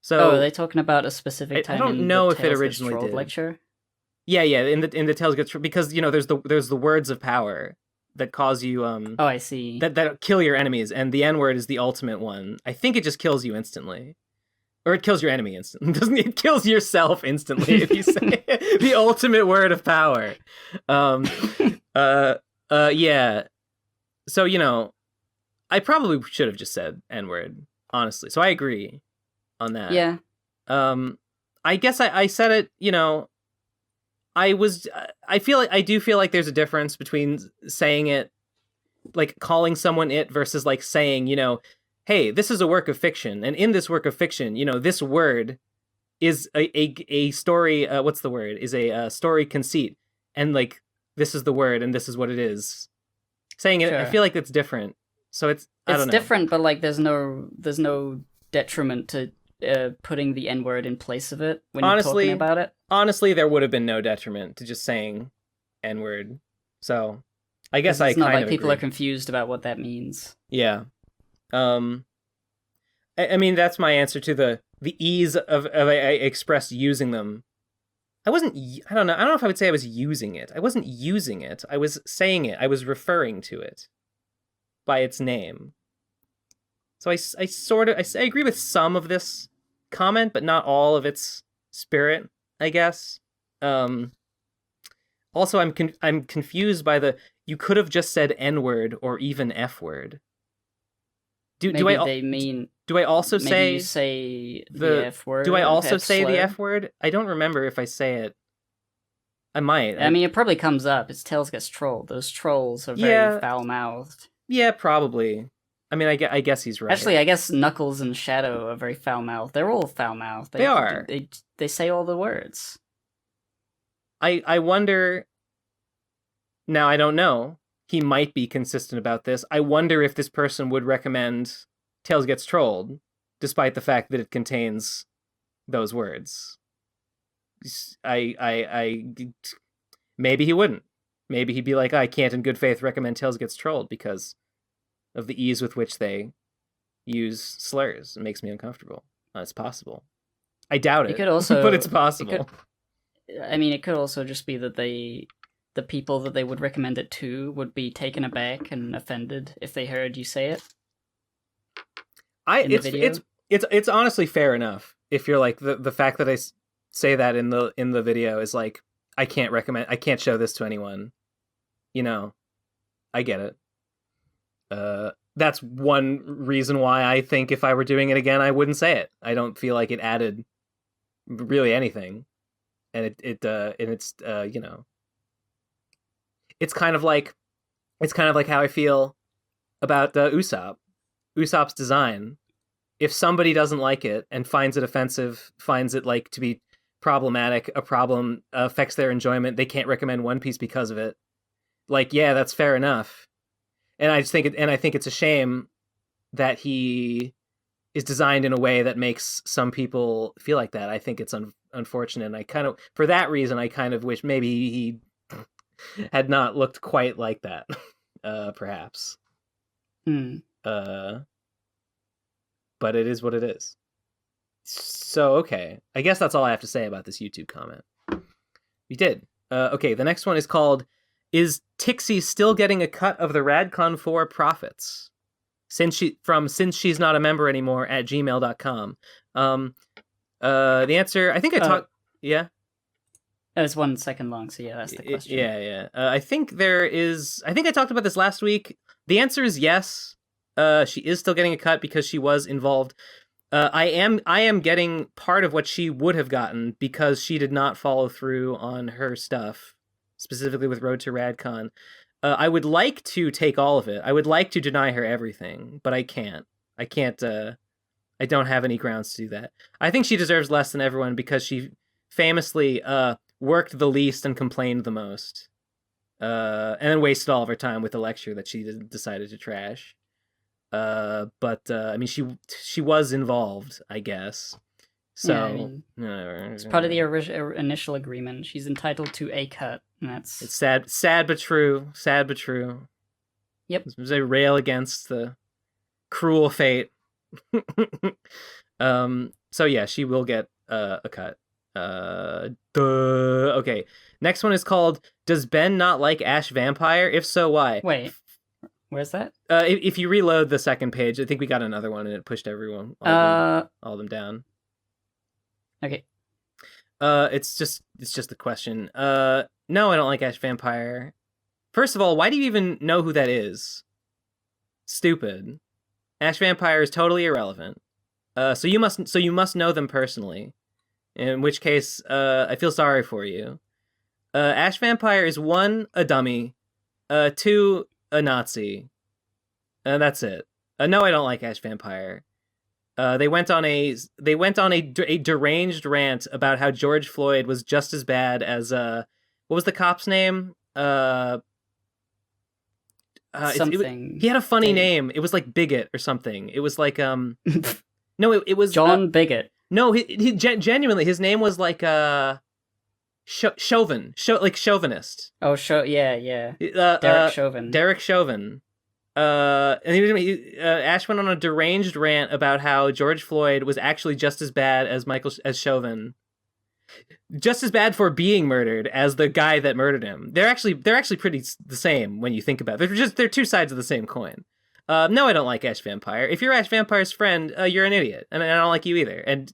So are they talking about a specific time? I don't know if it Tails Gets originally Trolled did. lecture. Yeah, in the Tails Gets Trolled, because there's the words of power that cause you Oh, I see. that kill your enemies, and the N-word is the ultimate one. I think it just kills you instantly. Or it kills your enemy instantly. Doesn't it? It kills yourself instantly if you say the ultimate word of power. Yeah. So, I probably should have just said N-word, honestly. So I agree on that. Yeah. I guess I said it, I do feel like there's a difference between saying it, like calling someone it versus like saying, hey, this is a work of fiction, and in this work of fiction, this word is a story. What's the word? Is a story conceit, and like this is the word, and this is what it is. Saying it, I feel like it's different. So it's I don't know. Different, but like there's no detriment to putting the N-word in place of it when you're talking about it. Honestly, there would have been no detriment to just saying N-word. So I guess it's not like agree. People are confused about what that means. Yeah. I mean, that's my answer to the ease of I expressed using them. I don't know if I would say I was using it. I wasn't using it. I was saying it. I was referring to it by its name. So I agree with some of this comment, but not all of its spirit, I guess. Also, I'm confused by you could have just said N-word or even F-word. Do I also say you say the F word? Do I also say the F word? I don't remember if I say it. I might. I mean, it probably comes up. It's Tails Gets Trolled. Those trolls are very foul-mouthed. Yeah, probably. I mean, I guess he's right. Actually, I guess Knuckles and Shadow are very foul-mouthed. They're all foul-mouthed. They are. They say all the words. I wonder... Now, I don't know. He might be consistent about this. I wonder if this person would recommend Tails Gets Trolled, despite the fact that it contains those words. Maybe he wouldn't. Maybe he'd be like, I can't in good faith recommend Tails Gets Trolled because of the ease with which they use slurs. It makes me uncomfortable. It's possible. I doubt it. It could also, but it's possible. It could also just be that the people that they would recommend it to would be taken aback and offended if they heard you say it. It's honestly fair enough if you're like the fact that I say that in the video is like I can't show this to anyone. I get it. That's one reason why I think if I were doing it again, I wouldn't say it. I don't feel like it added really anything, and it's it's kind of like how I feel about Usopp's design. If somebody doesn't like it and finds it offensive, finds it like to be problematic, a problem, affects their enjoyment, they can't recommend One Piece because of it. Like, yeah, that's fair enough. And I think it's a shame that he is designed in a way that makes some people feel like that. I think it's unfortunate. And for that reason, I kind of wish maybe he had not looked quite like that, perhaps. But it is what it is. So, okay. I guess that's all I have to say about this YouTube comment. We did. Okay, the next one is called, Is Tixie Still Getting a Cut of the Radcon 4 Profits? Since she's not a member anymore at gmail.com. The answer, I think I talked... Yeah? It was 1 second long, so yeah, that's the question. Yeah. I think I talked about this last week. The answer is yes. She is still getting a cut because she was involved. I am getting part of what she would have gotten because she did not follow through on her stuff, specifically with Road to RadCon. I would like to take all of it. I would like to deny her everything, but I can't. I can't. I don't have any grounds to do that. I think she deserves less than everyone because she famously worked the least and complained the most, and then wasted all of her time with the lecture that she decided to trash. But I mean, she was involved, I guess. So Yeah, I mean, it's part of the initial agreement. She's entitled to a cut, and that's it's sad but true. Sad but true. Yep. As I rail against the cruel fate. So yeah, she will get a cut. Okay. Next one is called "Does Ben not like Ash Vampire? If so, why?" Wait, where's that? If you reload the second page, I think we got another one and it pushed everyone all of them down. Okay. It's just the question. No, I don't like Ash Vampire. First of all, why do you even know who that is? Stupid. Ash Vampire is totally irrelevant. So you must know them personally. In which case, I feel sorry for you. Ash Vampire is 1, a dummy, 2, a Nazi. That's it. No, I don't like Ash Vampire. They went on a deranged rant about how George Floyd was just as bad as what was the cop's name? Something. He had a funny name. It was like Bigot or something. It was like no, it was John Bigot. No, he genuinely his name was like Chauvin, like chauvinist. Oh, yeah. Derek Chauvin. Derek Chauvin. And Ash went on a deranged rant about how George Floyd was actually just as bad as Chauvin. Just as bad for being murdered as the guy that murdered him. They're actually pretty the same when you think about it. They're two sides of the same coin. No, I don't like Ash Vampire. If you're Ash Vampire's friend, you're an idiot, and I don't like you either. And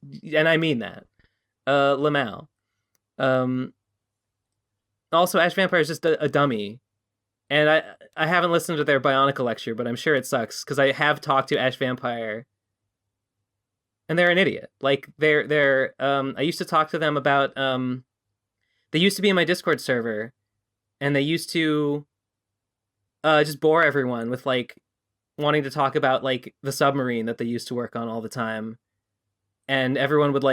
I mean that. Lamau. Also, Ash Vampire is just a dummy, and I haven't listened to their Bionica lecture, but I'm sure it sucks because I have talked to Ash Vampire. And they're an idiot. Like they're I used to talk to them about they used to be in my Discord server, and they used to just bore everyone with like wanting to talk about like the submarine that they used to work on all the time, and everyone would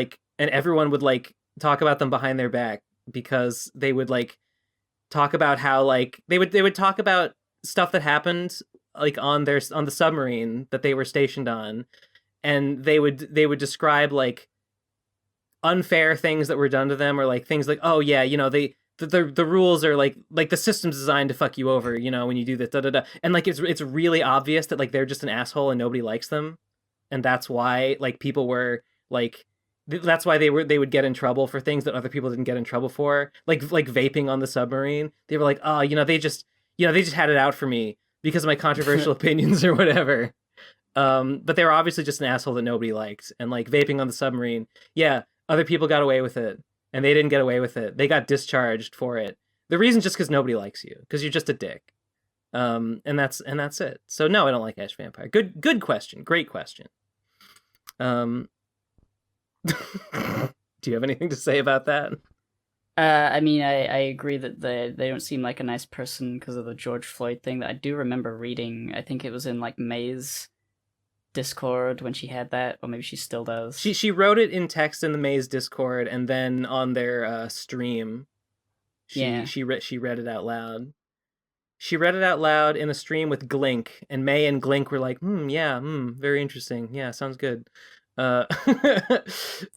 talk about them behind their back because they would like talk about how like they would talk about stuff that happened like on the submarine that they were stationed on. And they would describe like unfair things that were done to them, or like things like, oh yeah, you know, the rules are like the system's designed to fuck you over, you know, when you do this, and like it's really obvious that like they're just an asshole and nobody likes them, and that's why like people were like, that's why they would get in trouble for things that other people didn't get in trouble for, like vaping on the submarine. They were like, oh, you know, they just had it out for me because of my controversial opinions or whatever. But they were obviously just an asshole that nobody liked. And like vaping on the submarine, yeah, other people got away with it, and they didn't get away with it. They got discharged for it. The reason just because nobody likes you, because you're just a dick. And that's it. So no, I don't like Ash Vampire. Good question. Great question. Do you have anything to say about that? I mean, I agree that they don't seem like a nice person because of the George Floyd thing that I do remember reading. I think it was in like May's Discord when she had that, or maybe she still does. She wrote it in text in the Maze Discord, and then on their stream, she read it out loud. She read it out loud in a stream with Glink, and May and Glink were like, very interesting. Yeah, sounds good.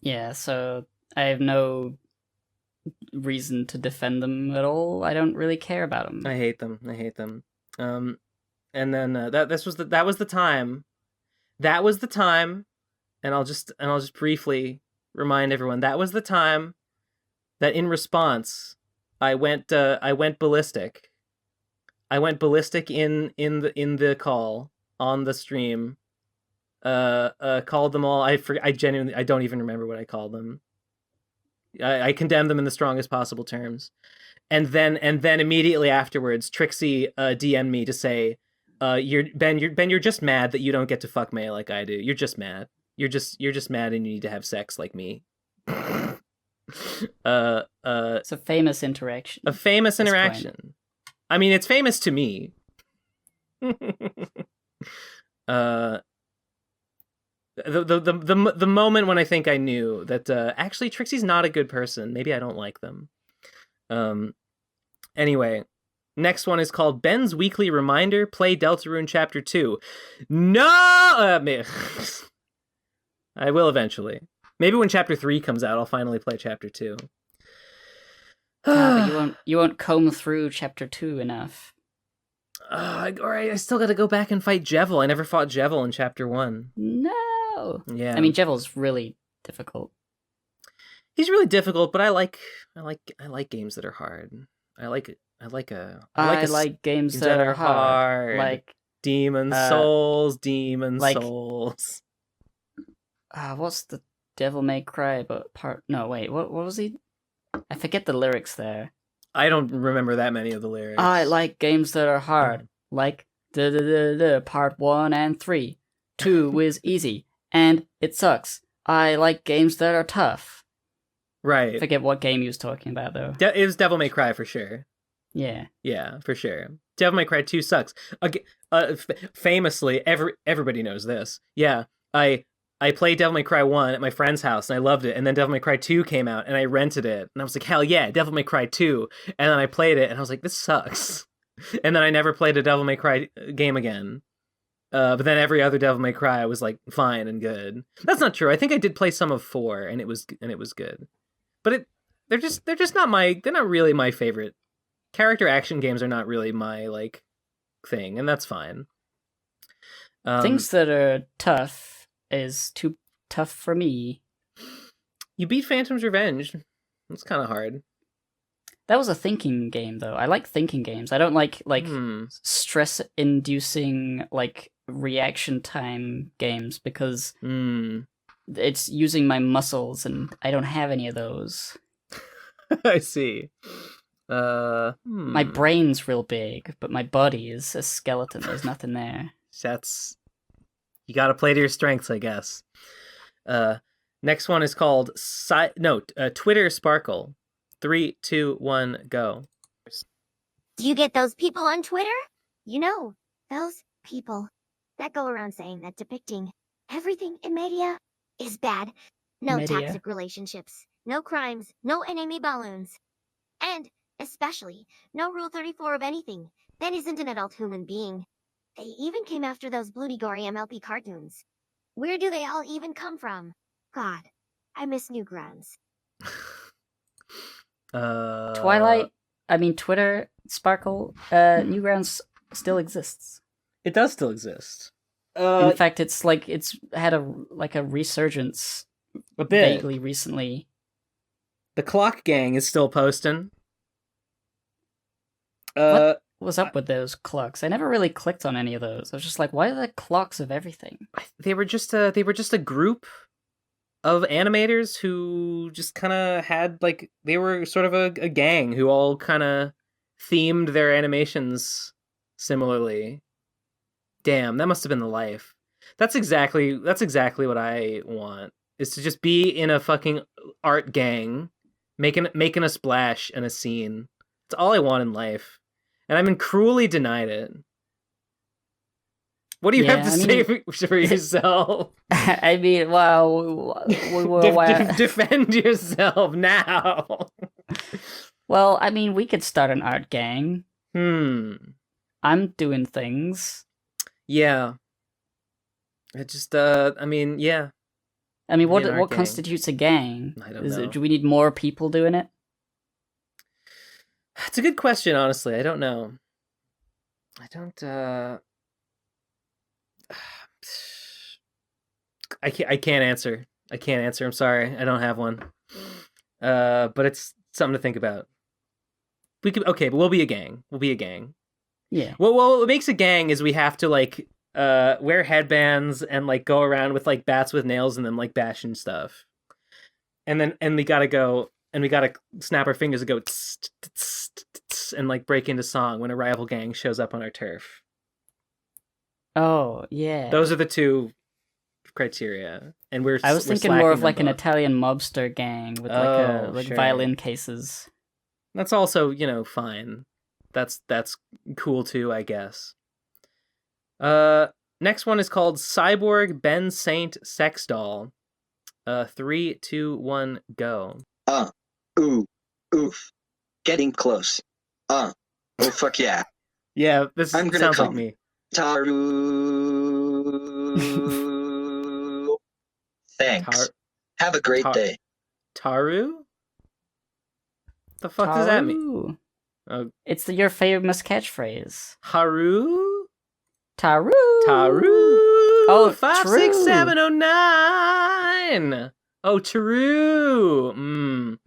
Yeah, so I have no reason to defend them at all. I don't really care about them. I hate them. And then that was the time. That was the time, and I'll just briefly remind everyone, that was the time that in response I went ballistic. I went ballistic in the call on the stream. Called them all. I genuinely don't even remember what I called them. I condemned them in the strongest possible terms, and then immediately afterwards, Trixie DM'd me to say, You're just mad that you don't get to fuck May like I do. You're just mad. You're just mad and you need to have sex like me. It's a famous interaction. A famous At this interaction. I mean, it's famous to me. The moment when I think I knew that actually Trixie's not a good person. Maybe I don't like them. Anyway, next one is called Ben's Weekly Reminder. Play Deltarune Chapter 2. No! I will eventually. Maybe when Chapter 3 comes out, I'll finally play Chapter 2. But you won't comb through Chapter 2 enough. Alright, I still gotta go back and fight Jevil. I never fought Jevil in Chapter 1. No! Yeah. I mean, Jevil's really difficult. He's really difficult, but I like games that are hard. I like games that are hard. Like Demon Souls. What's the Devil May Cry but part? No, wait. What was he? I forget the lyrics there. I don't remember that many of the lyrics. I like games that are hard, like part 1 and 3. 2 is easy, and it sucks. I like games that are tough. Right. I forget what game he was talking about, though. It was Devil May Cry for sure. Yeah. Yeah, for sure. Devil May Cry 2 sucks. Famously, everybody knows this. Yeah, I played Devil May Cry 1 at my friend's house, and I loved it. And then Devil May Cry 2 came out, and I rented it. And I was like, hell yeah, Devil May Cry 2. And then I played it, and I was like, this sucks. And then I never played a Devil May Cry game again. But then every other Devil May Cry was like fine and good. That's not true. I think I did play some of 4, and it was good. But they're not really my favorite. Character action games are not really my like thing, and that's fine. Things that are tough is too tough for me. You beat Phantom's Revenge. It's kind of hard. That was a thinking game, though. I like thinking games. I don't like stress-inducing like reaction time games because it's using my muscles, and I don't have any of those. I see. My brain's real big, but my body is a skeleton. There's nothing there. You gotta play to your strengths, I guess. Next one is called Twitter Sparkle. 3, 2, 1, go. Do you get those people on Twitter? You know, those people that go around saying that depicting everything in media is bad. No toxic relationships, no crimes, no enemy balloons. And, especially, no Rule 34 of anything that isn't an adult human being. They even came after those bloody gory MLP cartoons. Where do they all even come from? God, I miss Newgrounds. Twitter, Sparkle, Newgrounds still exists. It does still exist. In fact, it's had a resurgence a bit vaguely recently. The Clock Gang is still posting. What was up with those clocks? I never really clicked on any of those. I was just like, why are there clocks of everything? They were just a group of animators who just kind of had they were sort of a gang who all kind of themed their animations similarly. Damn, that must have been the life. That's exactly what I want, is to just be in a fucking art gang making a splash and a scene. That's all I want in life. And I've been cruelly denied it. What do you have to say for yourself? I mean, well, defend yourself now. Well, I mean, we could start an art gang. I'm doing things. Yeah. It just, yeah. I mean, what gang. constitutes a gang? I don't know. Do we need more people doing it? It's a good question, honestly. I don't know. I can't answer. I'm sorry. I don't have one. But it's something to think about. But we'll be a gang. Yeah. Well, what makes a gang is we have to wear headbands and go around with bats with nails in them, bashing stuff. And we gotta go and we gotta snap our fingers and go and break into song when a rival gang shows up on our turf. Oh, yeah. Those are the two criteria, and I was we're thinking more of slacking like them an both. Italian mobster gang with Oh, like sure. violin cases. That's also, fine. That's cool too, I guess. Next one is called Cyborg Ben Saint Sex Doll. 3, 2, 1, go. Ooh, oof, getting close. Oh fuck yeah. Yeah, this I'm gonna sounds like come. me. Taru. Thanks. Have a great day. Taru? The fuck does that mean? Taru. It's your famous catchphrase. Haru? Taru. Taru. Oh, 56709. Oh, Taru.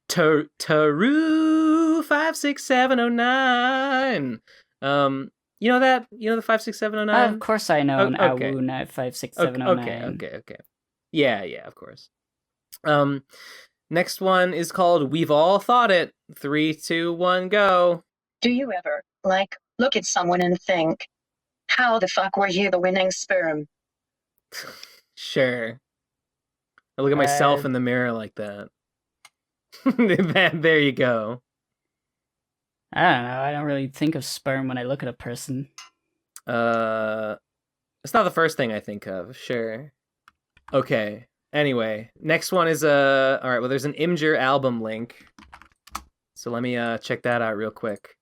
Taru 56709. You know that? You know the 56709? Of course I know an okay. Awu 56709. Okay. Yeah, of course. Next one is called We've All Thought It. 3, 2, 1, go. Do you ever, look at someone and think, how the fuck were you the winning sperm? Sure. I look at myself in the mirror like that. There you go. I don't know. I don't really think of sperm when I look at a person. It's not the first thing I think of. Sure. Okay. Anyway, next one is all right. Well, there's an Imgur album link, so let me check that out real quick.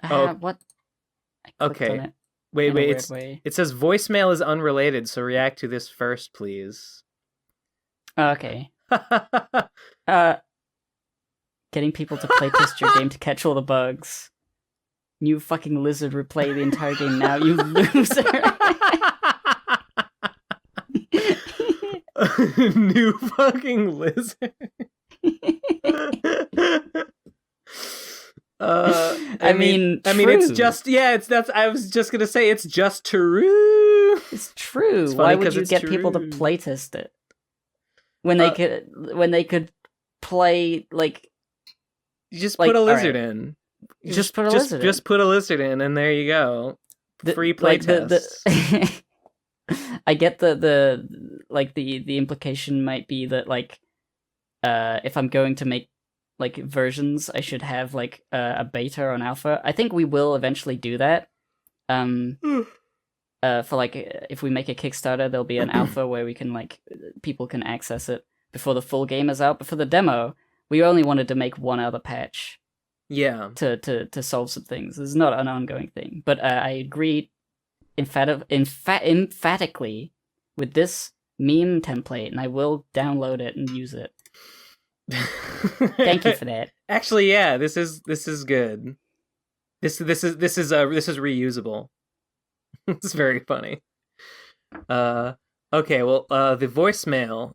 What? Okay. Wait. It says voicemail is unrelated, so react to this first, please. Okay. Getting people to playtest your game to catch all the bugs. You fucking lizard, replay the entire game now, you loser. New fucking lizard. I mean, it's just I was just gonna say it's just true. It's true. It's Why would you get people to playtest it when they could play like? You just put a lizard in. Just put a lizard in, and there you go. Free playtest. I get the implication might be that if I'm going to make versions, I should have a beta or an alpha. I think we will eventually do that. For if we make a Kickstarter, there'll be an alpha where we can people can access it before the full game is out. But for the demo, we only wanted to make one other patch. Yeah. To solve some things. This is not an ongoing thing, but I agree emphatically with this meme template, and I will download it and use it. Thank you for that. Actually, yeah, this is good. This is reusable. It's very funny. Okay, well, the voicemail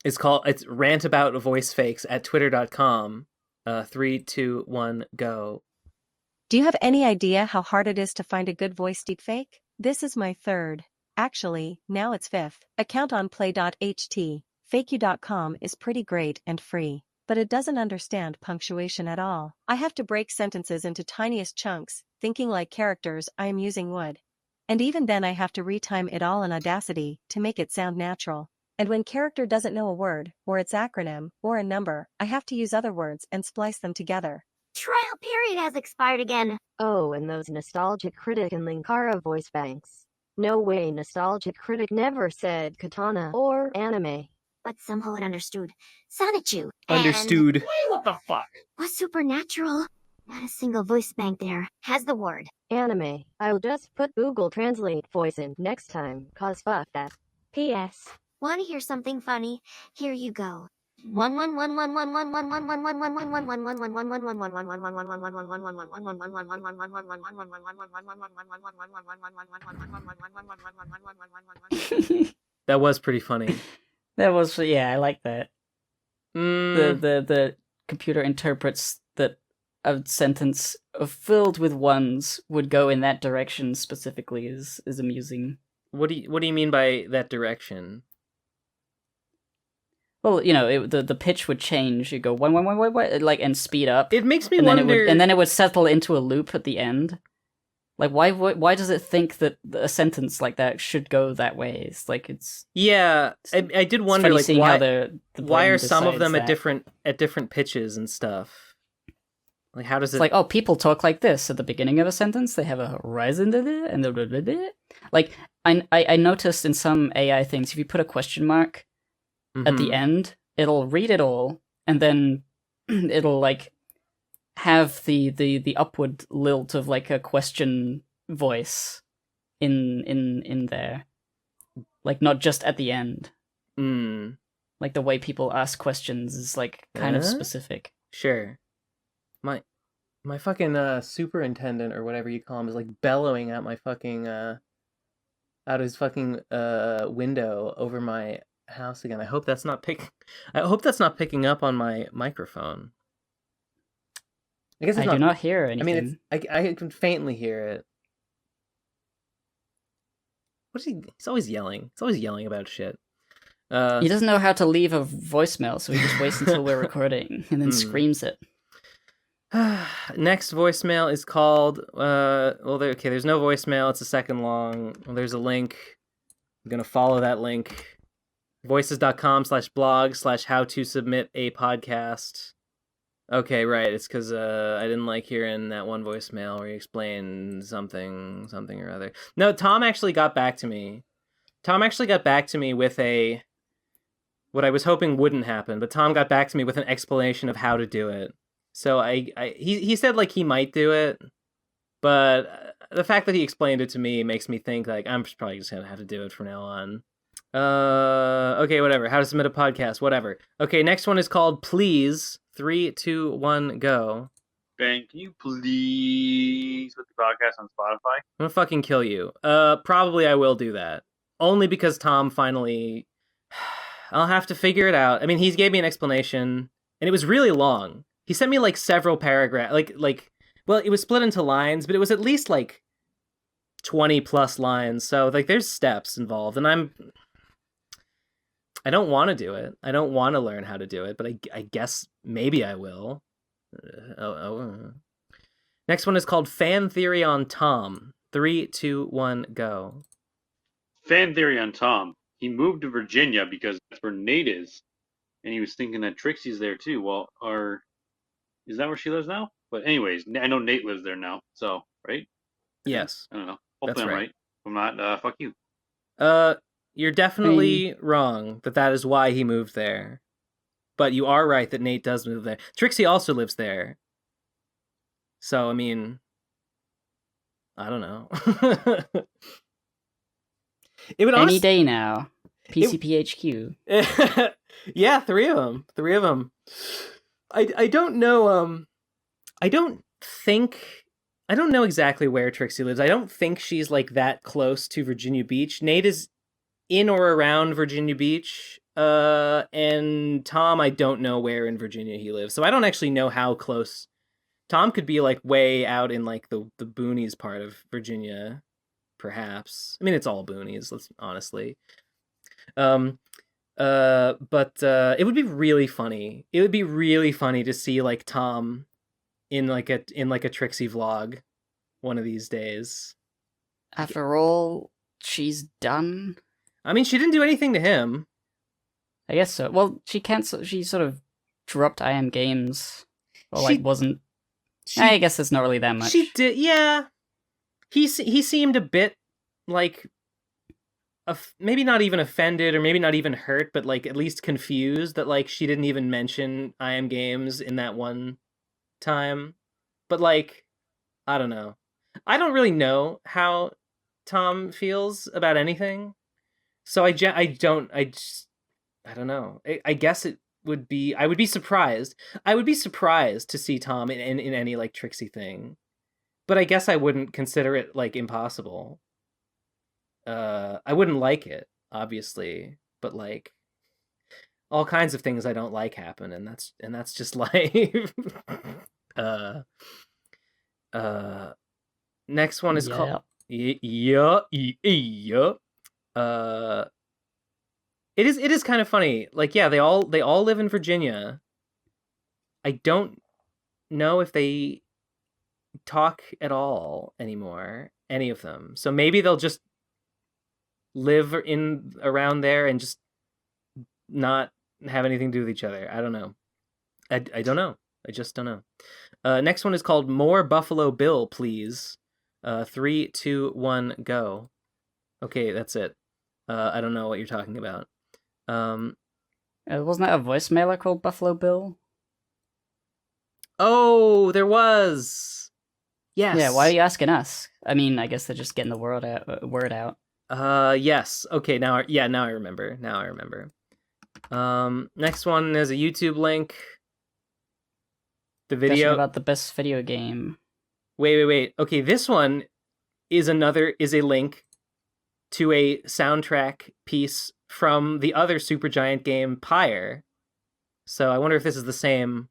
it's rant about voice fakes at twitter.com. 3, 2, 1, go. Do you have any idea how hard it is to find a good voice deepfake? This is my third. Actually, now it's fifth. Account on play.ht. Fakeyou.com is pretty great and free, but it doesn't understand punctuation at all. I have to break sentences into tiniest chunks, thinking like characters I am using would. And even then I have to retime it all in Audacity to make it sound natural. And when character doesn't know a word, or its acronym, or a number, I have to use other words and splice them together. Trial period has expired again. Oh, and those Nostalgic Critic and Linkara voice banks. No way, Nostalgic Critic never said katana or anime. But somehow it understood. Sonichu. Understood. Wait, what the fuck? Was supernatural. Not a single voice bank there has the word anime. I'll just put Google Translate voice in next time, cause fuck that. P.S. Want to hear something funny? Here you go. That was pretty funny. That was, yeah, I like that. The computer interprets that a sentence filled with ones would go in that direction specifically is amusing. What do you mean by that direction? Well, the pitch would change. You go one, and speed up. It makes me wonder. And then it would settle into a loop at the end. Like, why does it think that a sentence like that should go that way? It's like Yeah, I did wonder funny like seeing why how the why brain are some of decides them that. at different pitches and stuff? Like how does It's it? like, oh, people talk like this at the beginning of a sentence. They have a horizon and the like. I noticed in some AI things, if you put a question mark at the Mhm. end, it'll read it all, and then it'll like have the upward lilt of like a question voice in there, like not just at the end. Mm. Like the way people ask questions is like kind of specific. Sure. My fucking superintendent or whatever you call him is like bellowing at my fucking out his fucking window over my house again. I hope that's not picking up on my microphone. I guess it's I do not hear anything. I mean, I can faintly hear it. What is he? He's always yelling. He's always yelling about shit. He doesn't know how to leave a voicemail, so he just waits until we're recording and then screams it. Next voicemail is called there's no voicemail, it's a second long. Well, there's a link. I'm gonna follow that link. voices.com/blog/how to submit a podcast. Okay, right. It's because I didn't like hearing that one voicemail where you explained something or other. No, Tom actually got back to me. With what I was hoping wouldn't happen, but Tom got back to me with an explanation of how to do it. So he said like he might do it, but the fact that he explained it to me makes me think like I'm probably just gonna have to do it from now on. Okay, whatever. How to submit a podcast, whatever. Okay, next one is called Please. 3, 2, 1, go. Ben, can you please put the podcast on Spotify? I'm gonna fucking kill you. Probably I will do that. Only because Tom finally... I'll have to figure it out. I mean, he gave me an explanation, and it was really long. He sent me, like, several paragraphs. Well, it was split into lines, but it was at least, like, 20-plus lines. So, like, there's steps involved, and I don't want to do it. I don't want to learn how to do it, but I guess maybe I will. Next one is called Fan Theory on Tom. 3, 2, 1, go. Fan theory on Tom. He moved to Virginia because that's where Nate is, and he was thinking that Trixie's there too. Well, is that where she lives now? But anyways, I know Nate lives there now. So right? Yes. I don't know. Hopefully That's I'm right. right. If I'm not, fuck you. You're definitely wrong that is why he moved there. But you are right that Nate does move there. Trixie also lives there. So, I mean, I don't know. It would Any day now. PCPHQ. Yeah, 3 of them. I don't know, I don't know exactly where Trixie lives. I don't think she's like that close to Virginia Beach. Nate is in or around Virginia Beach. And Tom, I don't know where in Virginia he lives. So I don't actually know how close. Tom could be like way out in like the boonies part of Virginia, perhaps. I mean, it's all boonies, let's honestly. But it would be really funny. It would be really funny to see like Tom in like a Trixie vlog one of these days. After all, she's done. I mean, she didn't do anything to him. I guess so. Well, she sort of dropped IM Games. Or like wasn't... I guess it's not really that much. She did, yeah. He seemed a bit like... maybe not even offended or maybe not even hurt, but like at least confused that like she didn't even mention IM Games in that one time. But like, I don't know. I don't really know how Tom feels about anything. So I don't know. I guess it would be... I would be surprised. I would be surprised to see Tom in any like Trixie thing. But I guess I wouldn't consider it like impossible. I wouldn't like it, obviously, but like all kinds of things I don't like happen, and that's just life. Next one is called It is kind of funny. Like, yeah, they all live in Virginia. I don't know if they talk at all anymore, any of them. So maybe they'll just live in around there and just not have anything to do with each other. I don't know. I don't know. I just don't know. Next one is called More Buffalo Bill, Please. 3, 2, 1, go. Okay, that's it. I don't know what you're talking about. Wasn't that a voicemailer called Buffalo Bill? Oh, there was. Yes. Yeah, why are you asking us? I mean, I guess they're just getting the word out. Yes. Okay, now I remember. Next one is a YouTube link. The video Discussion about the best video game. Wait. Okay, this one is a link to a soundtrack piece from the other Supergiant game, Pyre. So I wonder if this is the same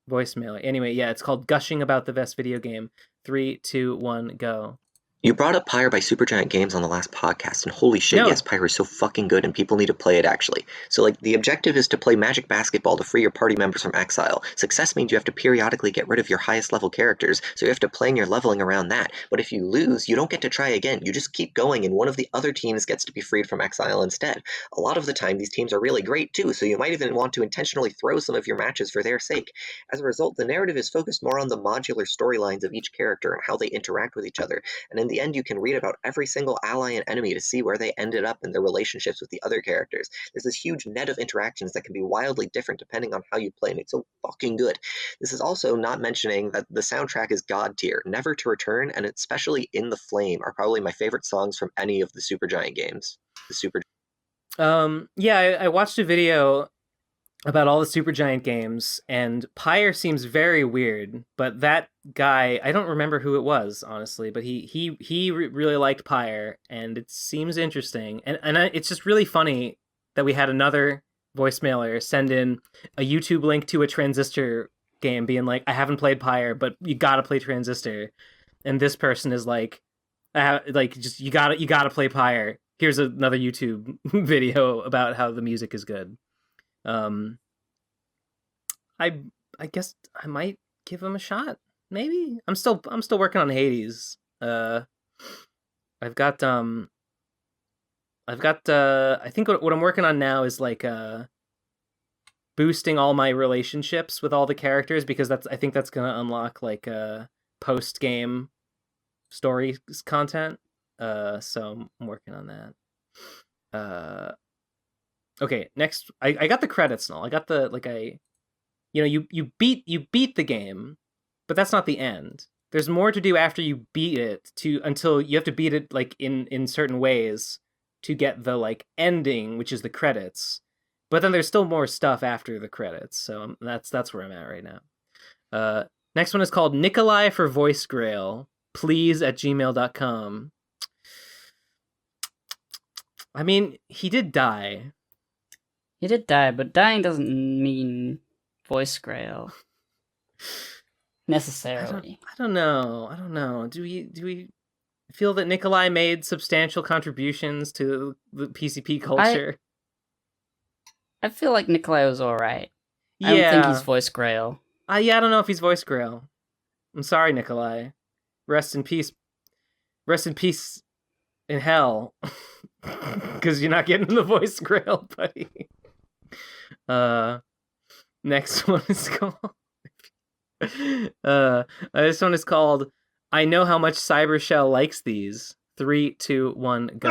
voicemail. Anyway, yeah, it's called Gushing About the Best Video Game. 3, 2, 1, go. You brought up Pyre by Supergiant Games on the last podcast, and holy shit, No. yes, Pyre is so fucking good, and people need to play it, actually. So, like, the objective is to play Magic Basketball to free your party members from exile. Success means you have to periodically get rid of your highest level characters, so you have to plan your leveling around that. But if you lose, you don't get to try again. You just keep going, and one of the other teams gets to be freed from exile instead. A lot of the time, these teams are really great, too, so you might even want to intentionally throw some of your matches for their sake. As a result, the narrative is focused more on the modular storylines of each character and how they interact with each other, and in the end, you can read about every single ally and enemy to see where they ended up in their relationships with the other characters. There's this huge net of interactions that can be wildly different depending on how you play, and it's so fucking good. This is also not mentioning that the soundtrack is god tier. Never to Return and especially In the Flame are probably my favorite songs from any of the Supergiant games. Yeah, I watched a video about all the Supergiant games, and Pyre seems very weird, but that guy, I don't remember who it was, honestly, but he really liked Pyre, and it seems interesting. And it's just really funny that we had another voicemailer send in a YouTube link to a Transistor game being like, I haven't played Pyre, but you gotta play Transistor. And this person is like just you gotta play Pyre. Here's another YouTube video about how the music is good. I guess I might give him a shot. Maybe I'm still working on Hades. I've got I think what I'm working on now is like boosting all my relationships with all the characters, because I think that's gonna unlock like post game story content. So I'm working on that. Okay, next I got the credits and all. I got the you beat the game, but that's not the end. There's more to do after you beat it until you have to beat it like in certain ways to get the like ending, which is the credits. But then there's still more stuff after the credits. So that's where I'm at right now. Next one is called Nikolai for Voice Grail, please at gmail.com. I mean, he did die. He did die, but dying doesn't mean voice grail necessarily. I don't know. Do we feel that Nikolai made substantial contributions to the PCP culture? I feel like Nikolai was alright. Yeah. I don't think he's voice grail. I don't know if he's voice grail. I'm sorry, Nikolai. Rest in peace. Rest in peace in hell. Because you're not getting the voice grail, buddy. Next one is called this one is called I Know How Much Cybershell Likes These. 3, 2, 1, go.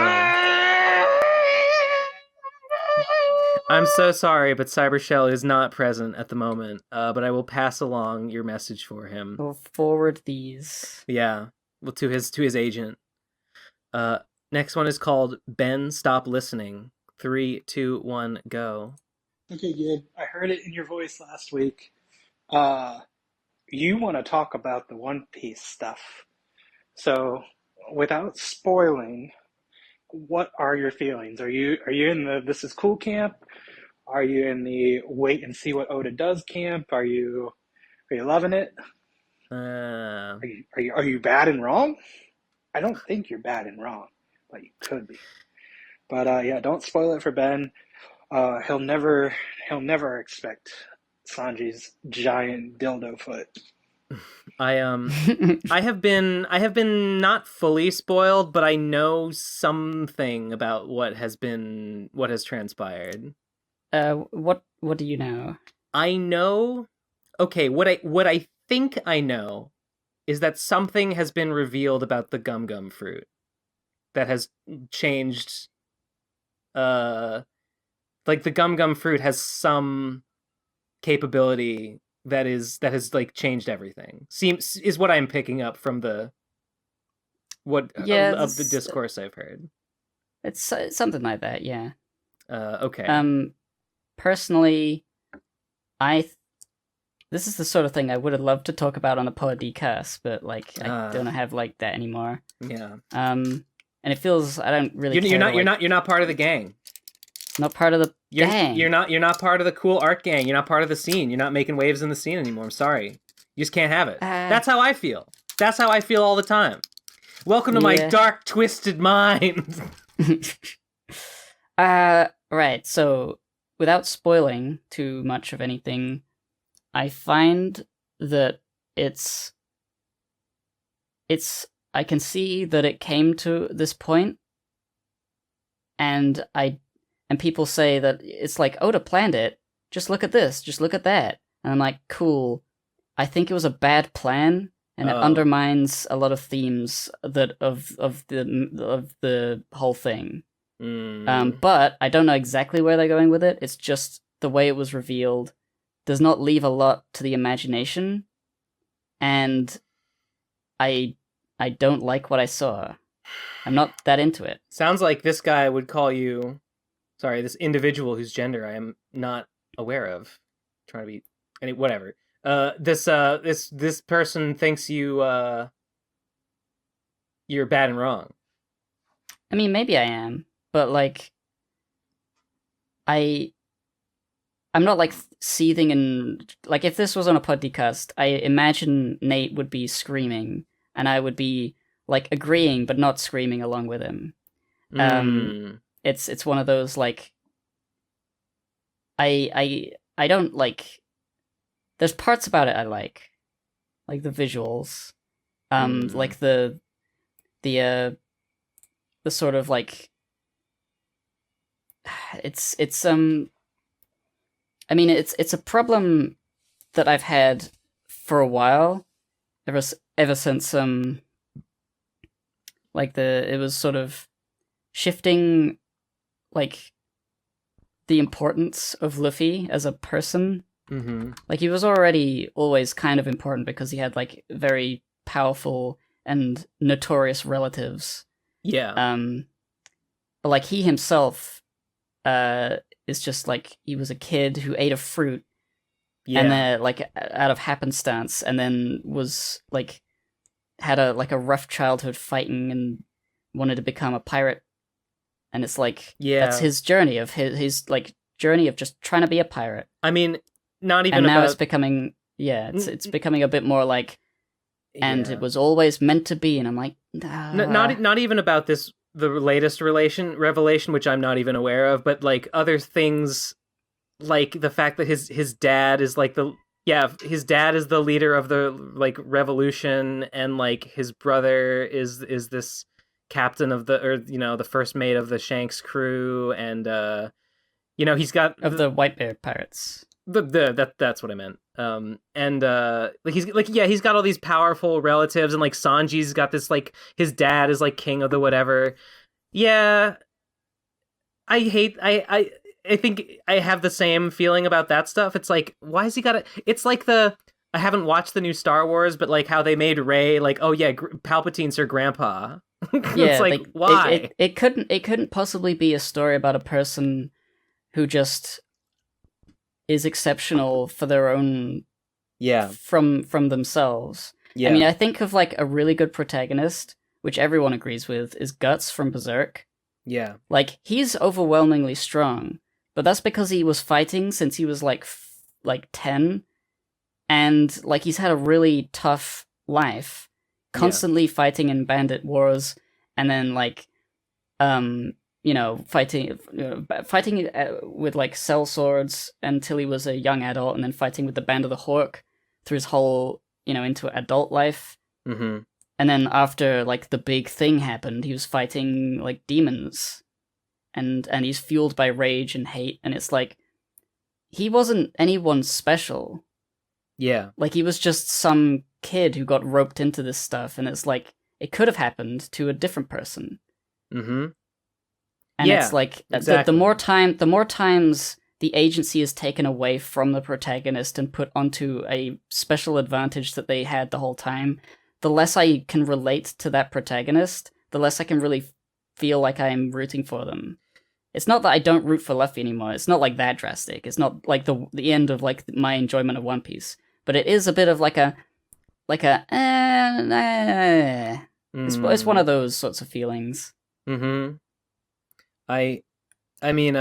I'm so sorry, but Cybershell is not present at the moment, but I will pass along your message for him. We'll forward these. Yeah, well, to his agent. Next one is called Ben Stop Listening. 3, 2, 1, go. Okay, good. I heard it in your voice last week. You want to talk about the One Piece stuff. So, without spoiling, what are your feelings? Are you in the this is cool camp? Are you in the wait and see what Oda does camp? Are you loving it? Are you bad and wrong? I don't think you're bad and wrong, but you could be. But yeah, don't spoil it for Ben. He'll never expect Sanji's giant dildo foot. I have been not fully spoiled, but I know something about what has transpired. What do you know? I know. Okay, what I think I know is that something has been revealed about the gum fruit that has changed. Like the gum fruit has some capability that has like changed everything. Is what I'm picking up from the of the discourse I've heard. It's something like that, yeah. Okay. Personally, this is the sort of thing I would have loved to talk about on a podcast, but like I don't have like that anymore. Yeah. And it feels I don't really. You're not part of the gang. Not part of the gang. You're not part of the cool art gang. You're not part of the scene. You're not making waves in the scene anymore. I'm sorry. You just can't have it. That's how I feel. That's how I feel all the time. Welcome to my dark, twisted mind. Right. So, without spoiling too much of anything, I find that it's I can see that it came to this point, and people say that it's like, Oda planned it. Just look at this. Just look at that. And I'm like, cool. I think it was a bad plan, and it undermines a lot of themes that of the whole thing. But I don't know exactly where they're going with it. It's just the way it was revealed does not leave a lot to the imagination, and I don't like what I saw. I'm not that into it. Sounds like this guy would call you. Sorry, this individual whose gender I am not aware of. Trying to be whatever. This person thinks you're bad and wrong. I mean, maybe I am, but like I'm not like seething and like if this was on a podcast, I imagine Nate would be screaming and I would be like agreeing but not screaming along with him. It's one of those like I don't like. There's parts about it I like the visuals, like the sort of like it's I mean it's a problem that I've had for a while, ever since like it was sort of shifting like the importance of Luffy as a person. Mm-hmm. Like he was already always kind of important because he had like very powerful and notorious relatives. Yeah. But like he himself is just like he was a kid who ate a fruit and then like out of happenstance and then was like had a rough childhood fighting and wanted to become a pirate. And it's like that's his journey of his like journey of just trying to be a pirate. I mean, not even and now about... it's becoming it's becoming a bit more like and it was always meant to be, and I'm like not even about this the latest revelation, which I'm not even aware of, but like other things, like the fact that his dad is like his dad is the leader of the like revolution, and like his brother is this captain of the first mate of the Shanks crew, and he's got the White Bear pirates. That's what I meant. He's got all these powerful relatives, and like Sanji's got this like his dad is like king of the whatever. Yeah, I think I have the same feeling about that stuff. It's like, why has he got it? It's like I haven't watched the new Star Wars, but like how they made Rey like, oh yeah, Palpatine's her grandpa. It's like why? It couldn't possibly be a story about a person who just is exceptional for their own from themselves. I mean, I think of like a really good protagonist, which everyone agrees with, is Guts from Berserk. Yeah. Like he's overwhelmingly strong, but that's because he was fighting since he was like 10, and like he's had a really tough life, constantly fighting in bandit wars, and then like fighting with like cell swords until he was a young adult, and then fighting with the Band of the Hawk through his whole into adult life. Mm-hmm. And then after, like, the big thing happened, he was fighting, like, demons. And he's fueled by rage and hate, and it's like, he wasn't anyone special. Yeah. Like, he was just some kid who got roped into this stuff, and it's like, it could have happened to a different person. Mm-hmm. And yeah, it's like, exactly. the more times the agency is taken away from the protagonist and put onto a special advantage that they had the whole time, the less I can relate to that protagonist, the less I can really feel like I'm rooting for them. It's not that I don't root for Luffy anymore. It's not like that drastic. It's not like the end of like my enjoyment of One Piece. But it is a bit of like a It's one of those sorts of feelings. Mm-hmm. I mean,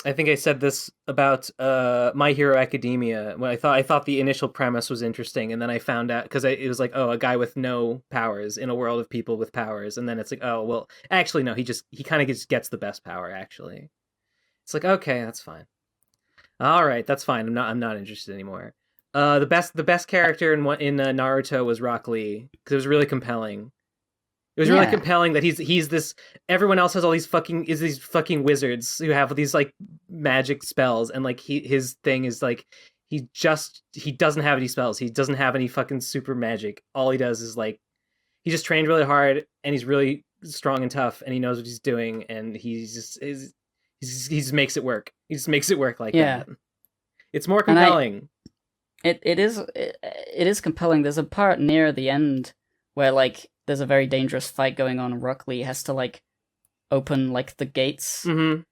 I think I said this about My Hero Academia. When I thought the initial premise was interesting, and then I found out because it was like, oh, a guy with no powers in a world of people with powers, and then it's like, oh, well, actually, no, he kind of just gets the best power. Actually, it's like, okay, that's fine. All right, that's fine. I'm not interested anymore. The best character in Naruto was Rock Lee because it was really compelling. It was really compelling that he's this. Everyone else has all these fucking wizards who have these like magic spells, and like his thing is like he doesn't have any spells. He doesn't have any fucking super magic. All he does is like he just trained really hard, and he's really strong and tough, and he knows what he's doing, and he just makes it work. He just makes it work like that. It's more compelling. It is compelling. There's a part near the end where like there's a very dangerous fight going on, and Rock Lee has to like open like the gates, and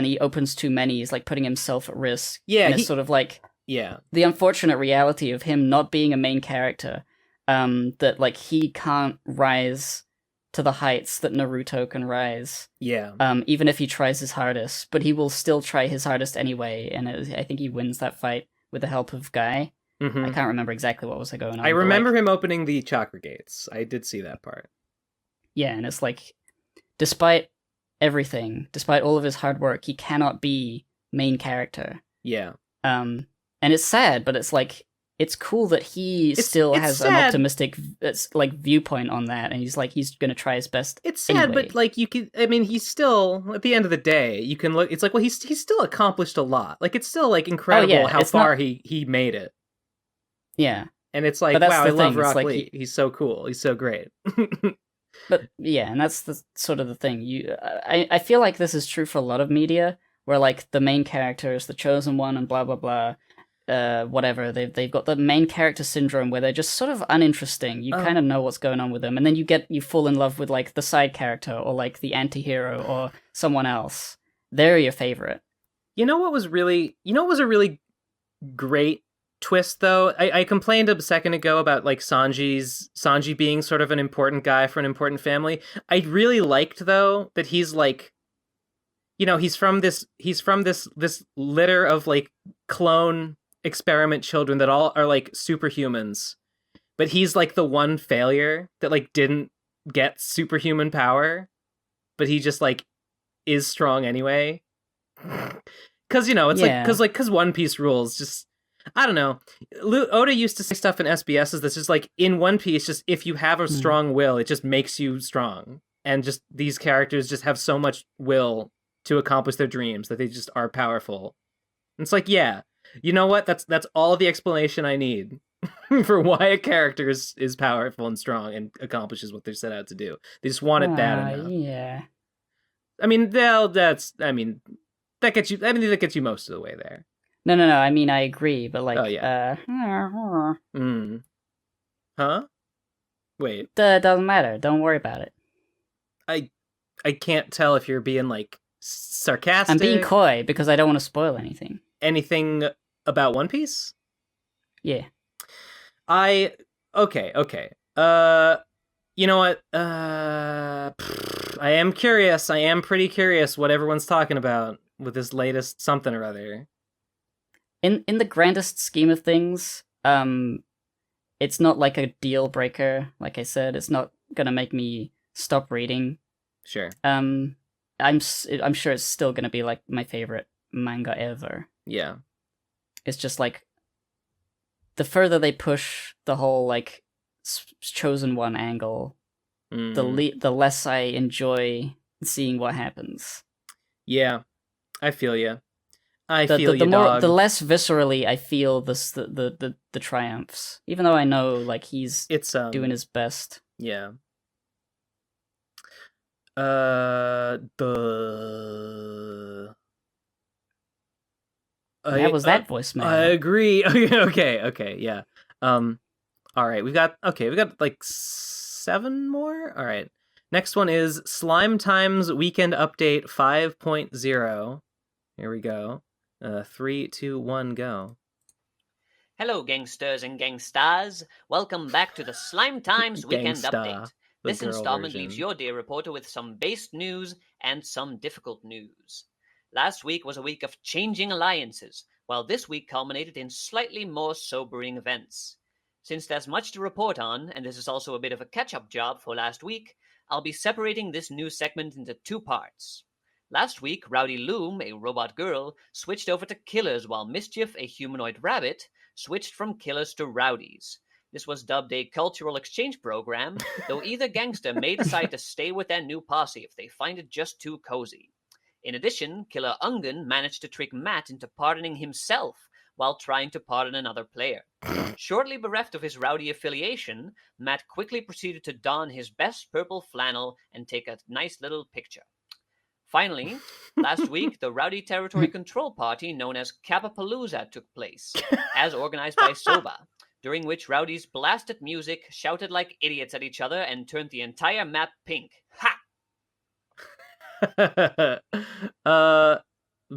he opens too many. He's like putting himself at risk. Yeah, and it's sort of like the unfortunate reality of him not being a main character. That like he can't rise to the heights that Naruto can rise. Yeah. Even if he tries his hardest, but he will still try his hardest anyway, and I think he wins that fight with the help of Guy. Mm-hmm. I can't remember exactly what was going on. I remember him opening the chakra gates. I did see that part. Yeah, and it's like, despite everything, despite all of his hard work, he cannot be main character. Yeah. And it's sad, but it's like, it's cool that he still has an optimistic like viewpoint on that, and he's going to try his best. It's sad, anyway. but like he's still, at the end of the day, you can look. It's like, well, he's still accomplished a lot. Like it's still like incredible how far he made it. Yeah, and it's like, wow, I love Rock Lee. He's so cool. He's so great. But yeah, and that's the sort of the thing. I feel like this is true for a lot of media, where like the main character is the chosen one, and blah blah blah. Whatever, they've got the main character syndrome where they're just sort of uninteresting. You kind of know what's going on with them, and then you fall in love with like the side character or like the anti-hero or someone else. They're your favorite. You know what was a really great twist though? I complained a second ago about like Sanji being sort of an important guy for an important family. I really liked though that he's like, he's from this litter of like clone experiment children that all are like superhumans, but he's like the one failure that like didn't get superhuman power, but he just like is strong anyway. Because because One Piece rules. Just, I don't know. Oda used to say stuff in SBSs that's just like, in One Piece, just if you have a strong will, it just makes you strong, and just these characters just have so much will to accomplish their dreams that they just are powerful. And it's like, yeah, you know what? That's all the explanation I need for why a character is powerful and strong and accomplishes what they're set out to do. They just want it bad enough. Yeah. I mean, that gets you most of the way there. No. I mean, I agree, but like, Huh? Wait. Doesn't matter. Don't worry about it. I can't tell if you're being like sarcastic. I'm being coy because I don't want to spoil anything. Anything about One Piece? Yeah. Okay. You know what? I am curious. I am pretty curious what everyone's talking about with this latest something or other. In the grandest scheme of things, it's not like a deal breaker. Like I said, it's not gonna make me stop reading. Sure. I'm sure it's still gonna be like my favorite manga ever. Yeah. It's just like the further they push the whole like chosen one angle, the less I enjoy seeing what happens. Yeah, I feel you. I the, feel the you, more dog. the less viscerally I feel the triumphs, even though I know like he's doing his best. Yeah. That was that voicemail. I agree. Okay, yeah. All right, we got like 7 more. All right. Next one is Slime Times Weekend Update 5.0. Here we go. 3, 2, 1, go. Hello, gangsters and gangstas. Welcome back to the Slime Times Weekend Gangsta, Update. This girl installment version. leaves your dear reporter with some based news and some difficult news. Last week was a week of changing alliances, while this week culminated in slightly more sobering events. Since there's much to report on, and this is also a bit of a catch-up job for last week, I'll be separating this news segment into 2 parts. Last week, Rowdy Loom, a robot girl, switched over to Killers, while Mischief, a humanoid rabbit, switched from Killers to Rowdies. This was dubbed a cultural exchange program, though either gangster may decide to stay with their new posse if they find it just too cozy. In addition, Killer Ungen managed to trick Matt into pardoning himself while trying to pardon another player. Shortly bereft of his Rowdy affiliation, Matt quickly proceeded to don his best purple flannel and take a nice little picture. Finally, last week, the Rowdy Territory Control Party known as Kapapalooza took place, as organized by Soba, during which Rowdies blasted music, shouted like idiots at each other, and turned the entire map pink. Ha!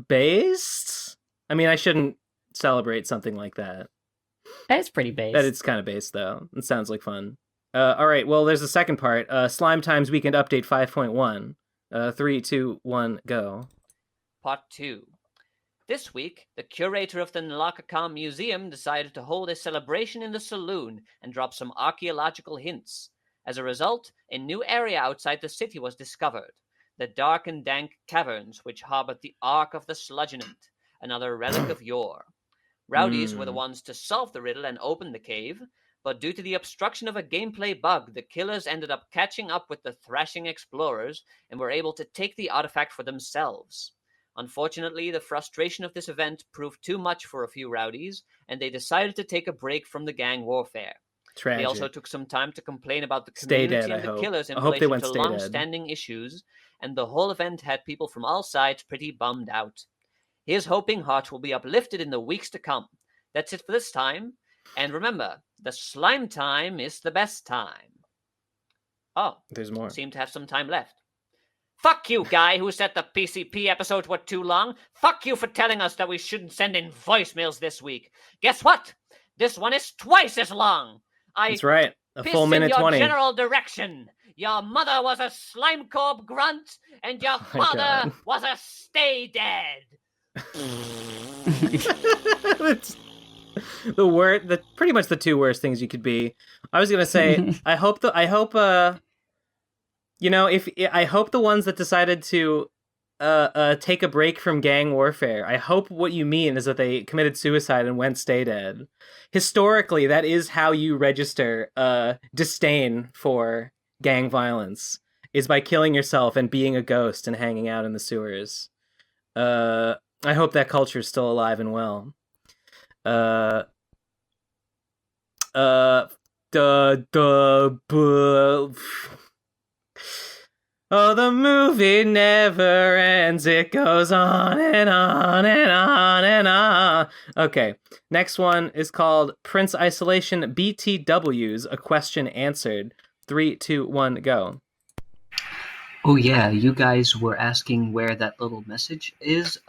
Based? I mean, I shouldn't celebrate something like that. That's pretty based. That it's kind of based, though. It sounds like fun. All right, well, there's a second part. Slime Times Weekend Update 5.1. 3, 2, 1, go. Part 2. This week, the curator of the Nalakakam Museum decided to hold a celebration in the saloon and drop some archaeological hints. As a result, a new area outside the city was discovered. The dark and dank caverns which harbored the Ark of the Sludgenant, another relic of yore. Rowdies were the ones to solve the riddle and open the cave, but due to the obstruction of a gameplay bug, the killers ended up catching up with the thrashing explorers and were able to take the artifact for themselves. Unfortunately, the frustration of this event proved too much for a few Rowdies, and they decided to take a break from the gang warfare. Tragic. They also took some time to complain about the Stay community dead, and the I hope. killers in I hope they relation went to stay dead. long-standing issues, and the whole event had people from all sides pretty bummed out. Here's hoping hearts will be uplifted in the weeks to come. That's it for this time. And remember, the slime time is the best time. Oh, there's more. Seem to have some time left. Fuck you, guy who said the PCP episodes were too long. Fuck you for telling us that we shouldn't send in voicemails this week. Guess what? This one is twice as long. That's right. A full piss minute in your 20. general direction. Your mother was a slime corp grunt, and your my father God. was a stay dead. That's pretty much the 2 worst things you could be. I was gonna say, I hope the ones that decided to take a break from gang warfare, I hope what you mean is that they committed suicide and went stay dead. Historically, that is how you register disdain for gang violence, is by killing yourself and being a ghost and hanging out in the sewers. I hope that culture is still alive and well. Oh, the movie never ends. It goes on and on and on and on. Okay, next one is called Prince Isolation BTWs, a question answered. 3, 2, 1, go. Oh yeah, you guys were asking where that little message is,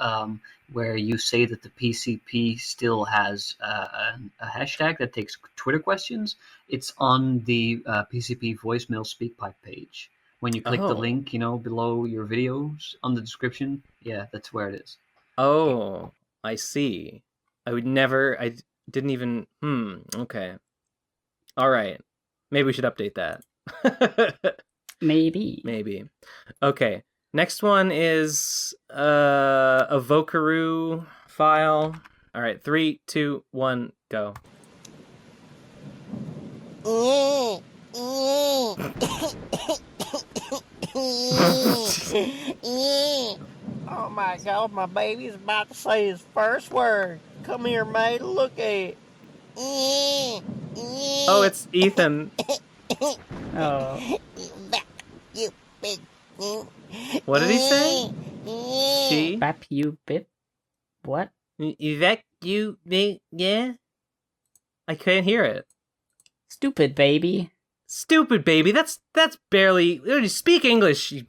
where you say that the PCP still has a hashtag that takes Twitter questions. It's on the PCP voicemail SpeakPipe page. When you click the link, below your videos on the description, yeah, that's where it is. Oh, I see. I didn't even, okay. All right. Maybe we should update that. Maybe. Okay. Next one is a Vocaroo file. All right, 3, 2, 1, go. Oh my god, my baby's about to say his first word. Come here, mate, look at it. Oh, it's Ethan. Oh. You big. What did he say? She? Bap you bip? What? That you yeah? I couldn't hear it. Stupid baby. Stupid baby. That's barely. Speak English. You...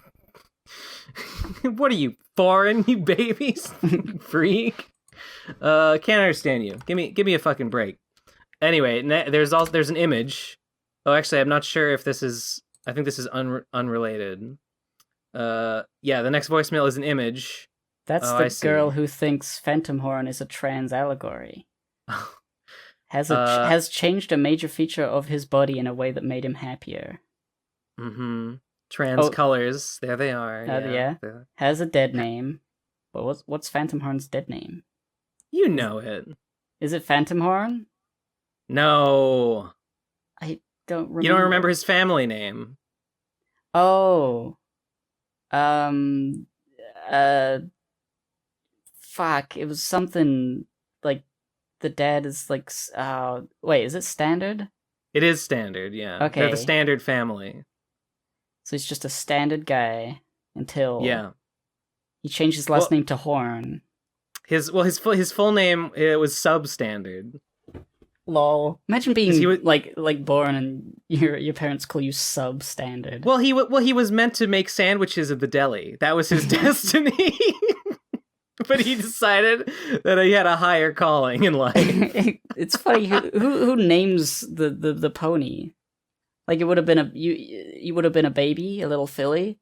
What are you, foreign? You babies, freak. Can't understand you. Give me a fucking break. Anyway, there's an image. Oh, actually, I'm not sure if this is. I think this is unrelated. Yeah, the next voicemail is an image. That's the girl who thinks Phantom Horn is a trans allegory. Has changed a major feature of his body in a way that made him happier. Mm-hmm. Trans colors. There they are. Yeah. Has a dead name. But what's Phantom Horn's dead name? You know it. Is it Phantom Horn? No. I don't remember. You don't remember his family name. Oh. Fuck. It was something like the dad is like, wait, is it Standard? It is Standard, yeah. Okay. They're the Standard family. So he's just a Standard guy until he changed his last Well, name to Horn. His full name was Substandard. Lol. Imagine being like born and your parents call you Substandard. Well, he was meant to make sandwiches at the deli. That was his destiny. But he decided that he had a higher calling in life. It's funny who names the pony. Like it would have been you would have been a baby, a little filly.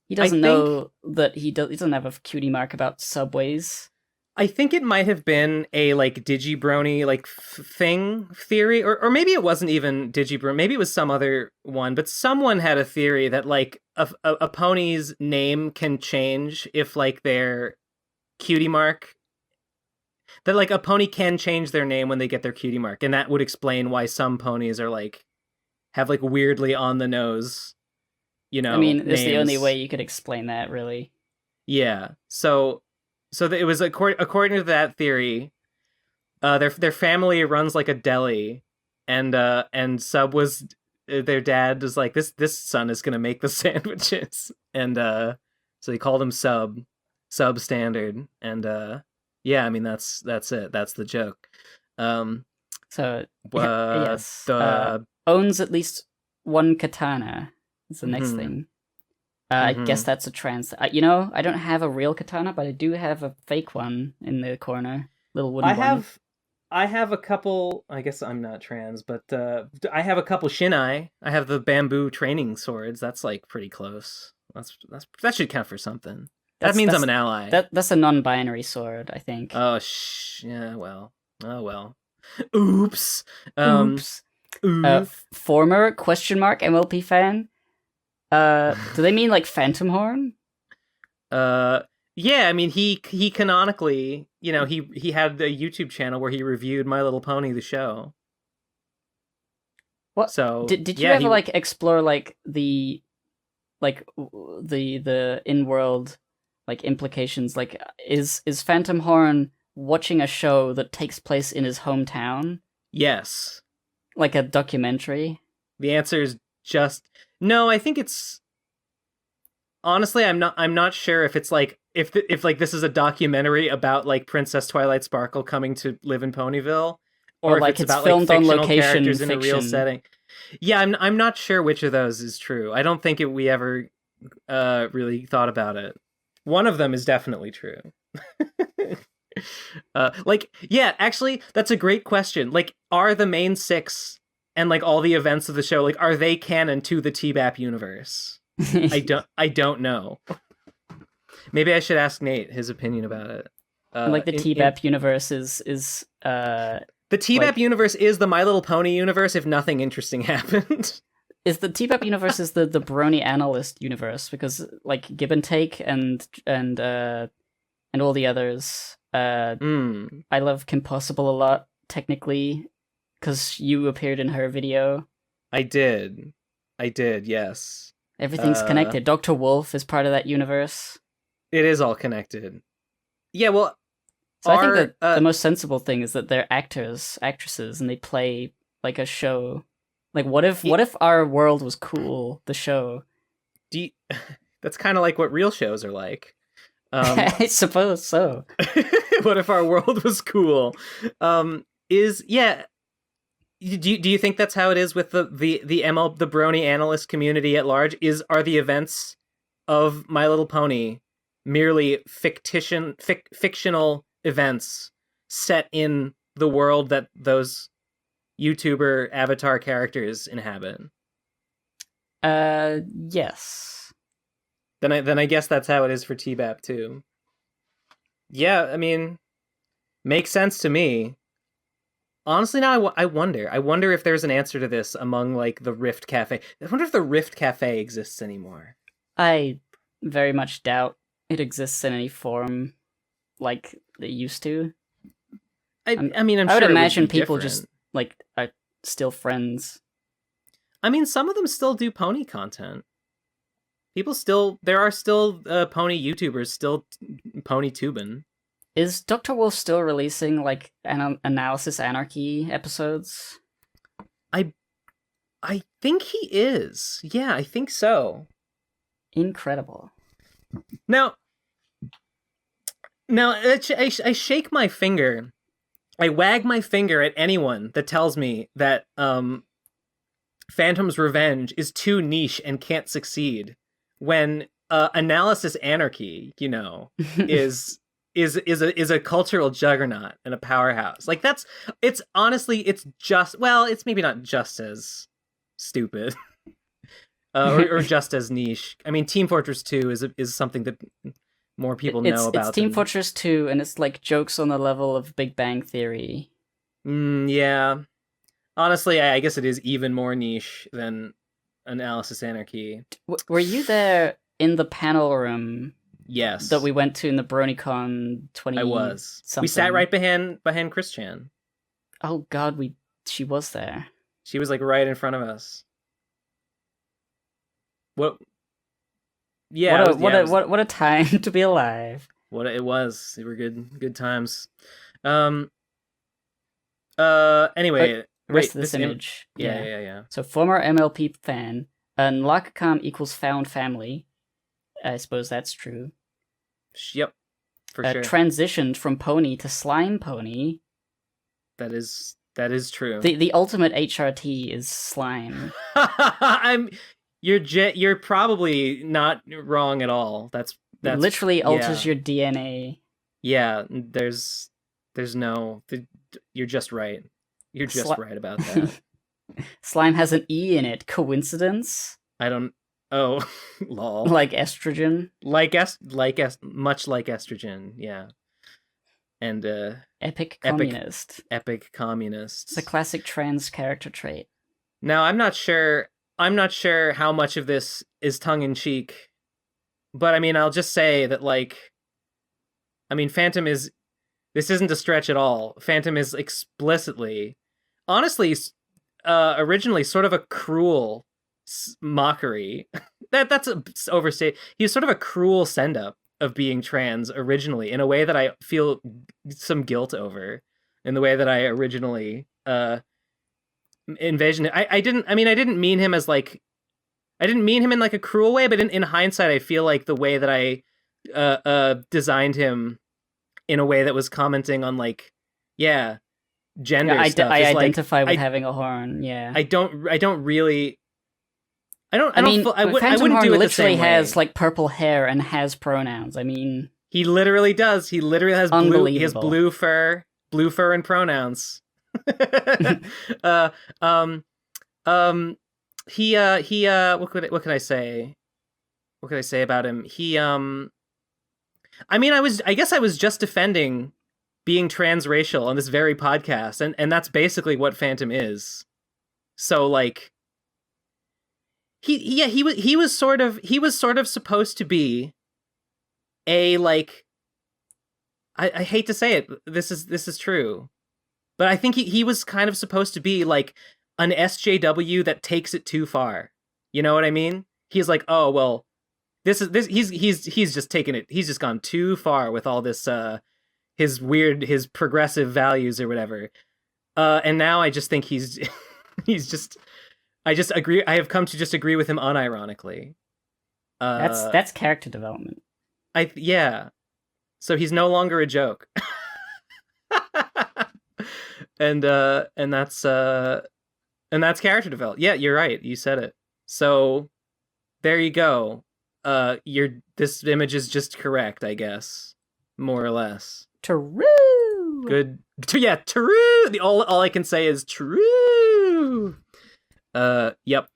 He doesn't know that he doesn't have a cutie mark about Subways. I think it might have been a like Digibrony like theory, or maybe it wasn't even Digibrony. Maybe it was some other one. But someone had a theory that like a pony's name can change if like their cutie mark. That like a pony can change their name when they get their cutie mark, and that would explain why some ponies are like have like weirdly on the nose. You know, I mean, it's names. the only way you could explain that, really. Yeah. So it was according to that theory, their family runs like a deli, and Sub was their dad was like this son is gonna make the sandwiches, and so he called him Substandard, and yeah, I mean that's it. That's the joke. So yes, owns at least one katana. Is the next thing. I guess that's a trans. I don't have a real katana, but I do have a fake one in the corner, little wooden one. I have a couple. I guess I'm not trans, but I have a couple shinai. I have the bamboo training swords. That's like pretty close. That should count for something. That means I'm an ally. That's a non-binary sword, I think. Oh yeah. Well. Oh well. Oops. Oops. Former MLP fan. Do they mean like Phantom Horn? Yeah, I mean he canonically, he had a YouTube channel where he reviewed My Little Pony the show. What? So did you ever like explore like the in-world like implications? Like is Phantom Horn watching a show that takes place in his hometown? Yes. Like a documentary? The answer is just no. I think it's honestly, I'm not sure if it's like if like this is a documentary about like Princess Twilight Sparkle coming to live in Ponyville, or like if it's about filmed like fictional on location characters in a real fiction. setting. Yeah, I'm not sure which of those is true. I don't think we ever really thought about it. One of them is definitely true. Actually, that's a great question. Like, are the main six and like all the events of the show, like, are they canon to the TBAP universe? I don't know. Maybe I should ask Nate his opinion about it. Like the TBAP universe is the TBAP universe is the My Little Pony universe if nothing interesting happened. Is the TBAP universe is the Brony Analyst universe, because like Give and Take and all the others. I love Kim Possible a lot, technically, because you appeared in her video. I did. Yes. Everything's connected. Dr. Wolf is part of that universe. It is all connected. Yeah, well, so I think that the most sensible thing is that they're actresses, and they play like a show. Like, what if our world was cool? The show. That's kind of like what real shows are like. I suppose so. What if our world was cool? Do you think that's how it is with the Brony analyst community at large? Are the events of My Little Pony merely fictional events set in the world that those YouTuber avatar characters inhabit? Yes. Then I guess that's how it is for TBAP too. Yeah, I mean, makes sense to me. Honestly, now I wonder if there's an answer to this among like the Rift Cafe. I wonder if the Rift Cafe exists anymore. I very much doubt it exists in any form like it used to. I mean, I would imagine people just like are still friends. I mean, some of them still do pony content. There are still pony YouTubers still pony tubing. Is Dr. Wolf still releasing like Analysis Anarchy episodes? I think he is. Yeah, I think so. Incredible. Now I shake my finger. I wag my finger at anyone that tells me that Phantom's Revenge is too niche and can't succeed, when Analysis Anarchy, is a cultural juggernaut and a powerhouse. Like it's maybe not just as stupid or just as niche. I mean, Team Fortress 2 is something that more people know about. It's Team Fortress 2, and it's like jokes on the level of Big Bang Theory. Yeah. Honestly, I guess it is even more niche than Analysis Anarchy. Were you there in the panel room? Yes. That we went to in the BronyCon 20. I was. Something. We sat right behind Chris Chan. Oh God, she was there. She was like right in front of us. What? Yeah. What a time to be alive. It was. They were good times. Anyway. Rest of this image. Yeah. So former MLP fan, and Lakakam equals found family. I suppose that's true. Yep, for sure. Transitioned from pony to slime pony. That is true. The ultimate HRT is slime. You're probably not wrong at all. That's it literally alters your DNA. Yeah, there's no. You're just right. You're just right about that. Slime has an E in it. Coincidence? I don't. Oh, lol. Like estrogen? Much like estrogen, yeah. And epic communist. Epic communist. It's a classic trans character trait. Now, I'm not sure how much of this is tongue in cheek, but I mean, I'll just say that Phantom is. This isn't a stretch at all. Phantom is explicitly, honestly, originally sort of a cruel mockery. That's overstated. He's sort of a cruel send-up of being trans originally, in a way that I feel some guilt over, in the way that I originally envisioned it. I didn't mean him as I didn't mean him in like a cruel way, but in hindsight, I feel like the way that I designed him in a way that was commenting on gender stuff. I identify with having a horn. Yeah. I don't really. I mean, I Phantom wouldn't Horn do it the literally same has way. like purple hair and has pronouns. I mean, he literally does. He literally has blue. He has Unbelievable. blue fur and pronouns. What could I say? What could I say about him? I guess I was just defending being transracial on this very podcast, and that's basically what Phantom is. So he was sort of supposed to be a I hate to say it, this is true, but I think he was kind of supposed to be an SJW that takes it too far. You know what I mean? He's like, oh well, this he's just taken it. He's just gone too far with all this his progressive values or whatever. And now I just think he's I just agree. I have come to just agree with him unironically. That's character development. Yeah. So he's no longer a joke. and that's character development. Yeah, you're right. You said it. So there you go. This image is just correct, I guess. More or less. True. Good. Yeah, true. All I can say is true. Yep.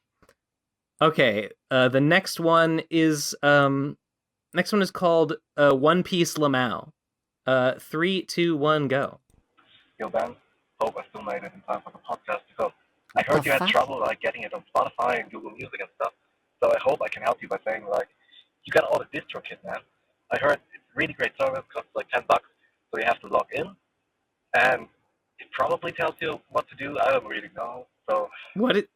Okay. The next one is called One Piece Lamau. 3, 2, 1, go. Yo, Ben. Hope I still made it in time for the podcast to go. I heard you had trouble getting it on Spotify and Google Music and stuff, so I hope I can help you by saying, you got all the distro kit, man. I heard it's a really great service, costs like $10, so you have to log in, and it probably tells you what to do. I don't really know, so maybe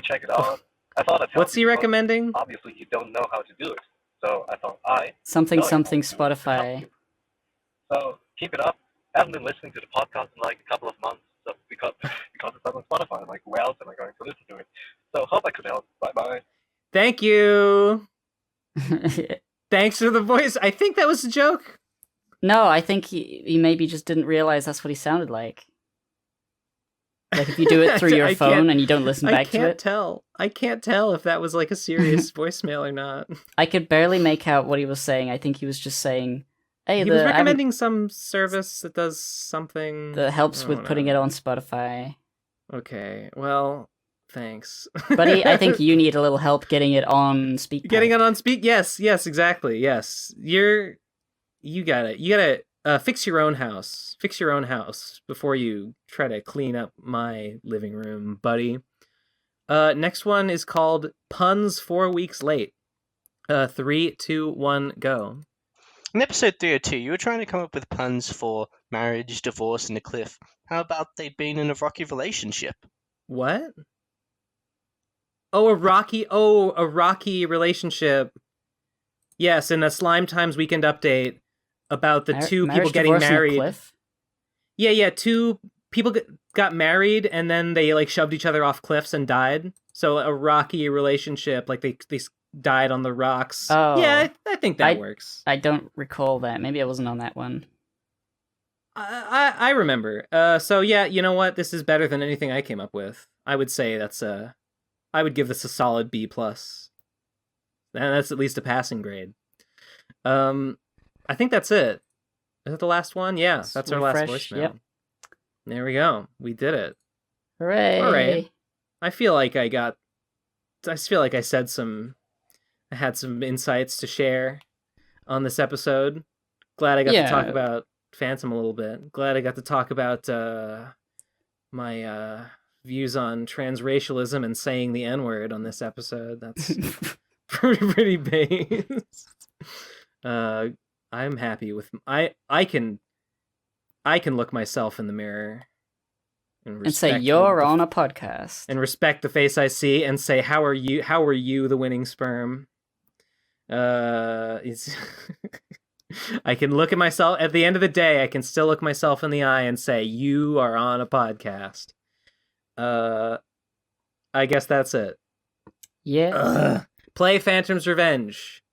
check it out. I thought I'd help What's he you, but recommending? obviously you don't know how to do it, so I thought something Spotify. So keep it up. I haven't been listening to the podcast in a couple of months, so because it's up on Spotify. I'm like, where else am I going to listen to it? So hope I could help. Bye. Thank you. Thanks for the voice. I think that was a joke. No, I think he maybe just didn't realize that's what he sounded like. Like if you do it through your phone and you don't listen back to it. I can't tell if that was like a serious voicemail or not. I could barely make out what he was saying. I think he was just saying, hey, he was recommending some service that does something that helps with putting it on Spotify. Okay, well, thanks. But I think you need a little help getting it on SpeakPipe. Getting it on Speak? Yes, exactly. Yes, you got it. You gotta fix your own house. Fix your own house before you try to clean up my living room, buddy. Next one is called Puns 4 Weeks Late. 3, 2, 1, go. In episode 302, you were trying to come up with puns for marriage, divorce, and a cliff. How about they'd been in a rocky relationship? What? Oh, a rocky relationship. Yes, in a Slime Times Weekend update about the two people getting married. Yeah, two people got married and then they shoved each other off cliffs and died. So a rocky relationship, they died on the rocks. Oh. Yeah, I think that works. I don't recall that. Maybe I wasn't on that one. I remember. So yeah, you know what? This is better than anything I came up with. I would say I would give this a solid B+. And that's at least a passing grade. I think that's it. Is that the last one? Yeah, that's our last voicemail. Yep. There we go. We did it. Hooray! All right. I feel like I had some insights to share on this episode. Glad I got to talk about Phantom a little bit. Glad I got to talk about my views on transracialism and saying the N-word on this episode. That's pretty based. I'm happy with I can look myself in the mirror and say you're on a podcast and respect the face I see and say how are you the winning sperm. I can look at myself at the end of the day. I can still look myself in the eye and say you are on a podcast. I guess that's it. Yeah. Play Phantom's Revenge.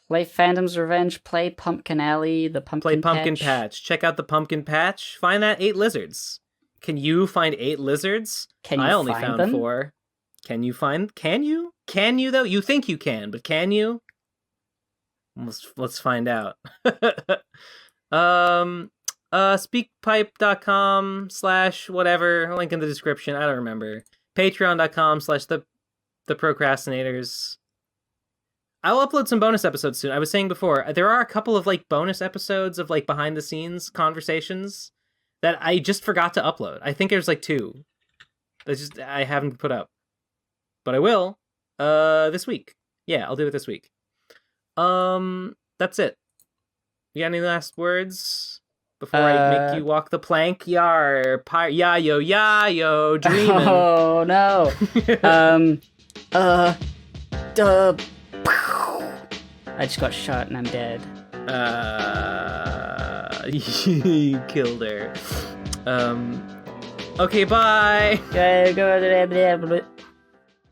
Play Phantom's Revenge. Play Pumpkin Alley. The Pumpkin Patch. Check out the Pumpkin Patch. Find that 8 lizards. Can you find 8 lizards? I only found 4. Can you though? You think you can, but can you? Let's find out. Speakpipe.com/whatever, link in the description. I don't remember. Patreon.com/the Procrastinators. I'll upload some bonus episodes soon. I was saying before, there are a couple of bonus episodes of behind the scenes conversations that I just forgot to upload. I think there's 2. I haven't put up. But I will this week. Yeah, I'll do it this week. That's it. You got any last words? Before I make you walk the plank, yar, yo, dreamin'. Oh no. I just got shot and I'm dead. You killed her. Okay, bye. Okay, go.